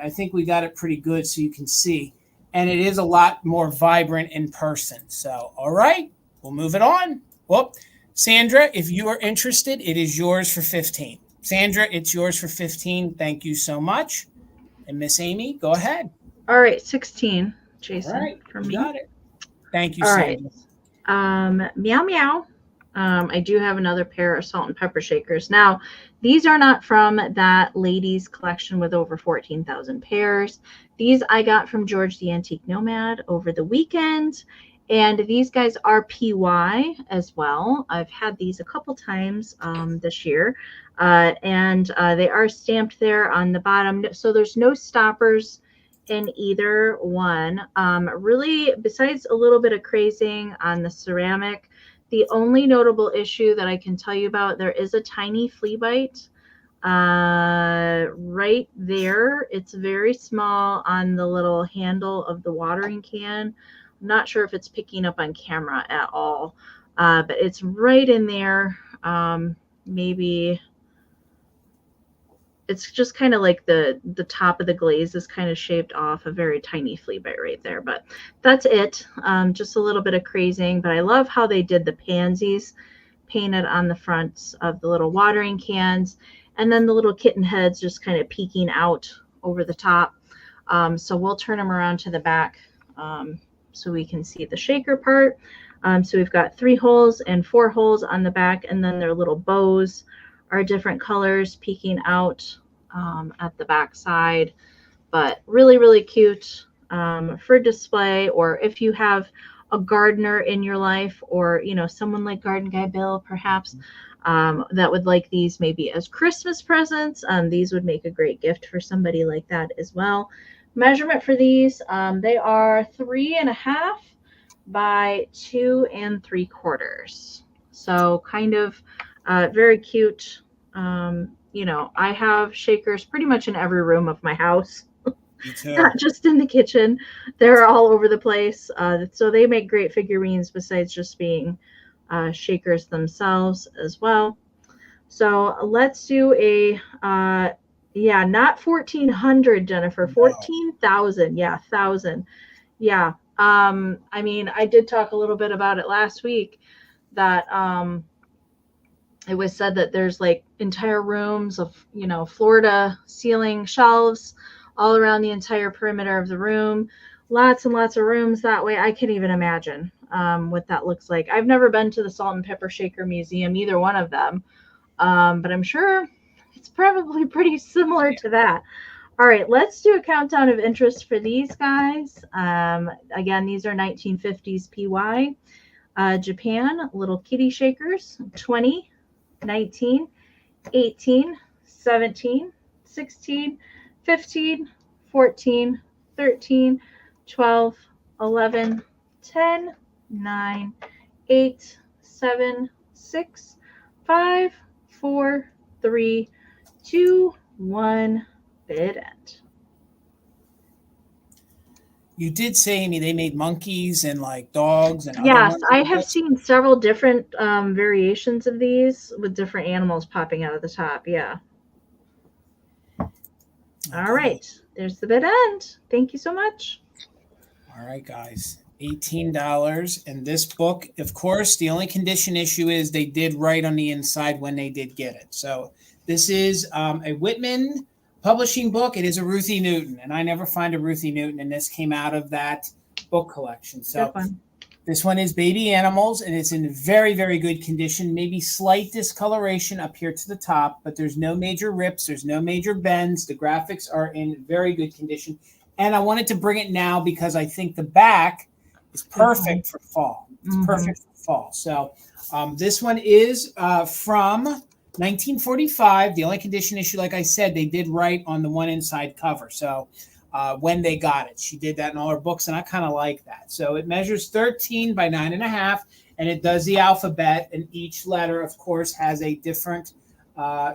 I think we got it pretty good so you can see. And it is a lot more vibrant in person. So, all right, we'll move it on. Well, Sandra, if you are interested, it is yours for 15. Sandra, it's yours for 15. Thank you so much. And Miss Amie, go ahead. All right, 16, Jason, All right, for me. got it. Thank you, All Sandra. right. Meow Meow. I do have another pair of salt and pepper shakers. Now, these are not from that ladies collection with over 14,000 pairs. These I got from George the Antique Nomad over the weekend. And these guys are PY as well. I've had these a couple times this year. And they are stamped there on the bottom. So there's no stoppers in either one. Really, besides a little bit of crazing on the ceramic, the only notable issue that I can tell you about, there is a tiny flea bite right there. It's very small on the little handle of the watering can. I'm not sure if it's picking up on camera at all, but it's right in there. Maybe it's just kind of like the top of the glaze is kind of shaped off, a very tiny flea bite right there, but that's it. Just a little bit of crazing, but I love how they did the pansies painted on the fronts of the little watering cans, and then the little kitten heads just kind of peeking out over the top. So we'll turn them around to the back so we can see the shaker part. So we've got 3 holes and 4 holes on the back, and then their little bows are different colors peeking out at the back side, but really, really cute for display, or if you have a gardener in your life, or, you know, someone like Garden Guy Bill, perhaps, that would like these maybe as Christmas presents. These would make a great gift for somebody like that as well. Measurement for these, they are 3.5 by 2 3/4. So kind of very cute. You know, I have shakers pretty much in every room of my house, not just in the kitchen. They're all over the place. So they make great figurines besides just being shakers themselves as well. So let's do a, yeah, not 1,400, Jennifer, 14,000. Yeah, 1,000. Yeah. I mean, I did talk a little bit about it last week that, it was said that there's like entire rooms of, you know, floor to ceiling shelves all around the entire perimeter of the room. Lots and lots of rooms that way. I can't even imagine what that looks like. I've never been to the Salt and Pepper Shaker Museum, either one of them. But I'm sure it's probably pretty similar to that. All right, let's do a countdown of interest for these guys. Again, these are 1950s PY. Japan, little kitty shakers, 20, 19, 18, 17, 16, 15, 14, 13, 12, 11, 10, 9, 8, 7, 6, 5, 4, 3, 2, 1, bid end. You did say, Amie, they made monkeys and like dogs and yes, I have seen several different variations of these with different animals popping out of the top. Yeah. Okay. All right, there's the bid end. Thank you so much. All right, guys, $18. And this book, of course, the only condition issue is they did write on the inside when they did get it. So this is a Whitman publishing book. It is a Ruthie Newton, and I never find a Ruthie Newton, and this came out of that book collection. So this one is Baby Animals, and it's in very, very good condition. Maybe slight discoloration up here to the top, but there's no major rips. There's no major bends. The graphics are in very good condition. And I wanted to bring it now because I think the back is perfect for fall. It's perfect for fall. So this one is from 1945. The only condition issue, like I said, they did write on the one inside cover. So when they got it, she did that in all her books, and I kind of like that. So it measures 13 by 9.5, and it does the alphabet, and each letter, of course, has a different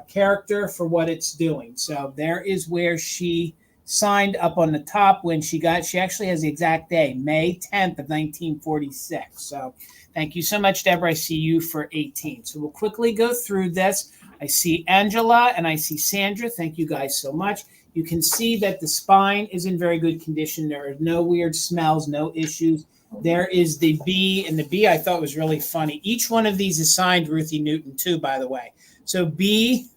character for what it's doing. So there is where she signed up on the top when she actually has the exact day, May 10th of 1946. So thank you so much, Deborah. I see you for 18. So we'll quickly go through this. I see Angela and I see Sandra. Thank you guys so much. You can see that the spine is in very good condition. There are no weird smells, no issues. There is the bee, and the bee I thought was really funny. Each one of these is signed Ruthie Newton too, by the way. So baby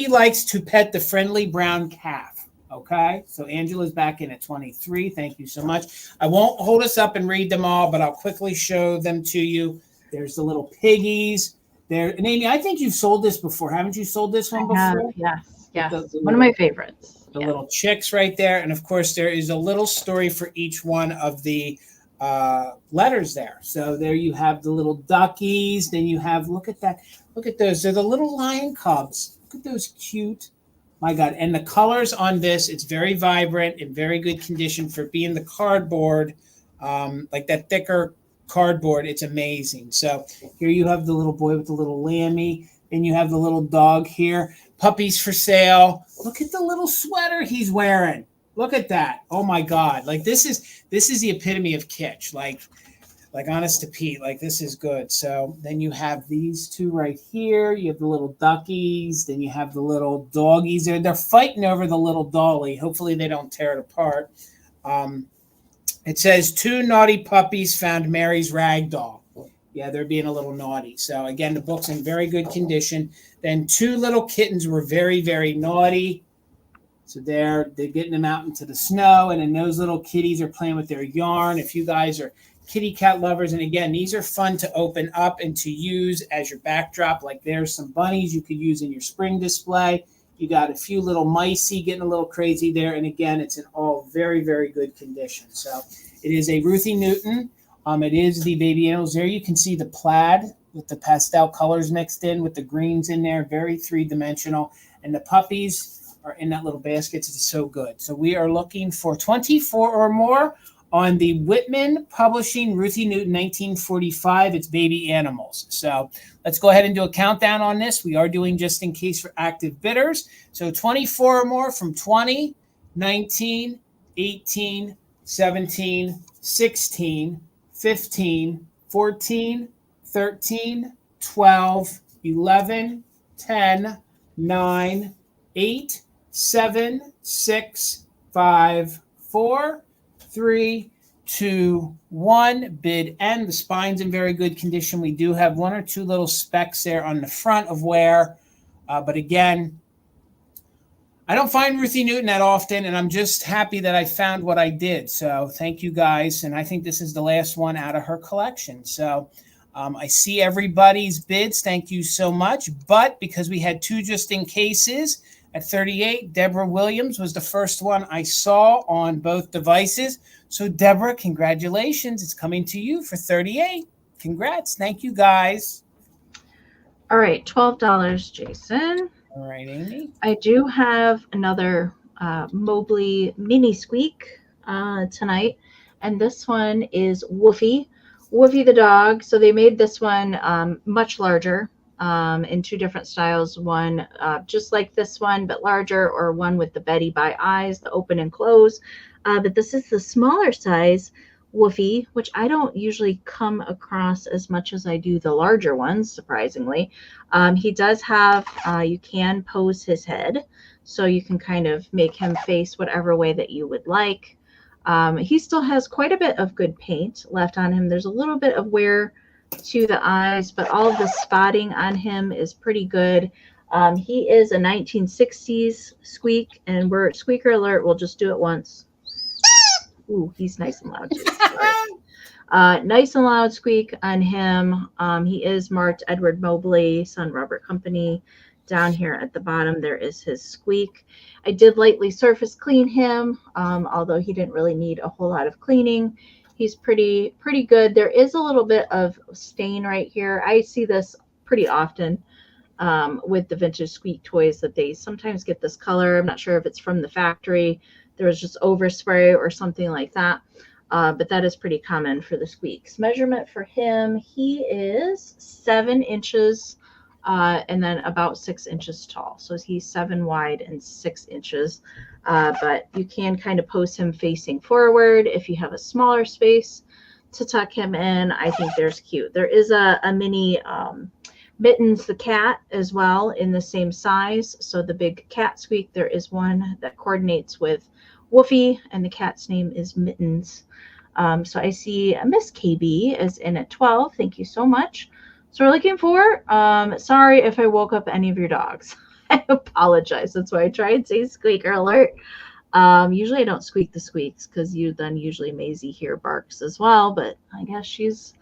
likes to pet the friendly brown calf. Okay, so Angela's back in at 23. Thank you so much. I won't hold us up and read them all, but I'll quickly show them to you. There's the little piggies there. And Amie, I think you've sold this before. Haven't you sold this one before? Yes. One of my favorites. The little chicks right there. And of course, there is a little story for each one of the letters there. So there you have the little duckies. Then you have, look at that. Look at those. They're the little lion cubs. Look at those cute. My God. And the colors on this, it's very vibrant and very good condition for being the cardboard, like that thicker cardboard. It's amazing. So here you have the little boy with the little lammy. Then you have the little dog here. Puppies for sale. Look at the little sweater he's wearing. Look at that. Oh my God. Like this is the epitome of kitsch. Like honest to Pete, like this is good. So then you have these two right here. You have the little duckies. Then you have the little doggies. They're fighting over the little dolly. Hopefully they don't tear it apart. It says 2 naughty puppies found Mary's rag doll. Yeah, they're being a little naughty. So again, the book's in very good condition. Then 2 little kittens were very, very naughty. So they're getting them out into the snow. And then those little kitties are playing with their yarn. If you guys are kitty cat lovers, and again, these are fun to open up and to use as your backdrop. Like there's some bunnies you could use in your spring display. You got a few little micey getting a little crazy there. And again, it's in all very, very good condition. So it is a Ruthie Newton. It is the baby animals. There you can see the plaid with the pastel colors mixed in with the greens in there, very three-dimensional. And the puppies are in that little basket. It's so good. So we are looking for 24 or more on the Whitman Publishing Ruthie Newton 1945. It's baby animals. So let's go ahead and do a countdown on this. We are doing just in case for active bidders. So 24 or more from 20, 19, 18, 17, 16, 15, 14, 13, 12, 11, 10, 9, 8, 7, 6, 5, 4, 3, 2, 1. Bid end. The spine's in very good condition. We do have 1 or 2 little specks there on the front of wear. But again, I don't find Ruthie Newton that often, and I'm just happy that I found what I did. So thank you guys. And I think this is the last one out of her collection. So I see everybody's bids. Thank you so much. But because we had 2 just in cases, at 38, Deborah Williams was the first one I saw on both devices. So, Deborah, congratulations. It's coming to you for 38. Congrats. Thank you, guys. All right, $12, Jason. All right, Amie. I do have another Mobley mini squeak tonight, and this one is Woofy the dog. So they made this one much larger. In 2 different styles, one just like this one but larger, or one with the Betty by eyes, the open and close, but this is the smaller size Woofy, which I don't usually come across as much as I do the larger ones, surprisingly. He does have you can pose his head, so you can kind of make him face whatever way that you would like. He still has quite a bit of good paint left on him. There's a little bit of wear to the eyes, but all of the spotting on him is pretty good. He is a 1960s squeak, and we're at squeaker alert. We'll just do it once. Ooh, he's nice and loud too. Nice and loud squeak on him. He is marked Edward Mobley, Sun Rubber Company. Down here at the bottom, there is his squeak. I did lightly surface clean him, although he didn't really need a whole lot of cleaning. He's pretty good. There is a little bit of stain right here. I see this pretty often with the vintage squeak toys, that they sometimes get this color. I'm not sure if it's from the factory. There was just overspray or something like that. But that is pretty common for the squeaks. Measurement for him, he is 7 inches and then about 6 inches tall. So he's 7 wide and 6 inches. But you can kind of post him facing forward if you have a smaller space to tuck him in. I think there's cute. There is a mini Mittens the cat as well in the same size. So the big cat squeak, there is one that coordinates with Woofy, and the cat's name is Mittens. So I see a Miss KB is in at 12. Thank you so much. So we're looking for, sorry if I woke up any of your dogs. I apologize. That's why I try and say squeaker alert. Usually I don't squeak the squeaks because you then usually Maisie here barks as well, but I guess she's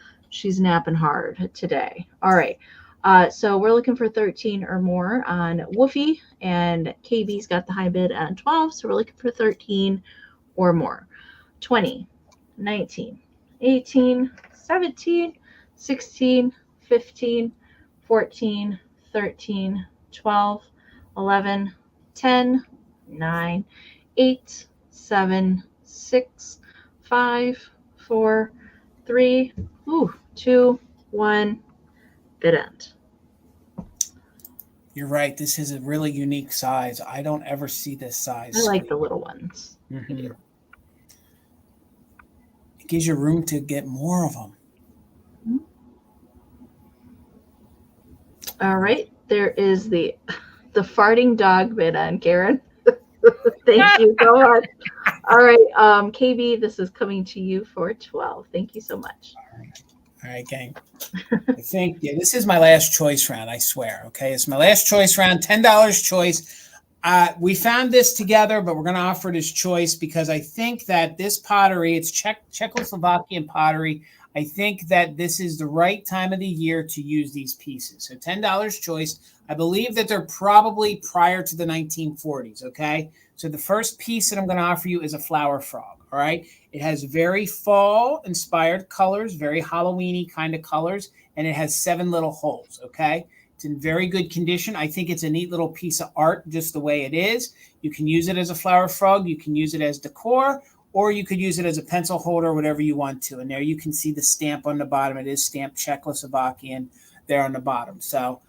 napping hard today. All right. So we're looking for 13 or more on Woofy, and KB's got the high bid on 12. So we're looking for 13 or more. 20, 19, 18, 17, 16, 15, 14, 13, 12, 11, 10, 9, 8, 7, 6, 5, 4, 3, 2, 1, bid end. You're right. This is a really unique size. I don't ever see this size. I like the little ones. Mm-hmm. It gives you room to get more of them. All right. There is the farting dog bid on, Karen. Thank you so much. All right. KB, this is coming to you for 12. Thank you so much. All right, gang. I think, this is my last choice round, I swear. Okay, it's my last choice round, $10 choice. We found this together, but we're going to offer it as choice because I think that this pottery, it's Czechoslovakian pottery. I think that this is the right time of the year to use these pieces. So $10 choice. I believe that they're probably prior to the 1940s, okay? So the first piece that I'm going to offer you is a flower frog, all right? It has very fall-inspired colors, very Halloween-y kind of colors, and it has 7 little holes, okay? It's in very good condition. I think it's a neat little piece of art just the way it is. You can use it as a flower frog. You can use it as decor, or you could use it as a pencil holder, whatever you want to. And there you can see the stamp on the bottom. It is stamped Czechoslovakian there on the bottom. So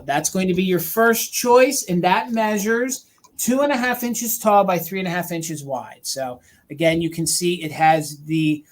that's going to be your first choice, and that measures 2.5 inches tall by 3.5 inches wide. So again, you can see it has the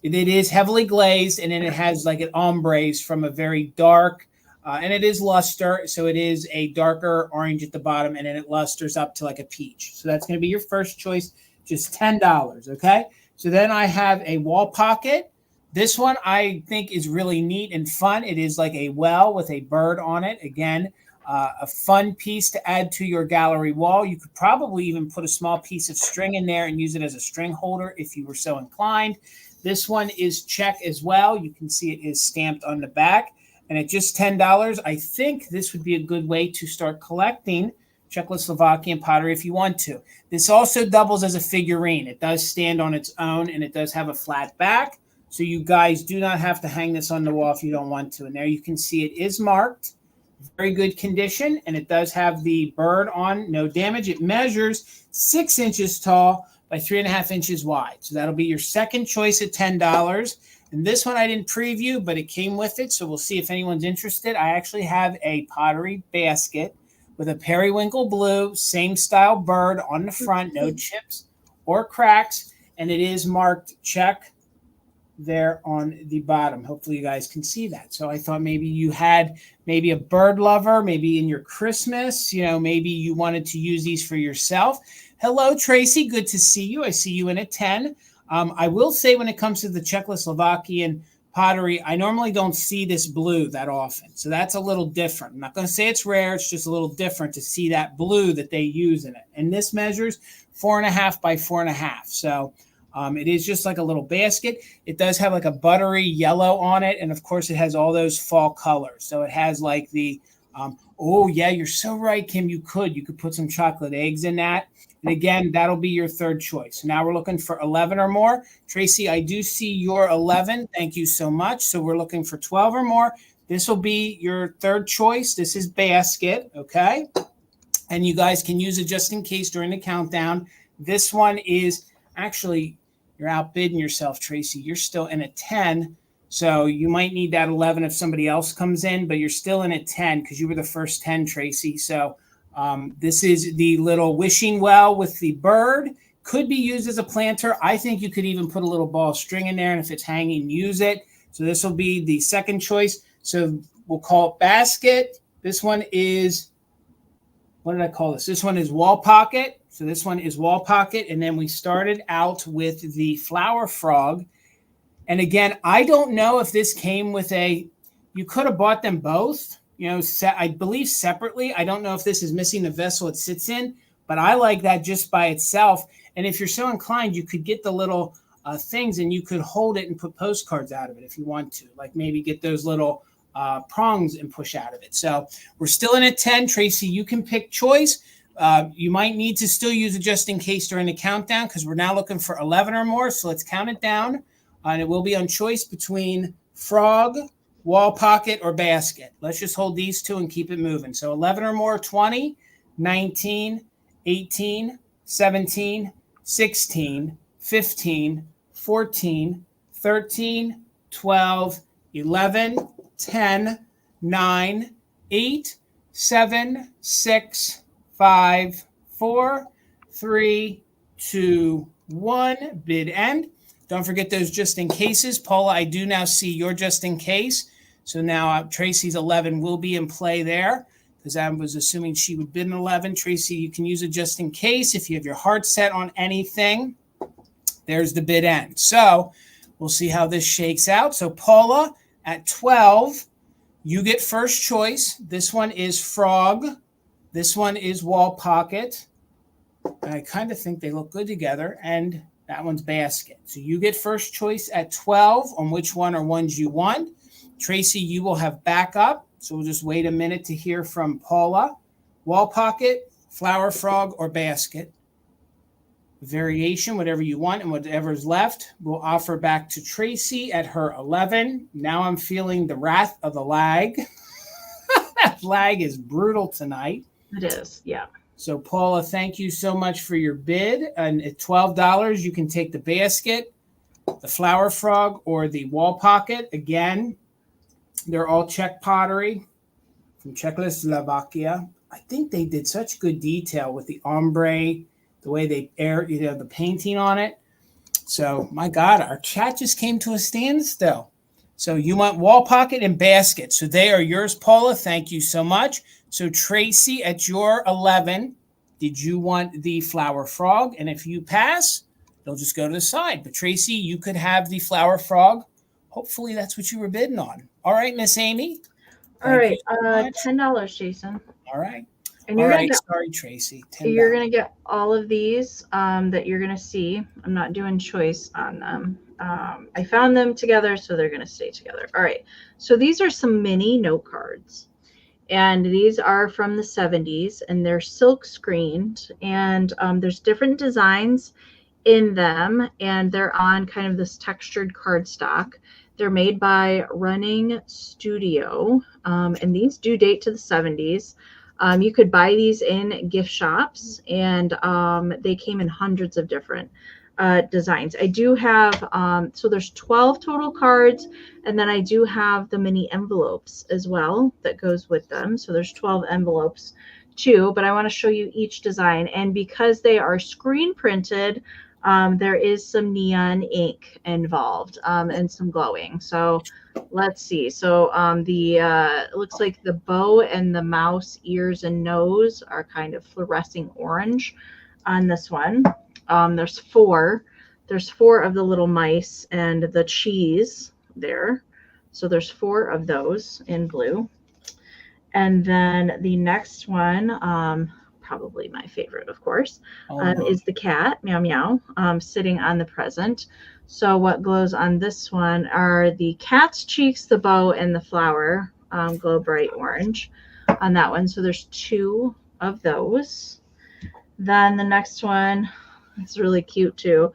it is heavily glazed, and then it has like an ombre from a very dark, and it is luster. So it is a darker orange at the bottom, and then it lusters up to like a peach. So that's going to be your first choice, just $10. Okay. So then I have a wall pocket. This one I think is really neat and fun. It is like a well with a bird on it. Again, a fun piece to add to your gallery wall. You could probably even put a small piece of string in there and use it as a string holder if you were so inclined. This one is Czech as well. You can see it is stamped on the back. And at just $10, I think this would be a good way to start collecting Czechoslovakian pottery if you want to. This also doubles as a figurine. It does stand on its own, and it does have a flat back. So you guys do not have to hang this on the wall if you don't want to. And there you can see it is marked. Very good condition, and it does have the bird on, no damage. It measures 6 inches tall by 3.5 inches wide. So that'll be your second choice at $10. And this one I didn't preview, but it came with it. So we'll see if anyone's interested. I actually have a pottery basket with a periwinkle blue, same style bird on the front, no chips or cracks. And it is marked Czech there on the bottom. Hopefully you guys can see that. So I thought maybe you had maybe a bird lover, maybe in your Christmas, maybe you wanted to use these for yourself. Hello, Tracy. Good to see you. I see you in at 10. I will say when it comes to the Czechoslovakian pottery, I normally don't see this blue that often. So that's a little different. I'm not going to say it's rare. It's just a little different to see that blue that they use in it. And this measures 4.5 by 4.5. So it is just like a little basket. It does have like a buttery yellow on it. And of course it has all those fall colors. So it has like the Oh, yeah, you're so right, Kim. You could put some chocolate eggs in that. And again, that'll be your third choice. Now we're looking for 11 or more. Tracy, I do see your 11. Thank you so much. So we're looking for 12 or more. This will be your third choice. This is basket, okay? And you guys can use it just in case during the countdown. This one is actually, you're outbidding yourself, Tracy. You're still in at 10. So you might need that 11 if somebody else comes in, but you're still in at 10 because you were the first 10, Tracy. So this is the little wishing well with the bird. Could be used as a planter. I think you could even put a little ball of string in there, and if it's hanging, use it. So this will be the second choice. So we'll call it basket. This one is, what did I call this? This one is wall pocket. So this one is wall pocket. And then we started out with the flower frog. And again, I don't know if this came with you could have bought them both, I believe separately. I don't know if this is missing the vessel it sits in, but I like that just by itself. And if you're so inclined, you could get the little things and you could hold it and put postcards out of it if you want to, like maybe get those little prongs and push out of it. So we're still in at 10. Tracy, you can pick choice. You might need to still use it just in case during the countdown because we're now looking for 11 or more. So let's count it down. And it will be on choice between frog, wall pocket, or basket. Let's just hold these two and keep it moving. So 11 or more, 20, 19, 18, 17, 16, 15, 14, 13, 12, 11, 10, 9, 8, 7, 6, 5, 4, 3, 2, 1. Bid end. Don't forget those just in cases. Paula, I do now see your just in case. So now Tracy's 11 will be in play there because I was assuming she would bid an 11. Tracy, you can use it just in case. If you have your heart set on anything, there's the bid end. So we'll see how this shakes out. So Paula, at 12, you get first choice. This one is frog. This one is wall pocket. And I kind of think they look good together. And that one's basket. So you get first choice at 12 on which one or ones you want. Tracy, you will have backup. So we'll just wait a minute to hear from Paula. Wall pocket, flower frog, or basket. Variation, whatever you want, and whatever's left, we'll offer back to Tracy at her 11. Now I'm feeling the wrath of the lag. That lag is brutal tonight. It is, yeah. So, Paula, thank you so much for your bid. And at $12, you can take the basket, the flower frog, or the wall pocket. Again, they're all Czech pottery from Czechoslovakia. I think they did such good detail with the ombre, the way they the painting on it. So, my God, our chat just came to a standstill. So you want wall pocket and basket. So they are yours, Paula. Thank you so much. So Tracy, at your 11, did you want the flower frog? And if you pass, they'll just go to the side. But Tracy, you could have the flower frog. Hopefully that's what you were bidding on. All right, Miss Amie. All right, $10, Jason. All right. And you're gonna get, sorry, Tracy. $10. You're gonna get all of these that you're gonna see. I'm not doing choice on them. I found them together, so they're gonna stay together. All right. So these are some mini note cards, and these are from the 70s, and they're silk screened, and there's different designs in them, and they're on kind of this textured cardstock. They're made by Running Studio, and these do date to the 70s. You could buy these in gift shops, and they came in hundreds of different designs. I do have, so there's 12 total cards, and then I do have the mini envelopes as well that goes with them. So there's 12 envelopes too, but I want to show you each design. And because they are screen printed, there is some neon ink involved and some glowing. So let's see. So it looks like the bow and the mouse ears and nose are kind of fluorescing orange on this one. There's four of the little mice and the cheese there. So there's 4 of those in blue. And then the next one, probably my favorite, of course, is the cat, Meow Meow, sitting on the present. So what glows on this one are the cat's cheeks, the bow, and the flower glow bright orange. on that one. So there's 2 of those. Then the next one, it's really cute too,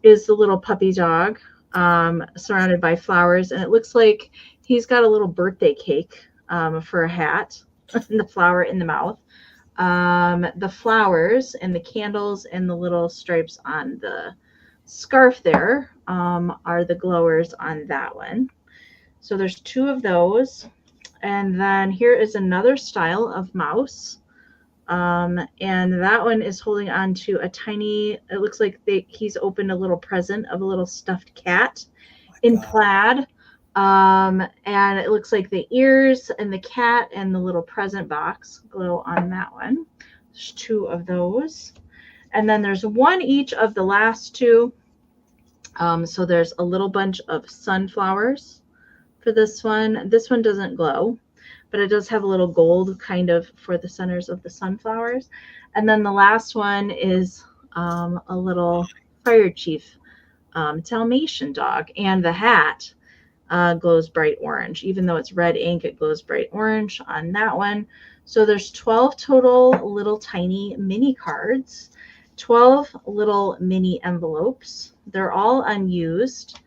is the little puppy dog surrounded by flowers. And it looks like he's got a little birthday cake for a hat and the flower in the mouth. The flowers and the candles and the little stripes on the scarf there are the glowers on that one. So there's 2 of those. And then here is another style of mouse. And that one is holding on to a tiny, it looks like he's opened a little present of a little stuffed cat in plaid. And it looks like the ears and the cat and the little present box glow on that one. There's 2 of those. And then there's 1 each of the last 2. So there's a little bunch of sunflowers for this one. This one doesn't glow, but it does have a little gold kind of for the centers of the sunflowers. And then the last one is a little fire chief Dalmatian dog. And the hat glows bright orange. Even though it's red ink, it glows bright orange on that one. So there's 12 total little tiny mini cards, 12 little mini envelopes. They're all unused,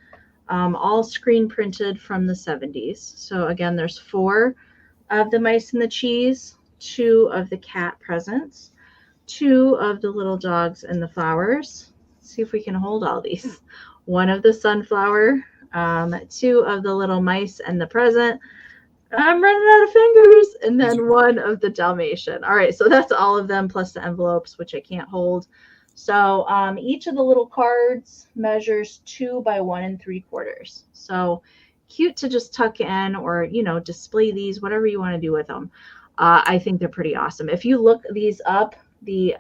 all screen printed from the 70s. So again, there's 4 of the mice and the cheese, 2 of the cat presents, 2 of the little dogs and the flowers. Let's see if we can hold all these. 1 of the sunflower, 2 of the little mice and the present. I'm running out of fingers. And then 1 of the Dalmatian. All right, so that's all of them plus the envelopes, which I can't hold. So each of the little cards measures 2 by 1 3/4. So cute to just tuck in or, display these, whatever you want to do with them. I think they're pretty awesome. If you look these up, the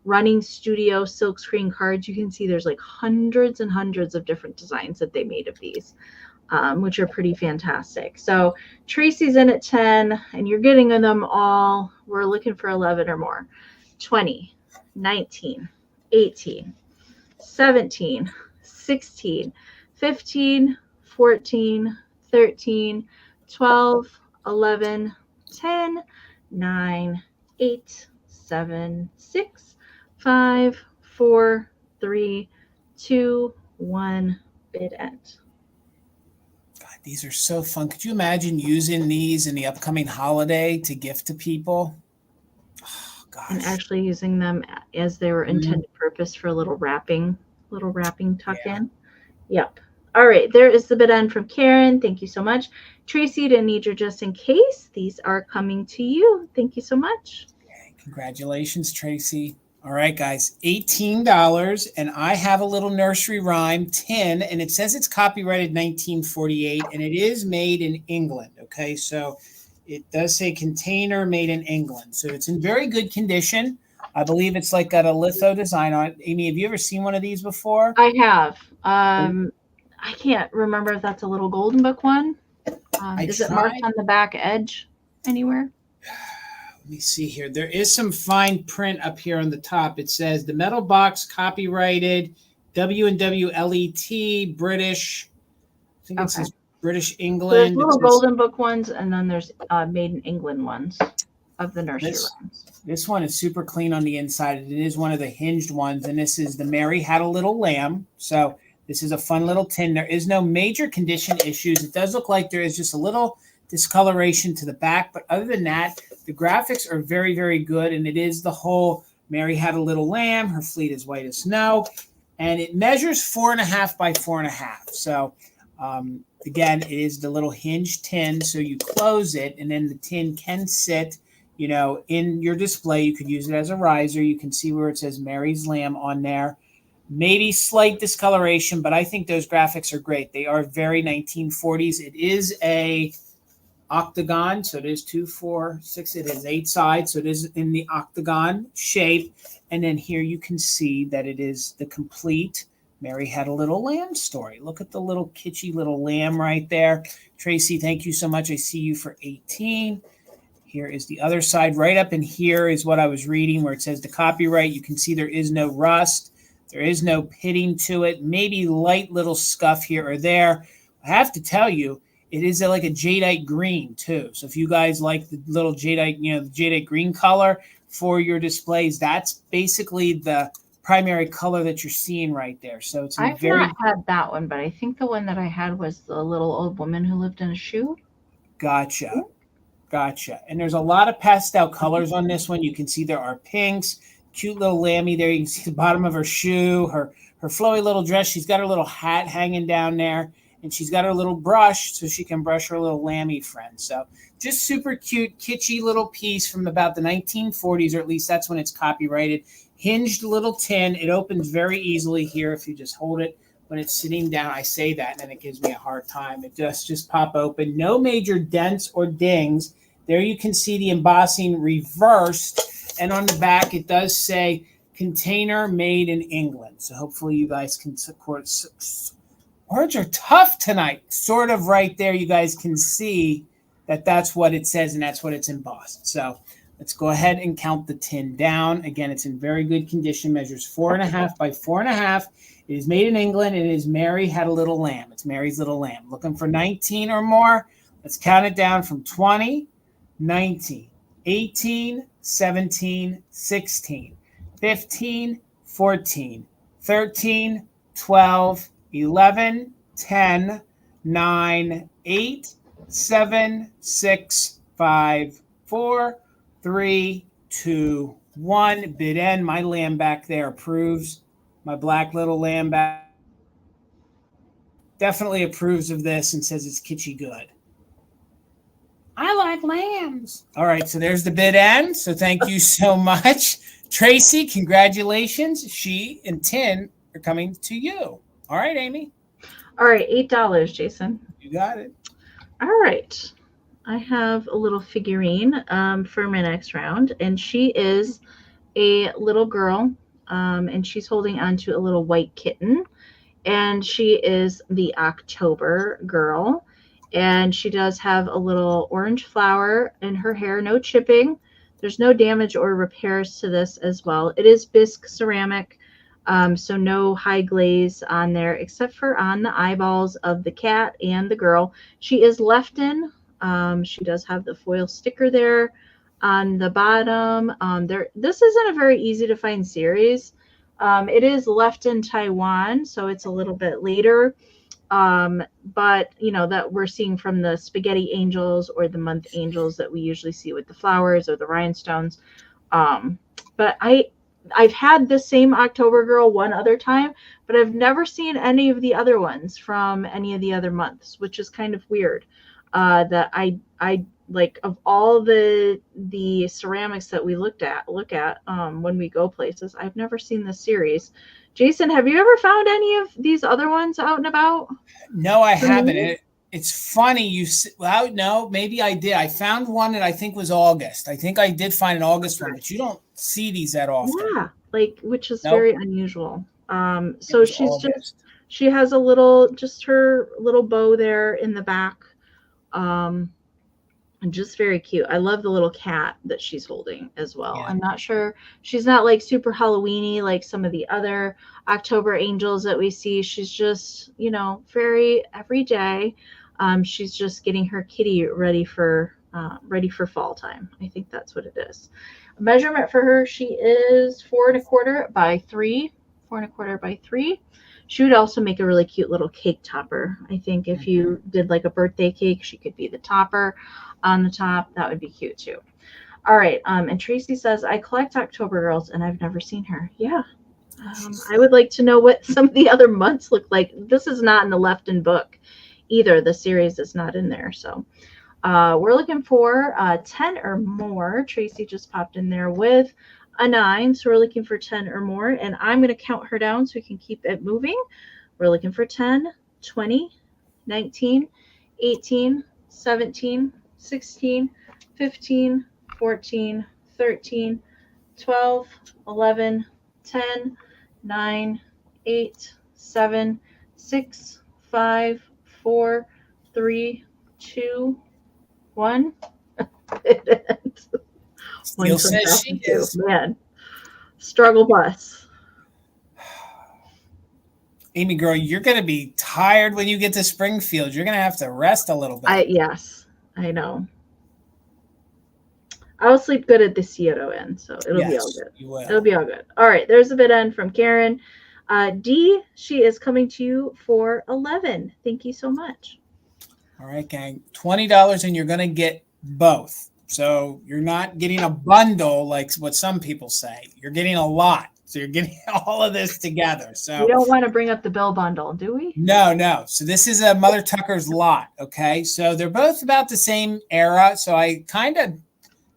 Running Studio silkscreen cards, you can see there's like hundreds and hundreds of different designs that they made of these, which are pretty fantastic. So Tracy's in at 10 and you're getting them all. We're looking for 11 or more. 20, 19, 18, 17, 16, 15, 14, 13, 12, 11, 10, 9, 8, 7, 6, 5, 4, 3, 2, 1, bid end. God, these are so fun. Could you imagine using these in the upcoming holiday to gift to people? Oh, gosh. And actually using them as they were intended purpose for a little wrapping tuck in. Yep. All right, there is the bid end from Karen. Thank you so much. Tracy, didn't need your just in case. These are coming to you. Thank you so much. Okay, congratulations, Tracy. All right, guys, $18. And I have a little nursery rhyme, 10, and it says it's copyrighted 1948, and it is made in England. Okay, so it does say container made in England. So it's in very good condition. I believe it's like got a litho design on it. Amie, have you ever seen one of these before? I have. I can't remember if that's a little Golden Book one. Is it marked on the back edge anywhere? Let me see here. There is some fine print up here on the top. It says the metal box copyrighted W&W LET British. I think it says British England. So there's little Golden Book ones, and then there's made in England ones of the nursery rhymes. This one is super clean on the inside. It is one of the hinged ones, and this is the Mary Had a Little Lamb. So this is a fun little tin. There is no major condition issues. It does look like there is just a little discoloration to the back, but other than that, the graphics are very, very good, and it is the whole Mary Had a Little Lamb. Her fleet is white as snow, and it measures 4.5 by 4.5. So again, it is the little hinged tin, so you close it, and then the tin can sit, in your display. You could use it as a riser. You can see where it says Mary's Lamb on there. Maybe slight discoloration, but I think those graphics are great. They are very 1940s. It is a octagon, so it is 2, 4, 6. It has 8 sides, so it is in the octagon shape. And then here you can see that it is the complete Mary Had a Little Lamb story. Look at the little kitschy little lamb right there. Tracy, thank you so much. I see you for 18. Here is the other side. Right up in here is what I was reading where it says the copyright. You can see there is no rust. There is no pitting to it. Maybe light little scuff here or there. I have to tell you, It is like a jadeite green too. So if you guys like the little jadeite, the jadeite green color for your displays, that's basically the primary color that you're seeing right there. So it's I've not had that one, but I think the one that I had was the little old woman who lived in a shoe. Gotcha. And there's a lot of pastel colors on this one. You can see there are pinks, cute little lammy there. You can see the bottom of her shoe, her flowy little dress. She's got her little hat hanging down there, and she's got her little brush so she can brush her little lammy friend. So just super cute, kitschy little piece from about the 1940s, or at least that's when it's copyrighted. Hinged little tin. It opens very easily here if you just hold it when it's sitting down. I say that, and then it gives me a hard time. It just pop open. No major dents or dings. There you can see the embossing reversed, and on the back it does say container made in England. So hopefully you guys can support. Words are tough tonight. Sort of right there you guys can see that that's what it says, and that's what it's embossed. So let's go ahead and count the tin down. Again, it's in very good condition, measures 4.5 by 4.5. It is made in England. It is Mary Had a Little Lamb. It's Mary's Little Lamb. Looking for 19 or more. Let's count it down from 20, 19, 18, 17, 16, 15, 14, 13, 12, 11, 10, 9, 8, 7, 6, 5, 4, 3, 2, 1. Bid end. My lamb back there approves. My black little lamb back definitely approves of this and says it's kitschy good. I like lambs. All right, so there's the bid end. So thank you so much. Tracy, congratulations. She and Tin are coming to you. All right, Amie. All right, $8, Jason. You got it. All right. I have a little figurine for my next round, and she is a little girl, and she's holding onto a little white kitten, and she is the October girl, and she does have a little orange flower in her hair, no chipping. There's no damage or repairs to this as well. It is Bisque ceramic, so no high glaze on there except for on the eyeballs of the cat and the girl. She is Lefton. She does have the foil sticker there on the bottom. This isn't a very easy to find series. It is left in Taiwan, so it's a little bit later. But that we're seeing from the spaghetti angels or the month angels that we usually see with the flowers or the rhinestones. But I've had the same October girl one other time, but I've never seen any of the other ones from any of the other months, which is kind of weird. That I like, of all the ceramics that we look at when we go places, I've never seen this series. Jason, have you ever found any of these other ones out and about? No, I haven't. It's funny. No, maybe I did. I found one that I think was August. I think I did find an August one, but you don't see these that often. Yeah, which is very unusual. So she has her little bow there in the back. And just very cute. I love the little cat that she's holding as well. Yeah. I'm not sure. She's not like super Halloween-y like some of the other October angels that we see. She's just, very everyday. She's just getting her kitty ready for fall time. I think that's what it is. A measurement for her, she is 4.25 by 3. 4.25 by 3. She would also make a really cute little cake topper. I think if you did like a birthday cake, she could be the topper on the top. That would be cute too. All right. And Tracy says, I collect October girls and I've never seen her. Yeah. I would like to know what some of the other months look like. This is not in the Lefton book either. The series is not in there. So we're looking for 10 or more. Tracy just popped in there with a 9. So we're looking for 10 or more. And I'm going to count her down so we can keep it moving. We're looking for 10, 20, 19, 18, 17, 16, 15, 14, 13, 12, 11, 10, 9, 8, 7, 6, 5, 4, 3, 2, 1. Still says she is. Man, struggle bus. Amie girl, you're going to be tired when you get to Springfield. You're going to have to rest a little bit. Yes, I know. I'll sleep good at the Cioto end, so it'll be all good. You will. It'll be all good. All right, there's a bid end from Karen. D, she is coming to you for 11. Thank you so much. All right, gang. $20 and you're going to get both. So you're not getting a bundle like what some people say. You're getting a lot. So you're getting all of this together. So we don't want to bring up the bill bundle, do we? No. So this is a Mother Tucker's lot. Okay. So they're both about the same era. So I kind of,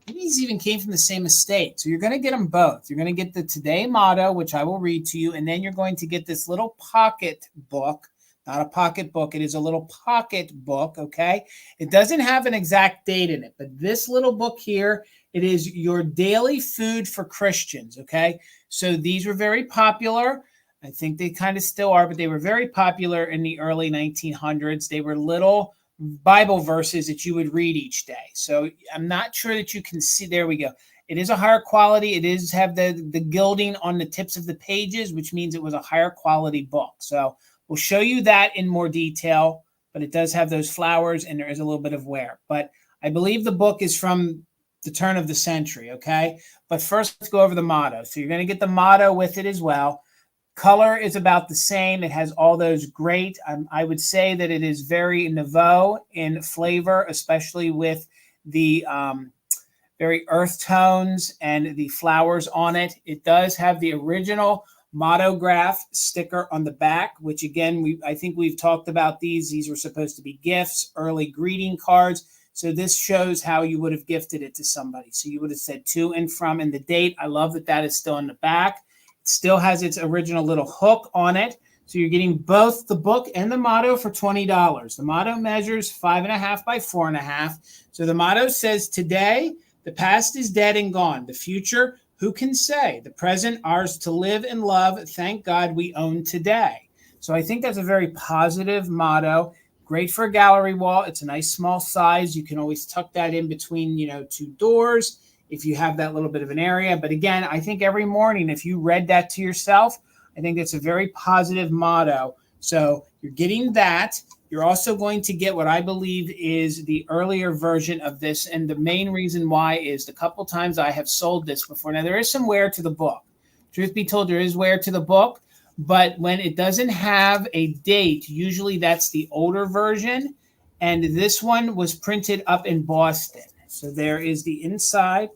maybe these even came from the same estate. So you're going to get them both. You're going to get the Today motto, which I will read to you. And then you're going to get this little pocket book. Not a pocket book. It is a little pocket book, okay? It doesn't have an exact date in it, but this little book here, it is your daily food for Christians, okay? So these were very popular. I think they kind of still are, but they were very popular in the early 1900s. They were little Bible verses that you would read each day. So I'm not sure that you can see. There we go. It is a higher quality. It is have the gilding on the tips of the pages, which means it was a higher quality book. So we'll show you that in more detail, but it does have those flowers and there is a little bit of wear. But I believe the book is from the turn of the century, okay? But first, let's go over the motto. So you're going to get the motto with it as well. Color is about the same. It has all those great, I would say that it is very nouveau in flavor, especially with the very earth tones and the flowers on it. It does have the original motograph sticker on the back, which again, I think we've talked about these. These were supposed to be gifts, early greeting cards. So this shows how you would have gifted it to somebody. So you would have said to and from and the date. I love that that is still in the back. It still has its original little hook on it. So you're getting both the book and the motto for $20. The motto measures 5.5 by 4.5. So the motto says, today, the past is dead and gone. The future, who can say? The present, ours to live and love. Thank God we own today. So I think that's a very positive motto. Great for a gallery wall. It's a nice small size. You can always tuck that in between, two doors if you have that little bit of an area. But again, I think every morning, if you read that to yourself, I think it's a very positive motto. So you're getting that. You're also going to get what I believe is the earlier version of this. And the main reason why is the couple times I have sold this before. Now, there is some wear to the book. Truth be told, there is wear to the book. But when it doesn't have a date, usually that's the older version. And this one was printed up in Boston. So there is the inside.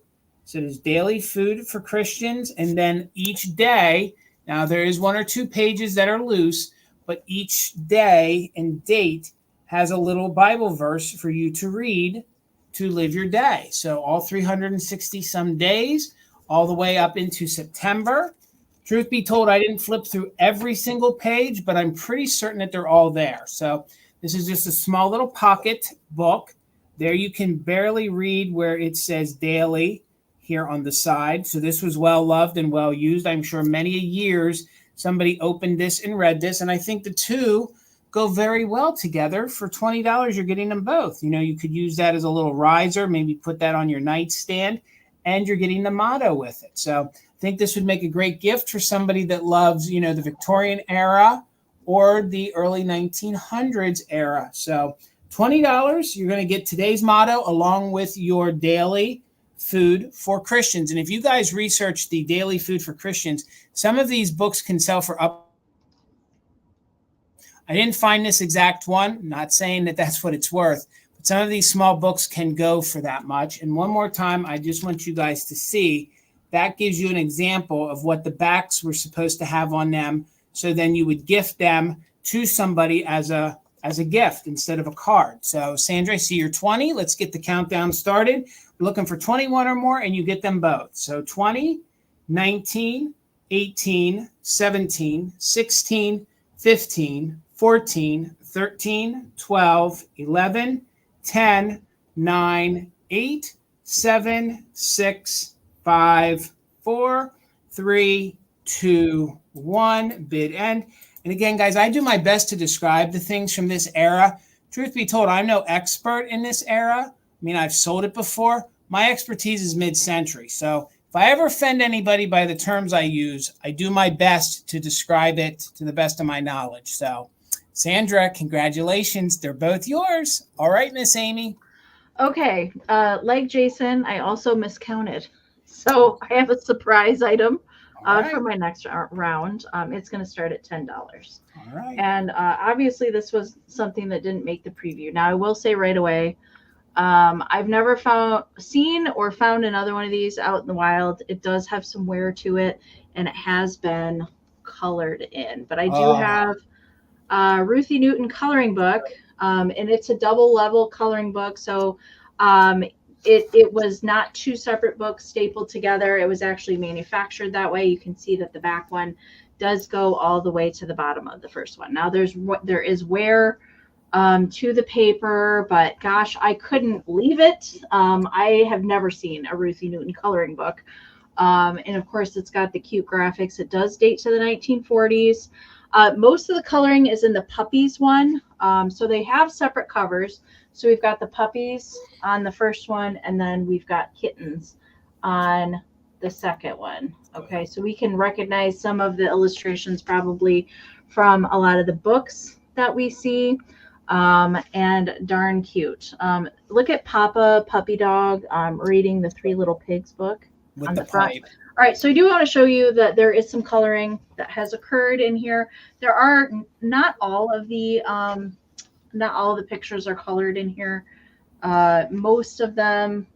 So there's daily food for Christians. And then each day, now there is 1 or 2 pages that are loose, but each day and date has a little Bible verse for you to read to live your day. So all 360 some days, all the way up into September. Truth be told, I didn't flip through every single page, but I'm pretty certain that they're all there. So this is just a small little pocket book. There you can barely read where it says daily here on the side. So this was well loved and well used. I'm sure many years somebody opened this and read this. And I think the two go very well together. For $20, you're getting them both. You could use that as a little riser, maybe put that on your nightstand, and you're getting the motto with it. So I think this would make a great gift for somebody that loves, the Victorian era or the early 1900s era. So $20, you're going to get today's motto along with your daily food for Christians. And if you guys research the daily food for Christians, some of these books can sell for up. I didn't find this exact one, not saying that that's what it's worth, but some of these small books can go for that much. And one more time, I just want you guys to see that gives you an example of what the backs were supposed to have on them. So then you would gift them to somebody as a gift instead of a card. So Sandra, I see you're 20. Let's get the countdown started. We're looking for 21 or more, and you get them both. So 20, 19, 18, 17, 16, 15, 14, 13, 12, 11, 10, 9, 8, 7, 6, 5, 4, 3, 2, 1. Bid end. And again, guys, I do my best to describe the things from this era. Truth be told, I'm no expert in this era. I mean, I've sold it before. My expertise is mid-century. So if I ever offend anybody by the terms I use, I do my best to describe it to the best of my knowledge. So, Sandra, congratulations. They're both yours. All right, Miss Amie. Okay. Like Jason, I also miscounted. So I have a surprise item for my next round. It's going to start at $10. All right. And obviously, this was something that didn't make the preview. Now, I will say right away, I've never seen or found another one of these out in the wild. It does have some wear to it, and it has been colored in. But I do have a Ruthie Newton coloring book, and it's a double level coloring book. So it was not two separate books stapled together. It was actually manufactured that way. You can see that the back one does go all the way to the bottom of the first one. Now there is wear to the paper, but gosh, I couldn't leave it. I have never seen a Ruthie Newton coloring book. And of course, it's got the cute graphics. It does date to the 1940s. Most of the coloring is in the puppies one. So they have separate covers. So we've got the puppies on the first one, and then we've got kittens on the second one. Okay, so we can recognize some of the illustrations probably from a lot of the books that we see. And darn cute. Look at Papa Puppy Dog reading the Three Little Pigs book with on the front. pipe. All right, so I do want to show you that there is some coloring that has occurred in here. There are not all of the pictures are colored in here. Most of them.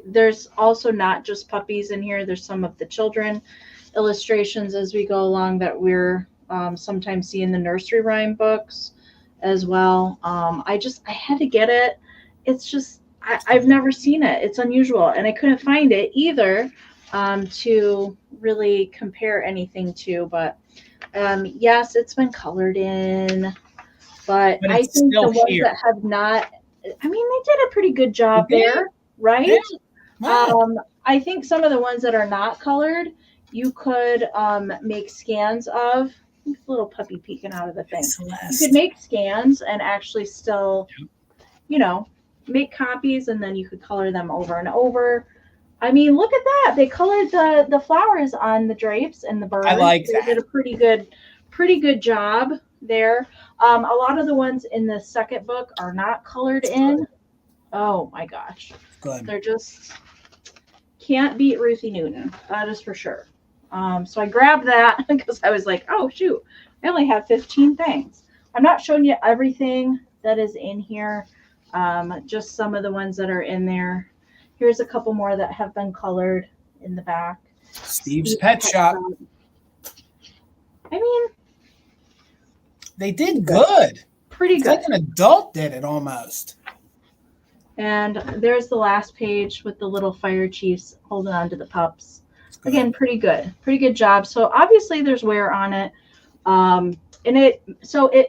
There's also not just puppies in here. There's some of the children illustrations as we go along that we're sometimes see in the nursery rhyme books as well. I had to get it. It's just, I've never seen it. It's unusual. And I couldn't find it either to really compare anything to. But yes, it's been colored in. But I think the ones that have not, I mean, they did a pretty good job there, right? Yeah. Wow. I think some of the ones that are not colored, you could make scans of. Little puppy peeking out of the thing. You could make scans and actually still, make copies, and then you could color them over and over. I mean, look at that. They colored the flowers on the drapes and the birds. I like that. They did a pretty good job there. A lot of the ones in the second book are not colored in. Oh my gosh. Good. They're just can't beat Ruthie Newton. That is for sure. So I grabbed that because I was like, oh, shoot, I only have 15 things. I'm not showing you everything that is in here, just some of the ones that are in there. Here's a couple more that have been colored in the back. Steve's Pet Shop. I mean, they did good. Pretty good. It's like an adult did it almost. And there's the last page with the little fire chiefs holding on to the pups. Again, pretty good job. So obviously there's wear on it. And it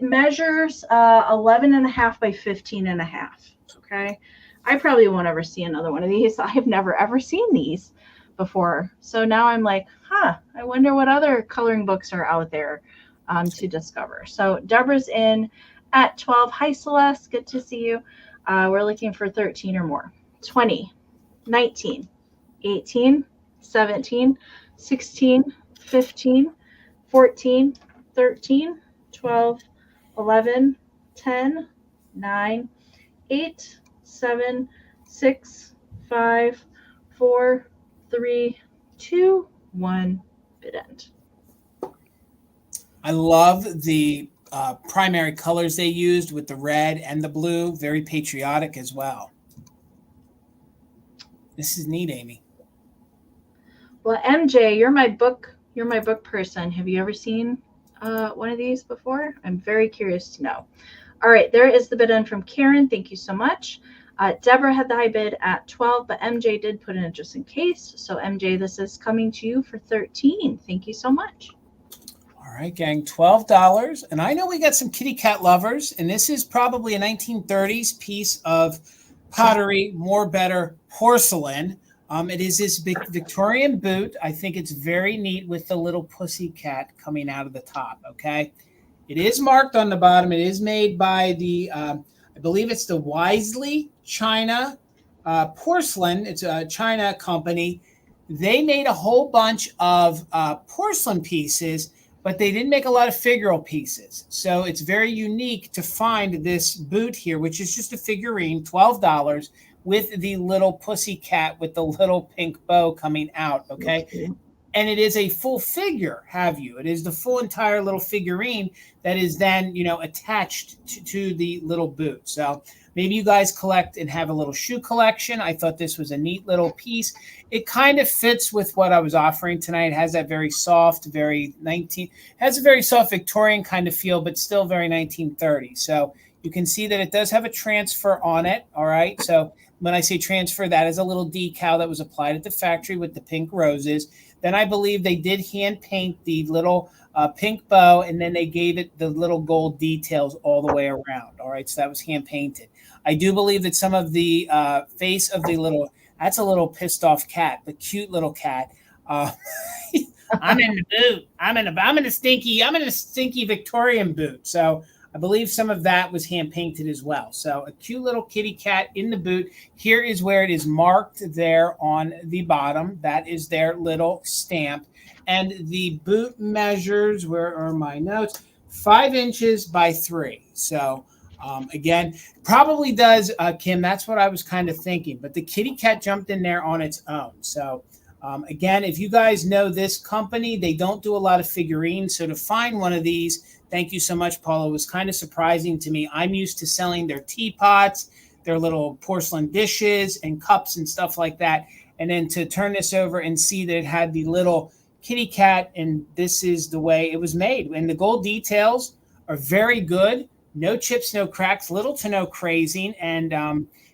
measures 11.5 by 15.5. Okay. I probably won't ever see another one of these. I have never ever seen these before. So now I'm like, I wonder what other coloring books are out there to discover. So Deborah's in at 12. Hi, Celeste. Good to see you. We're looking for 13 or more. 20, 19, 18, 17, 16, 15, 14, 13, 12, 11, 10, 9, 8, 7, 6, 5, 4, 3, 2, 1. Bid end. I love the primary colors they used with the red and the blue. Very patriotic as well. This is neat, Amie. Well, MJ, you're my book person. Have you ever seen one of these before? I'm very curious to know. All right, there is the bid in from Karen. Thank you so much. Deborah had the high bid at 12, but MJ did put in it just in case. So MJ, this is coming to you for 13. Thank you so much. All right, gang, $12. And I know we got some kitty cat lovers, and this is probably a 1930s piece of pottery, more better porcelain. It is this Victorian boot. I think it's very neat with the little pussy cat coming out of the top, okay? It is marked on the bottom. It is made by the, I believe it's the Wisely China Porcelain. It's a China company. they made a whole bunch of porcelain pieces, but they didn't make a lot of figural pieces. So it's very unique to find this boot here, which is just a figurine, $12, with the little pussy cat with the little pink bow coming out, okay? And it is a full figure, have you? It is the full entire little figurine that is then, attached to the little boot. So maybe you guys collect and have a little shoe collection. I thought this was a neat little piece. It kind of fits with what I was offering tonight. It has that very soft, has a very soft Victorian kind of feel, but still very 1930. So you can see that it does have a transfer on it. All right. So when I say transfer, that is a little decal that was applied at the factory with the pink roses. Then I believe they did hand paint the little pink bow, and then they gave it the little gold details all the way around. All right, so that was hand painted. I do believe that some of the face of the little, that's a little pissed off cat, the cute little cat. I'm in the boot. I'm in a stinky Victorian boot. So I believe some of that was hand painted as well. So a cute little kitty cat in the boot. Here is where it is marked there on the bottom. That is their little stamp. And the boot measures, where are my notes? 5 inches by 3. So again, probably does, Kim, that's what I was kind of thinking. But the kitty cat jumped in there on its own. So again, if you guys know this company, they don't do a lot of figurines. So to find one of these, thank you so much, Paula, was kind of surprising to me. I'm used to selling their teapots, their little porcelain dishes and cups and stuff like that. And then to turn this over and see that it had the little kitty cat, and this is the way it was made. And the gold details are very good. No chips, no cracks, little to no crazing. And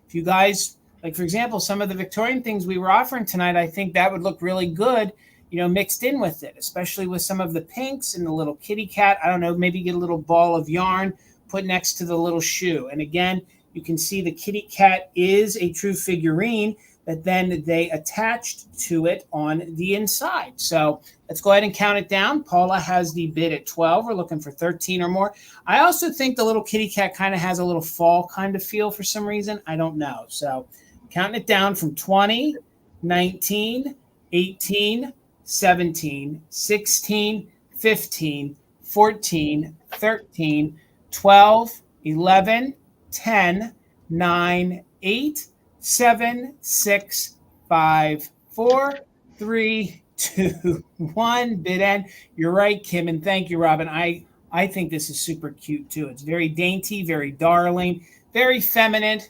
if you guys, like, for example, some of the Victorian things we were offering tonight, I think that would look really good, mixed in with it, especially with some of the pinks and the little kitty cat. I don't know, maybe get a little ball of yarn, put next to the little shoe. And again, you can see the kitty cat is a true figurine that then they attached to it on the inside. So let's go ahead and count it down. Paula has the bid at 12. We're looking for 13 or more. I also think the little kitty cat kind of has a little fall kind of feel for some reason. I don't know. So counting it down from 20, 19, 18, 17, 16, 15, 14, 13, 12, 11, 10, 9, 8, 7, 6, 5, 4, 3, 2, 1. Bid end. You're right, Kim, and thank you, Robin. I think this is super cute too. It's very dainty, very darling, very feminine.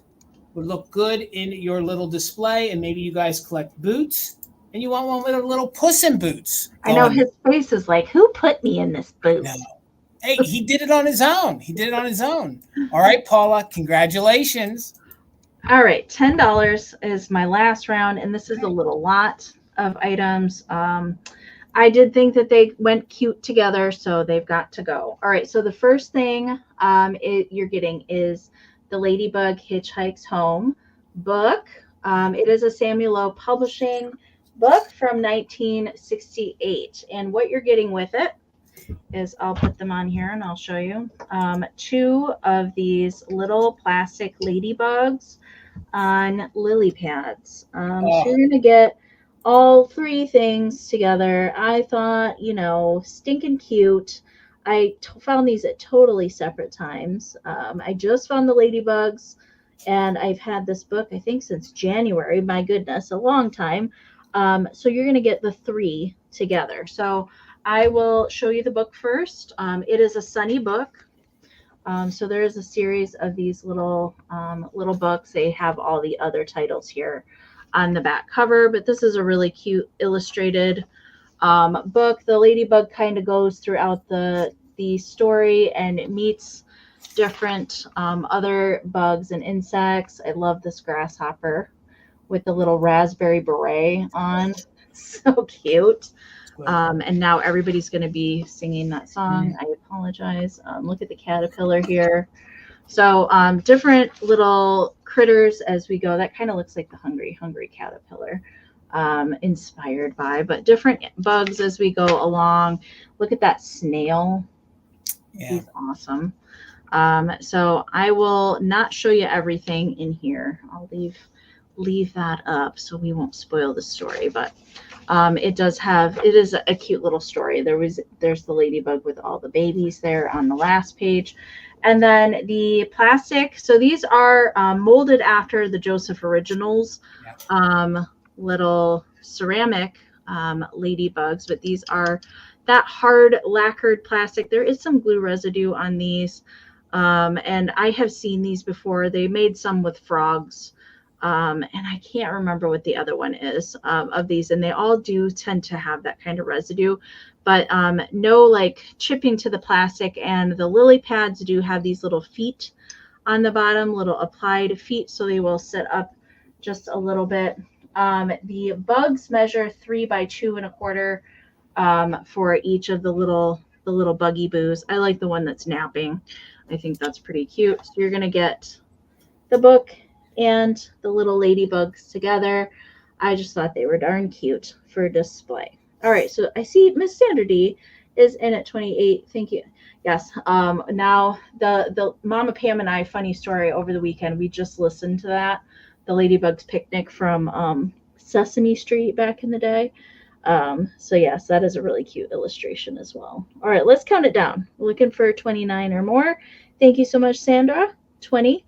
Would look good in your little display. And maybe you guys collect boots and you want one with a little Puss in Boots. I know his face is like, who put me in this boot? No. Hey, he did it on his own. All right, Paula, congratulations. All right, $10 is my last round, and this is a little lot of items. I did think that they went cute together, so they've got to go. All right, so the first thing you're getting is the Ladybug Hitchhikes Home book. It is a Samuel O. Publishing book from 1968, and what you're getting with it is, I'll put them on here and I'll show you, 2 of these little plastic ladybugs on lily pads. So you're gonna get all 3 things together. I thought, stinking cute. I found these at totally separate times. I just found the ladybugs, and I've had this book, I think, since January. My goodness, a long time. So you're going to get the 3 together. So I will show you the book first. It is a Sunny book. So there is a series of these little books. They have all the other titles here on the back cover, but this is a really cute illustrated book. The ladybug kind of goes throughout the story, and it meets different other bugs and insects. I love this grasshopper with the little raspberry beret on. So cute. And now everybody's going to be singing that song. I apologize. Look at the caterpillar here. So different little critters as we go. That kind of looks like the hungry caterpillar, inspired by, but different bugs as we go along. Look at that snail. Yeah. He's awesome. So I will not show you everything in here. I'll leave that up so we won't spoil the story, but It is a cute little story. There's the ladybug with all the babies there on the last page. And then the plastic. So these are molded after the Joseph Originals, little ceramic ladybugs, but these are that hard lacquered plastic. There is some glue residue on these. And I have seen these before. They made some with frogs. And I can't remember what the other one is of these. And they all do tend to have that kind of residue, but no like chipping to the plastic. And the lily pads do have these little feet on the bottom, little applied feet. So they will sit up just a little bit. The bugs measure 3 by 2 1/4 for each of the little buggy boos. I like the one that's napping. I think that's pretty cute. So you're going to get the book and the little ladybugs together. I just thought they were darn cute for display. All right, so I see Miss Sandra D is in at 28. Thank you. Yes. Now the Mama Pam and I, funny story, over the weekend, we just listened to that, the Ladybugs Picnic from Sesame Street back in the day. So yes, that is a really cute illustration as well. All right, let's count it down. We're looking for 29 or more. Thank you so much, Sandra. 20,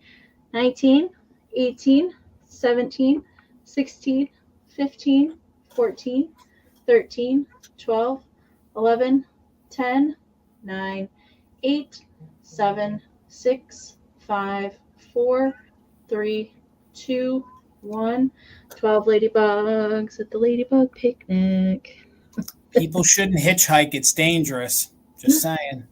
19, 18, 17, 16, 15, 14, 13, 12, 11, 10, 9, 8, 7, 6, 5, 4, 3, 2, 1. 12 ladybugs at the Ladybug Picnic. People shouldn't hitchhike. It's dangerous. Just saying.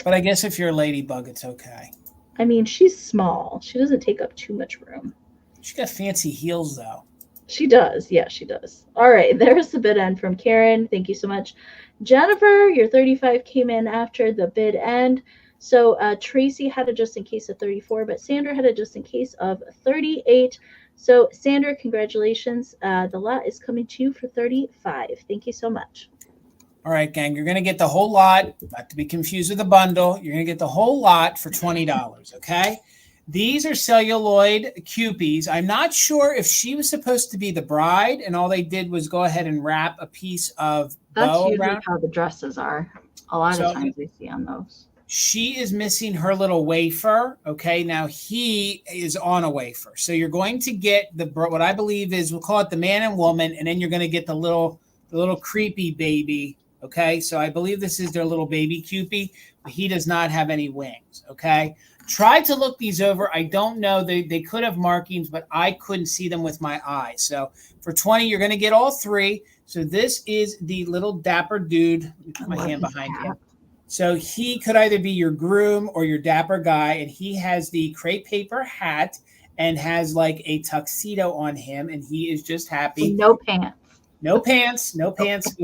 But I guess if you're a ladybug, it's okay. I mean, she's small. She doesn't take up too much room. She's got fancy heels, though. She does. Yeah, she does. All right. There's the bid end from Karen. Thank you so much. Jennifer, your 35 came in after the bid end. So Tracy had a just in case of 34, but Sandra had a just in case of 38. So Sandra, congratulations. The lot is coming to you for 35. Thank you so much. All right, gang, you're going to get the whole lot, not to be confused with the bundle. You're going to get the whole lot for $20, okay? These are celluloid cupies. I'm not sure if she was supposed to be the bride and all they did was go ahead and wrap a piece of bow usually around. how the dresses are. A lot of times we see on those. She is missing her little wafer, okay? Now he is on a wafer. So you're going to get what I believe is, we'll call it the man and woman, and then you're going to get the little creepy baby. Okay, so I believe this is their little baby Cupid, but he does not have any wings. Okay, tried to look these over. I don't know. They could have markings, but I couldn't see them with my eyes. So for 20, you're going to get all three. So this is the little dapper dude. Let me put my hand behind him. So he could either be your groom or your dapper guy, and he has the crepe paper hat and has like a tuxedo on him, and he is just happy. No pants. No pants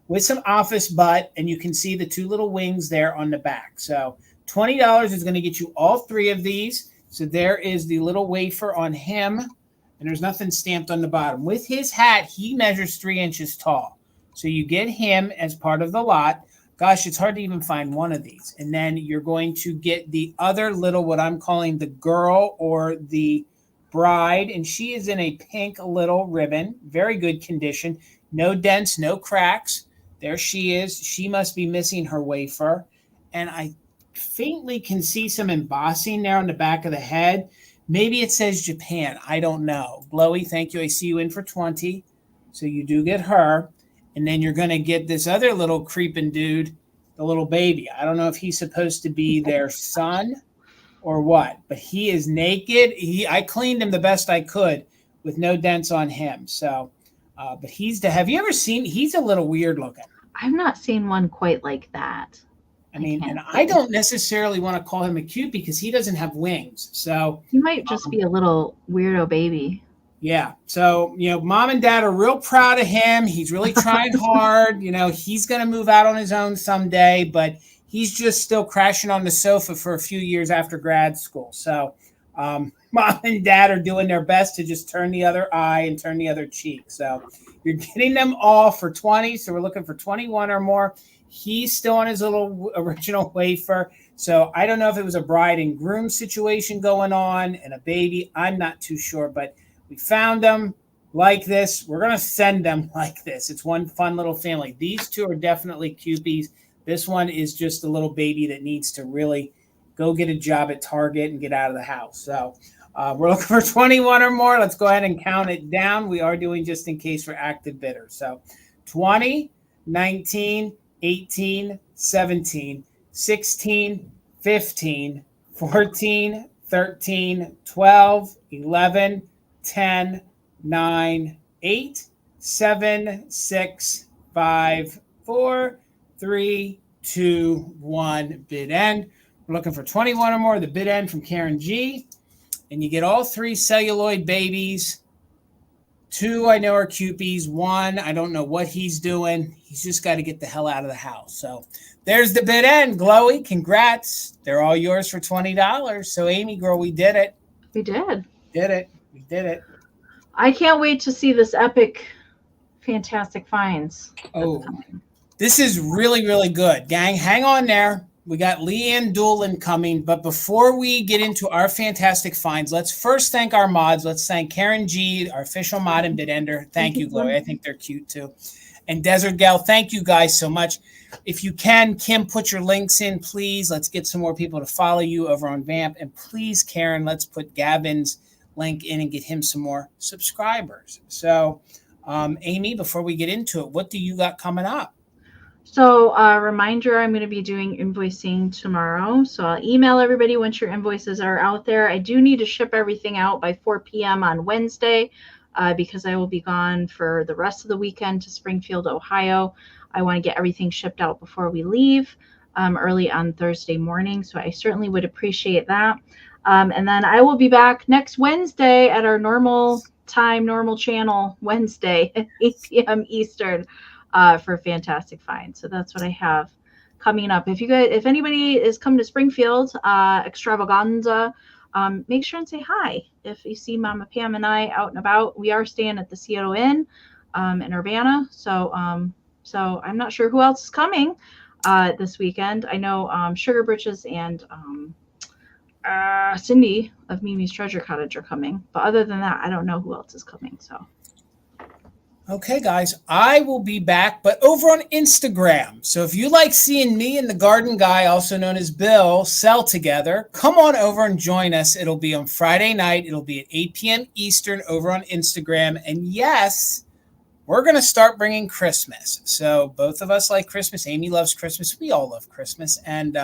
with some office butt, and you can see the two little wings there on the back. So $20 is going to get you all three of these. So there is the little wafer on him, and there's nothing stamped on the bottom. With his hat, he measures 3 inches tall. So you get him as part of the lot. Gosh, it's hard to even find one of these. And then you're going to get the other little, what I'm calling the girl or the bride, and she is in a pink little ribbon, very good condition, no dents, no cracks. There she is. She must be missing her wafer. And I faintly can see some embossing there on the back of the head. Maybe it says Japan. I don't know. Blowy, thank you. I see you in for 20. So you do get her. And then you're going to get this other little creeping dude, the little baby. I don't know if he's supposed to be their son or what, but he is naked. I cleaned him the best I could with no dents on him. So, but have you ever seen, he's a little weird looking. I've not seen one quite like that. I don't necessarily want to call him a cute because he doesn't have wings. So he might just be a little weirdo baby. Yeah. So, mom and dad are real proud of him. He's really trying hard. He's going to move out on his own someday, but he's just still crashing on the sofa for a few years after grad school. So mom and dad are doing their best to just turn the other eye and turn the other cheek. So you're getting them all for 20. So we're looking for 21 or more. He's still on his little original wafer. So I don't know if it was a bride and groom situation going on and a baby. I'm not too sure, but we found them. like this. We're going to send them like this. It's one fun little family. These two are definitely cupies. This one is just a little baby that needs to really go get a job at Target and get out of the house. So we're looking for 21 or more. Let's go ahead and count it down. We are doing just in case for active bidders. So 20, 19, 18, 17, 16, 15, 14, 13, 12, 11, 10, 9, 8, 7, 6, 5, 4, 3, 2, 1. Bid end. We're looking for 21 or more. The bid end from Karen G. And you get all 3 celluloid babies. 2 I know are cupies. 1, I don't know what he's doing. He's just got to get the hell out of the house. So there's the bid end. Glowy, congrats. They're all yours for $20. So Amie, girl, we did it. We did. Did it. We did it. I can't wait to see this epic, fantastic finds. Oh, this is really, really good. Gang, hang on there. We got Leanne Doolin coming. But before we get into our fantastic finds, let's first thank our mods. Let's thank Karen G, our official mod and bid ender. Thank you, Glory. I think they're cute too. And Desert Gal, thank you guys so much. If you can, Kim, put your links in, please. Let's get some more people to follow you over on Vamp. And please, Karen, let's put Gavin's link in and get him some more subscribers. So, Amie, before we get into it, what do you got coming up? So reminder, I'm going to be doing invoicing tomorrow. So I'll email everybody once your invoices are out there. I do need to ship everything out by 4 p.m. on Wednesday because I will be gone for the rest of the weekend to Springfield, Ohio. I want to get everything shipped out before we leave early on Thursday morning. So I certainly would appreciate that. And then I will be back next Wednesday at our normal time, normal channel, Wednesday at 8 p.m. Eastern. For fantastic finds. So that's what I have coming up. If anybody is coming to Springfield extravaganza, make sure and say hi. If you see Mama Pam and I out and about, we are staying at the Seattle Inn in Urbana. So I'm not sure who else is coming this weekend. I know Sugar Britches and Cindy of Mimi's Treasure Cottage are coming, but other than that, I don't know who else is coming. So. Okay, guys, I will be back, but over on Instagram. So if you like seeing me and the garden guy, also known as Bill, sell together, come on over and join us. It'll be on Friday night. It'll be at 8 p.m. Eastern over on Instagram. And yes, we're going to start bringing Christmas. So both of us like Christmas. Amie loves Christmas. We all love Christmas. And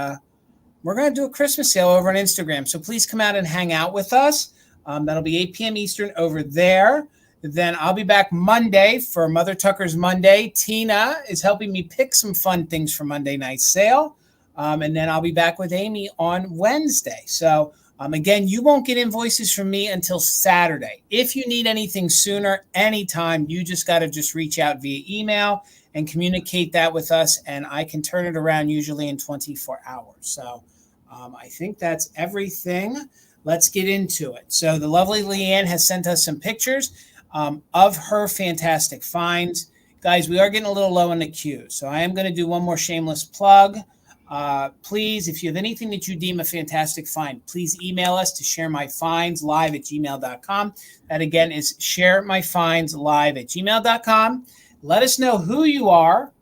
we're going to do a Christmas sale over on Instagram. So please come out and hang out with us. That'll be 8 p.m. Eastern over there. Then I'll be back Monday for Mother Tucker's Monday. Tina is helping me pick some fun things for Monday night sale. And then I'll be back with Amie on Wednesday. So again, you won't get invoices from me until Saturday. If you need anything sooner, anytime, you just got to just reach out via email and communicate that with us. And I can turn it around usually in 24 hours. So I think that's everything. Let's get into it. So the lovely Leanne has sent us some pictures of her fantastic finds. Guys, we are getting a little low in the queue, so I am going to do one more shameless plug. Please, if you have anything that you deem a fantastic find, please email us to sharemyfindslive@gmail.com. That again is sharemyfindslive@gmail.com. Let us know who you are,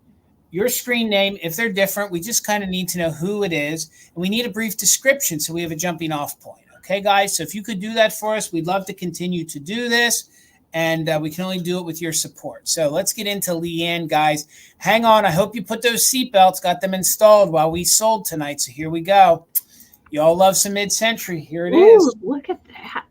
your screen name. If they're different, we just kind of need to know who it is, and we need a brief description so we have a jumping off point. Okay, guys, so if you could do that for us, we'd love to continue to do this. And we can only do it with your support. So let's get into Leanne, guys. Hang on. I hope you put those seatbelts, got them installed while we sold tonight. So here we go. Y'all love some mid-century. Here it is. Look at that.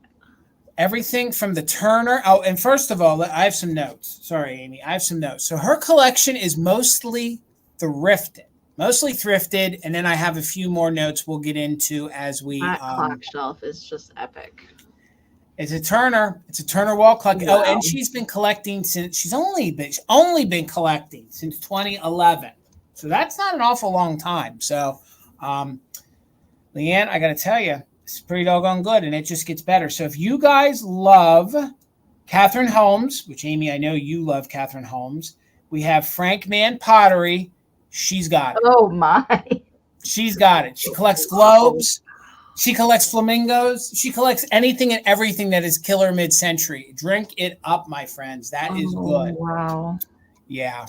Everything from the Turner. Oh, and first of all, I have some notes. Sorry, Amie. I have some notes. So her collection is mostly thrifted. And then I have a few more notes we'll get into as we. That clock shelf is just epic. It's a Turner. It's a Turner wall clock. Wow. Oh, and she's been collecting since she's only been collecting since 2011. So that's not an awful long time. So, Leanne, I got to tell you, it's pretty doggone good, and it just gets better. So if you guys love Catherine Holmes, which Amie, I know you love Catherine Holmes, we have Frank Mann Pottery. She's got it. Oh my! She's got it. She collects globes. She collects flamingos. She collects anything and everything that is killer mid-century. Drink it up, my friends. That is good. Wow. Yeah.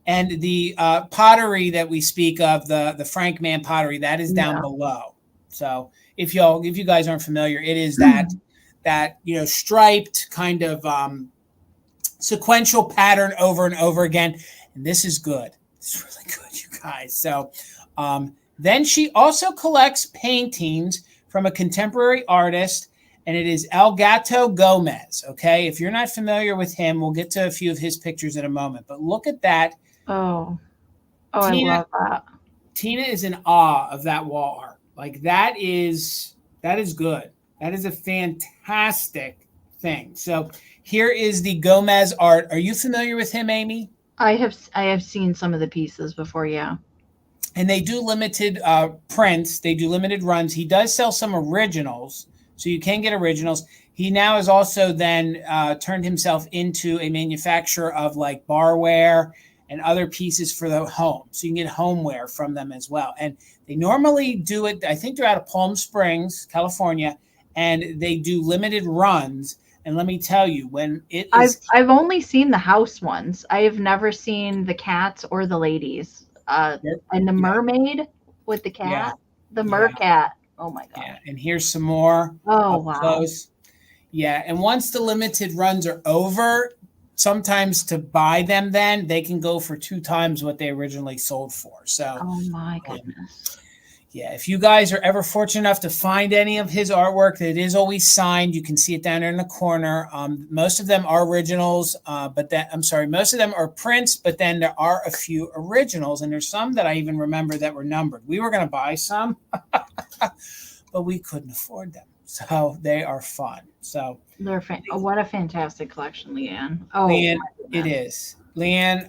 And the pottery that we speak of, the Frank Man pottery, that is down below. So if you guys aren't familiar, it is that striped kind of sequential pattern over and over again. And this is good. It's really good, you guys. So then she also collects paintings from a contemporary artist, and it is El Gato Gomez. Okay, if you're not familiar with him, we'll get to a few of his pictures in a moment. But look at that. Oh, Tina, I love that. Tina is in awe of that wall art. Like that is good. That is a fantastic thing. So here is the Gomez art. Are you familiar with him, Amie? I have seen some of the pieces before. Yeah. And they do limited prints. They do limited runs. He does sell some originals, so you can get originals. He now has also then turned himself into a manufacturer of like barware and other pieces for the home. So you can get homeware from them as well. And they normally do it, I think they're out of Palm Springs, California, and they do limited runs. And let me tell you, when it is... I've only seen the house ones. I have never seen the cats or the ladies. And the mermaid with the cat, the mercat. Oh my god! Yeah, and here's some more. Oh wow! Close. Yeah, and once the limited runs are over, sometimes to buy them, then they can go for 2 times what they originally sold for. So, oh my goodness. Yeah, if you guys are ever fortunate enough to find any of his artwork, that is always signed. You can see it down there in the corner. Most of them are originals, most of them are prints, but then there are a few originals, and there's some that I even remember that were numbered. We were going to buy some, but we couldn't afford them. So they are fun. So they're what a fantastic collection, Leanne. Oh, Leanne, it is. Leanne,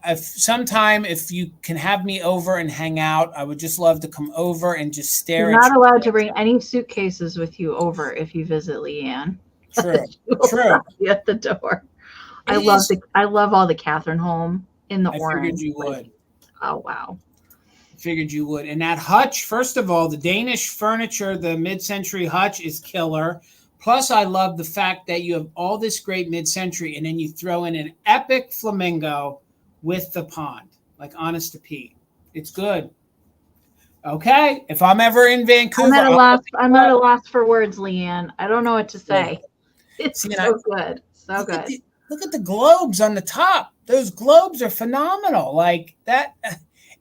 if you can have me over and hang out, I would just love to come over and just stare You're at you. You're not allowed to bring any suitcases with you over if you visit Leanne. True. At the door. I love all the Catherine Home in the orange. I figured you would. Oh wow. Figured you would. And that hutch, first of all, the Danish furniture, the mid-century hutch is killer. Plus, I love the fact that you have all this great mid-century, and then you throw in an epic flamingo with the pond, like Honest to Pete. It's good. Okay, if I'm ever in Vancouver, I'm at a loss for words, Leanne. I don't know what to say. Yeah. It's so good, so good. Look at the globes on the top. Those globes are phenomenal. Like that,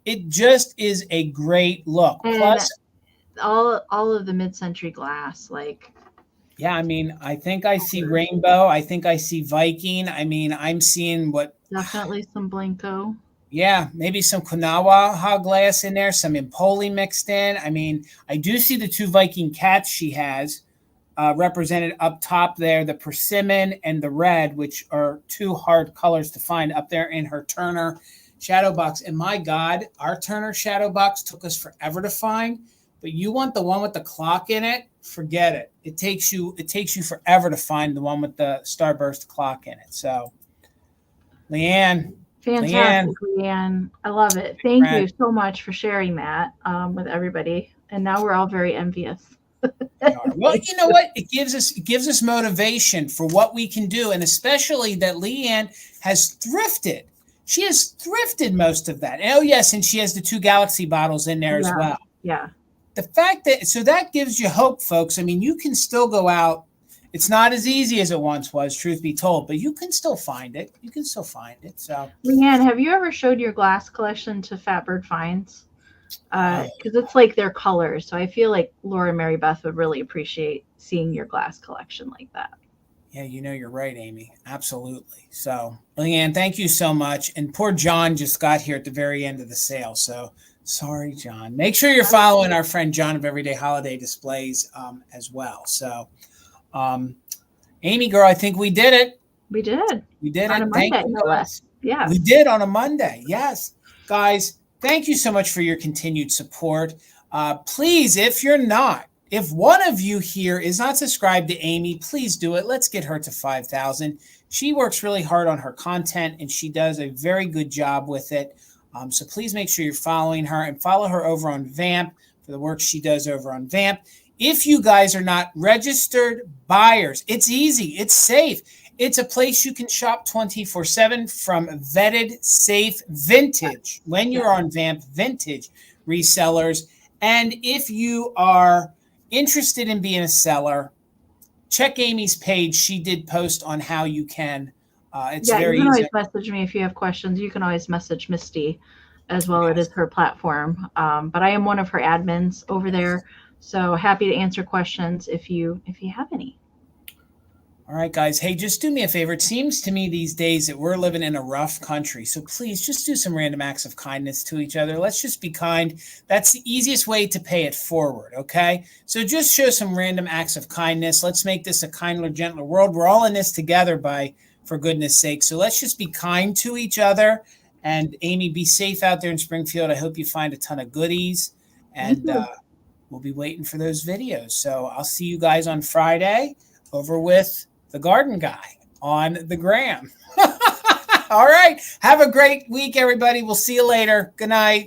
it just is a great look. And plus, all of the mid-century glass, like. Yeah, I mean, I think I see rainbow. I think I see Viking. I mean, I'm seeing what... Definitely some Blanco. Yeah, maybe some Kunawa glass in there, some Empoli mixed in. I mean, I do see the 2 Viking cats she has represented up top there, the persimmon and the red, which are 2 hard colors to find up there in her Turner shadow box. And my God, our Turner shadow box took us forever to find. But you want the one with the clock in it? Forget it. It takes you forever to find the one with the starburst clock in it. So, Leanne. Fantastic, Leanne. I love it. Thank you so much for sharing that with everybody. And now we're all very envious. Well, you know what? It gives us motivation for what we can do. And especially that Leanne has thrifted. She has thrifted most of that. Oh, yes. And she has the 2 Galaxy bottles in there as well. Yeah. The fact that gives you hope, folks. I mean, you can still go out. It's not as easy as it once was, truth be told, but you can still find it. So, Leanne, have you ever showed your glass collection to Fatbird Finds? Because it's like their colors. So I feel like Laura and Mary Beth would really appreciate seeing your glass collection like that. Yeah, you're right, Amie. Absolutely. So, Leanne, thank you so much. And poor John just got here at the very end of the sale. So, sorry, John. Make sure you're following our friend John of Everyday Holiday Displays as well. So, Amie, girl, I think we did it. We did. We did on it. A Monday, no less. Yeah. We did on a Monday. Yes. Guys, thank you so much for your continued support. Please, if one of you here is not subscribed to Amie, please do it. Let's get her to 5,000. She works really hard on her content, and she does a very good job with it. So please make sure you're following her and follow her over on Vamp for for the work she does over on Vamp. If you guys are not registered buyers, it's easy. It's safe. It's a place you can shop 24/7 from vetted, safe, vintage. When you're on Vamp, vintage resellers. And if you are interested in being a seller, check Amie's page. She did post on how you can. It's very you can easy. always message me if you have questions. You can always message Misty as well. Yes. It is her platform. But I am one of her admins over there. So happy to answer questions if you have any. All right, guys. Hey, just do me a favor. It seems to me these days that we're living in a rough country. So please just do some random acts of kindness to each other. Let's just be kind. That's the easiest way to pay it forward, okay? So just show some random acts of kindness. Let's make this a kinder, gentler world. We're all in this together for goodness sake. So let's just be kind to each other. And Amie, be safe out there in Springfield. I hope you find a ton of goodies. And we'll be waiting for those videos. So I'll see you guys on Friday over with the garden guy on the gram. All right. Have a great week, everybody. We'll see you later. Good night.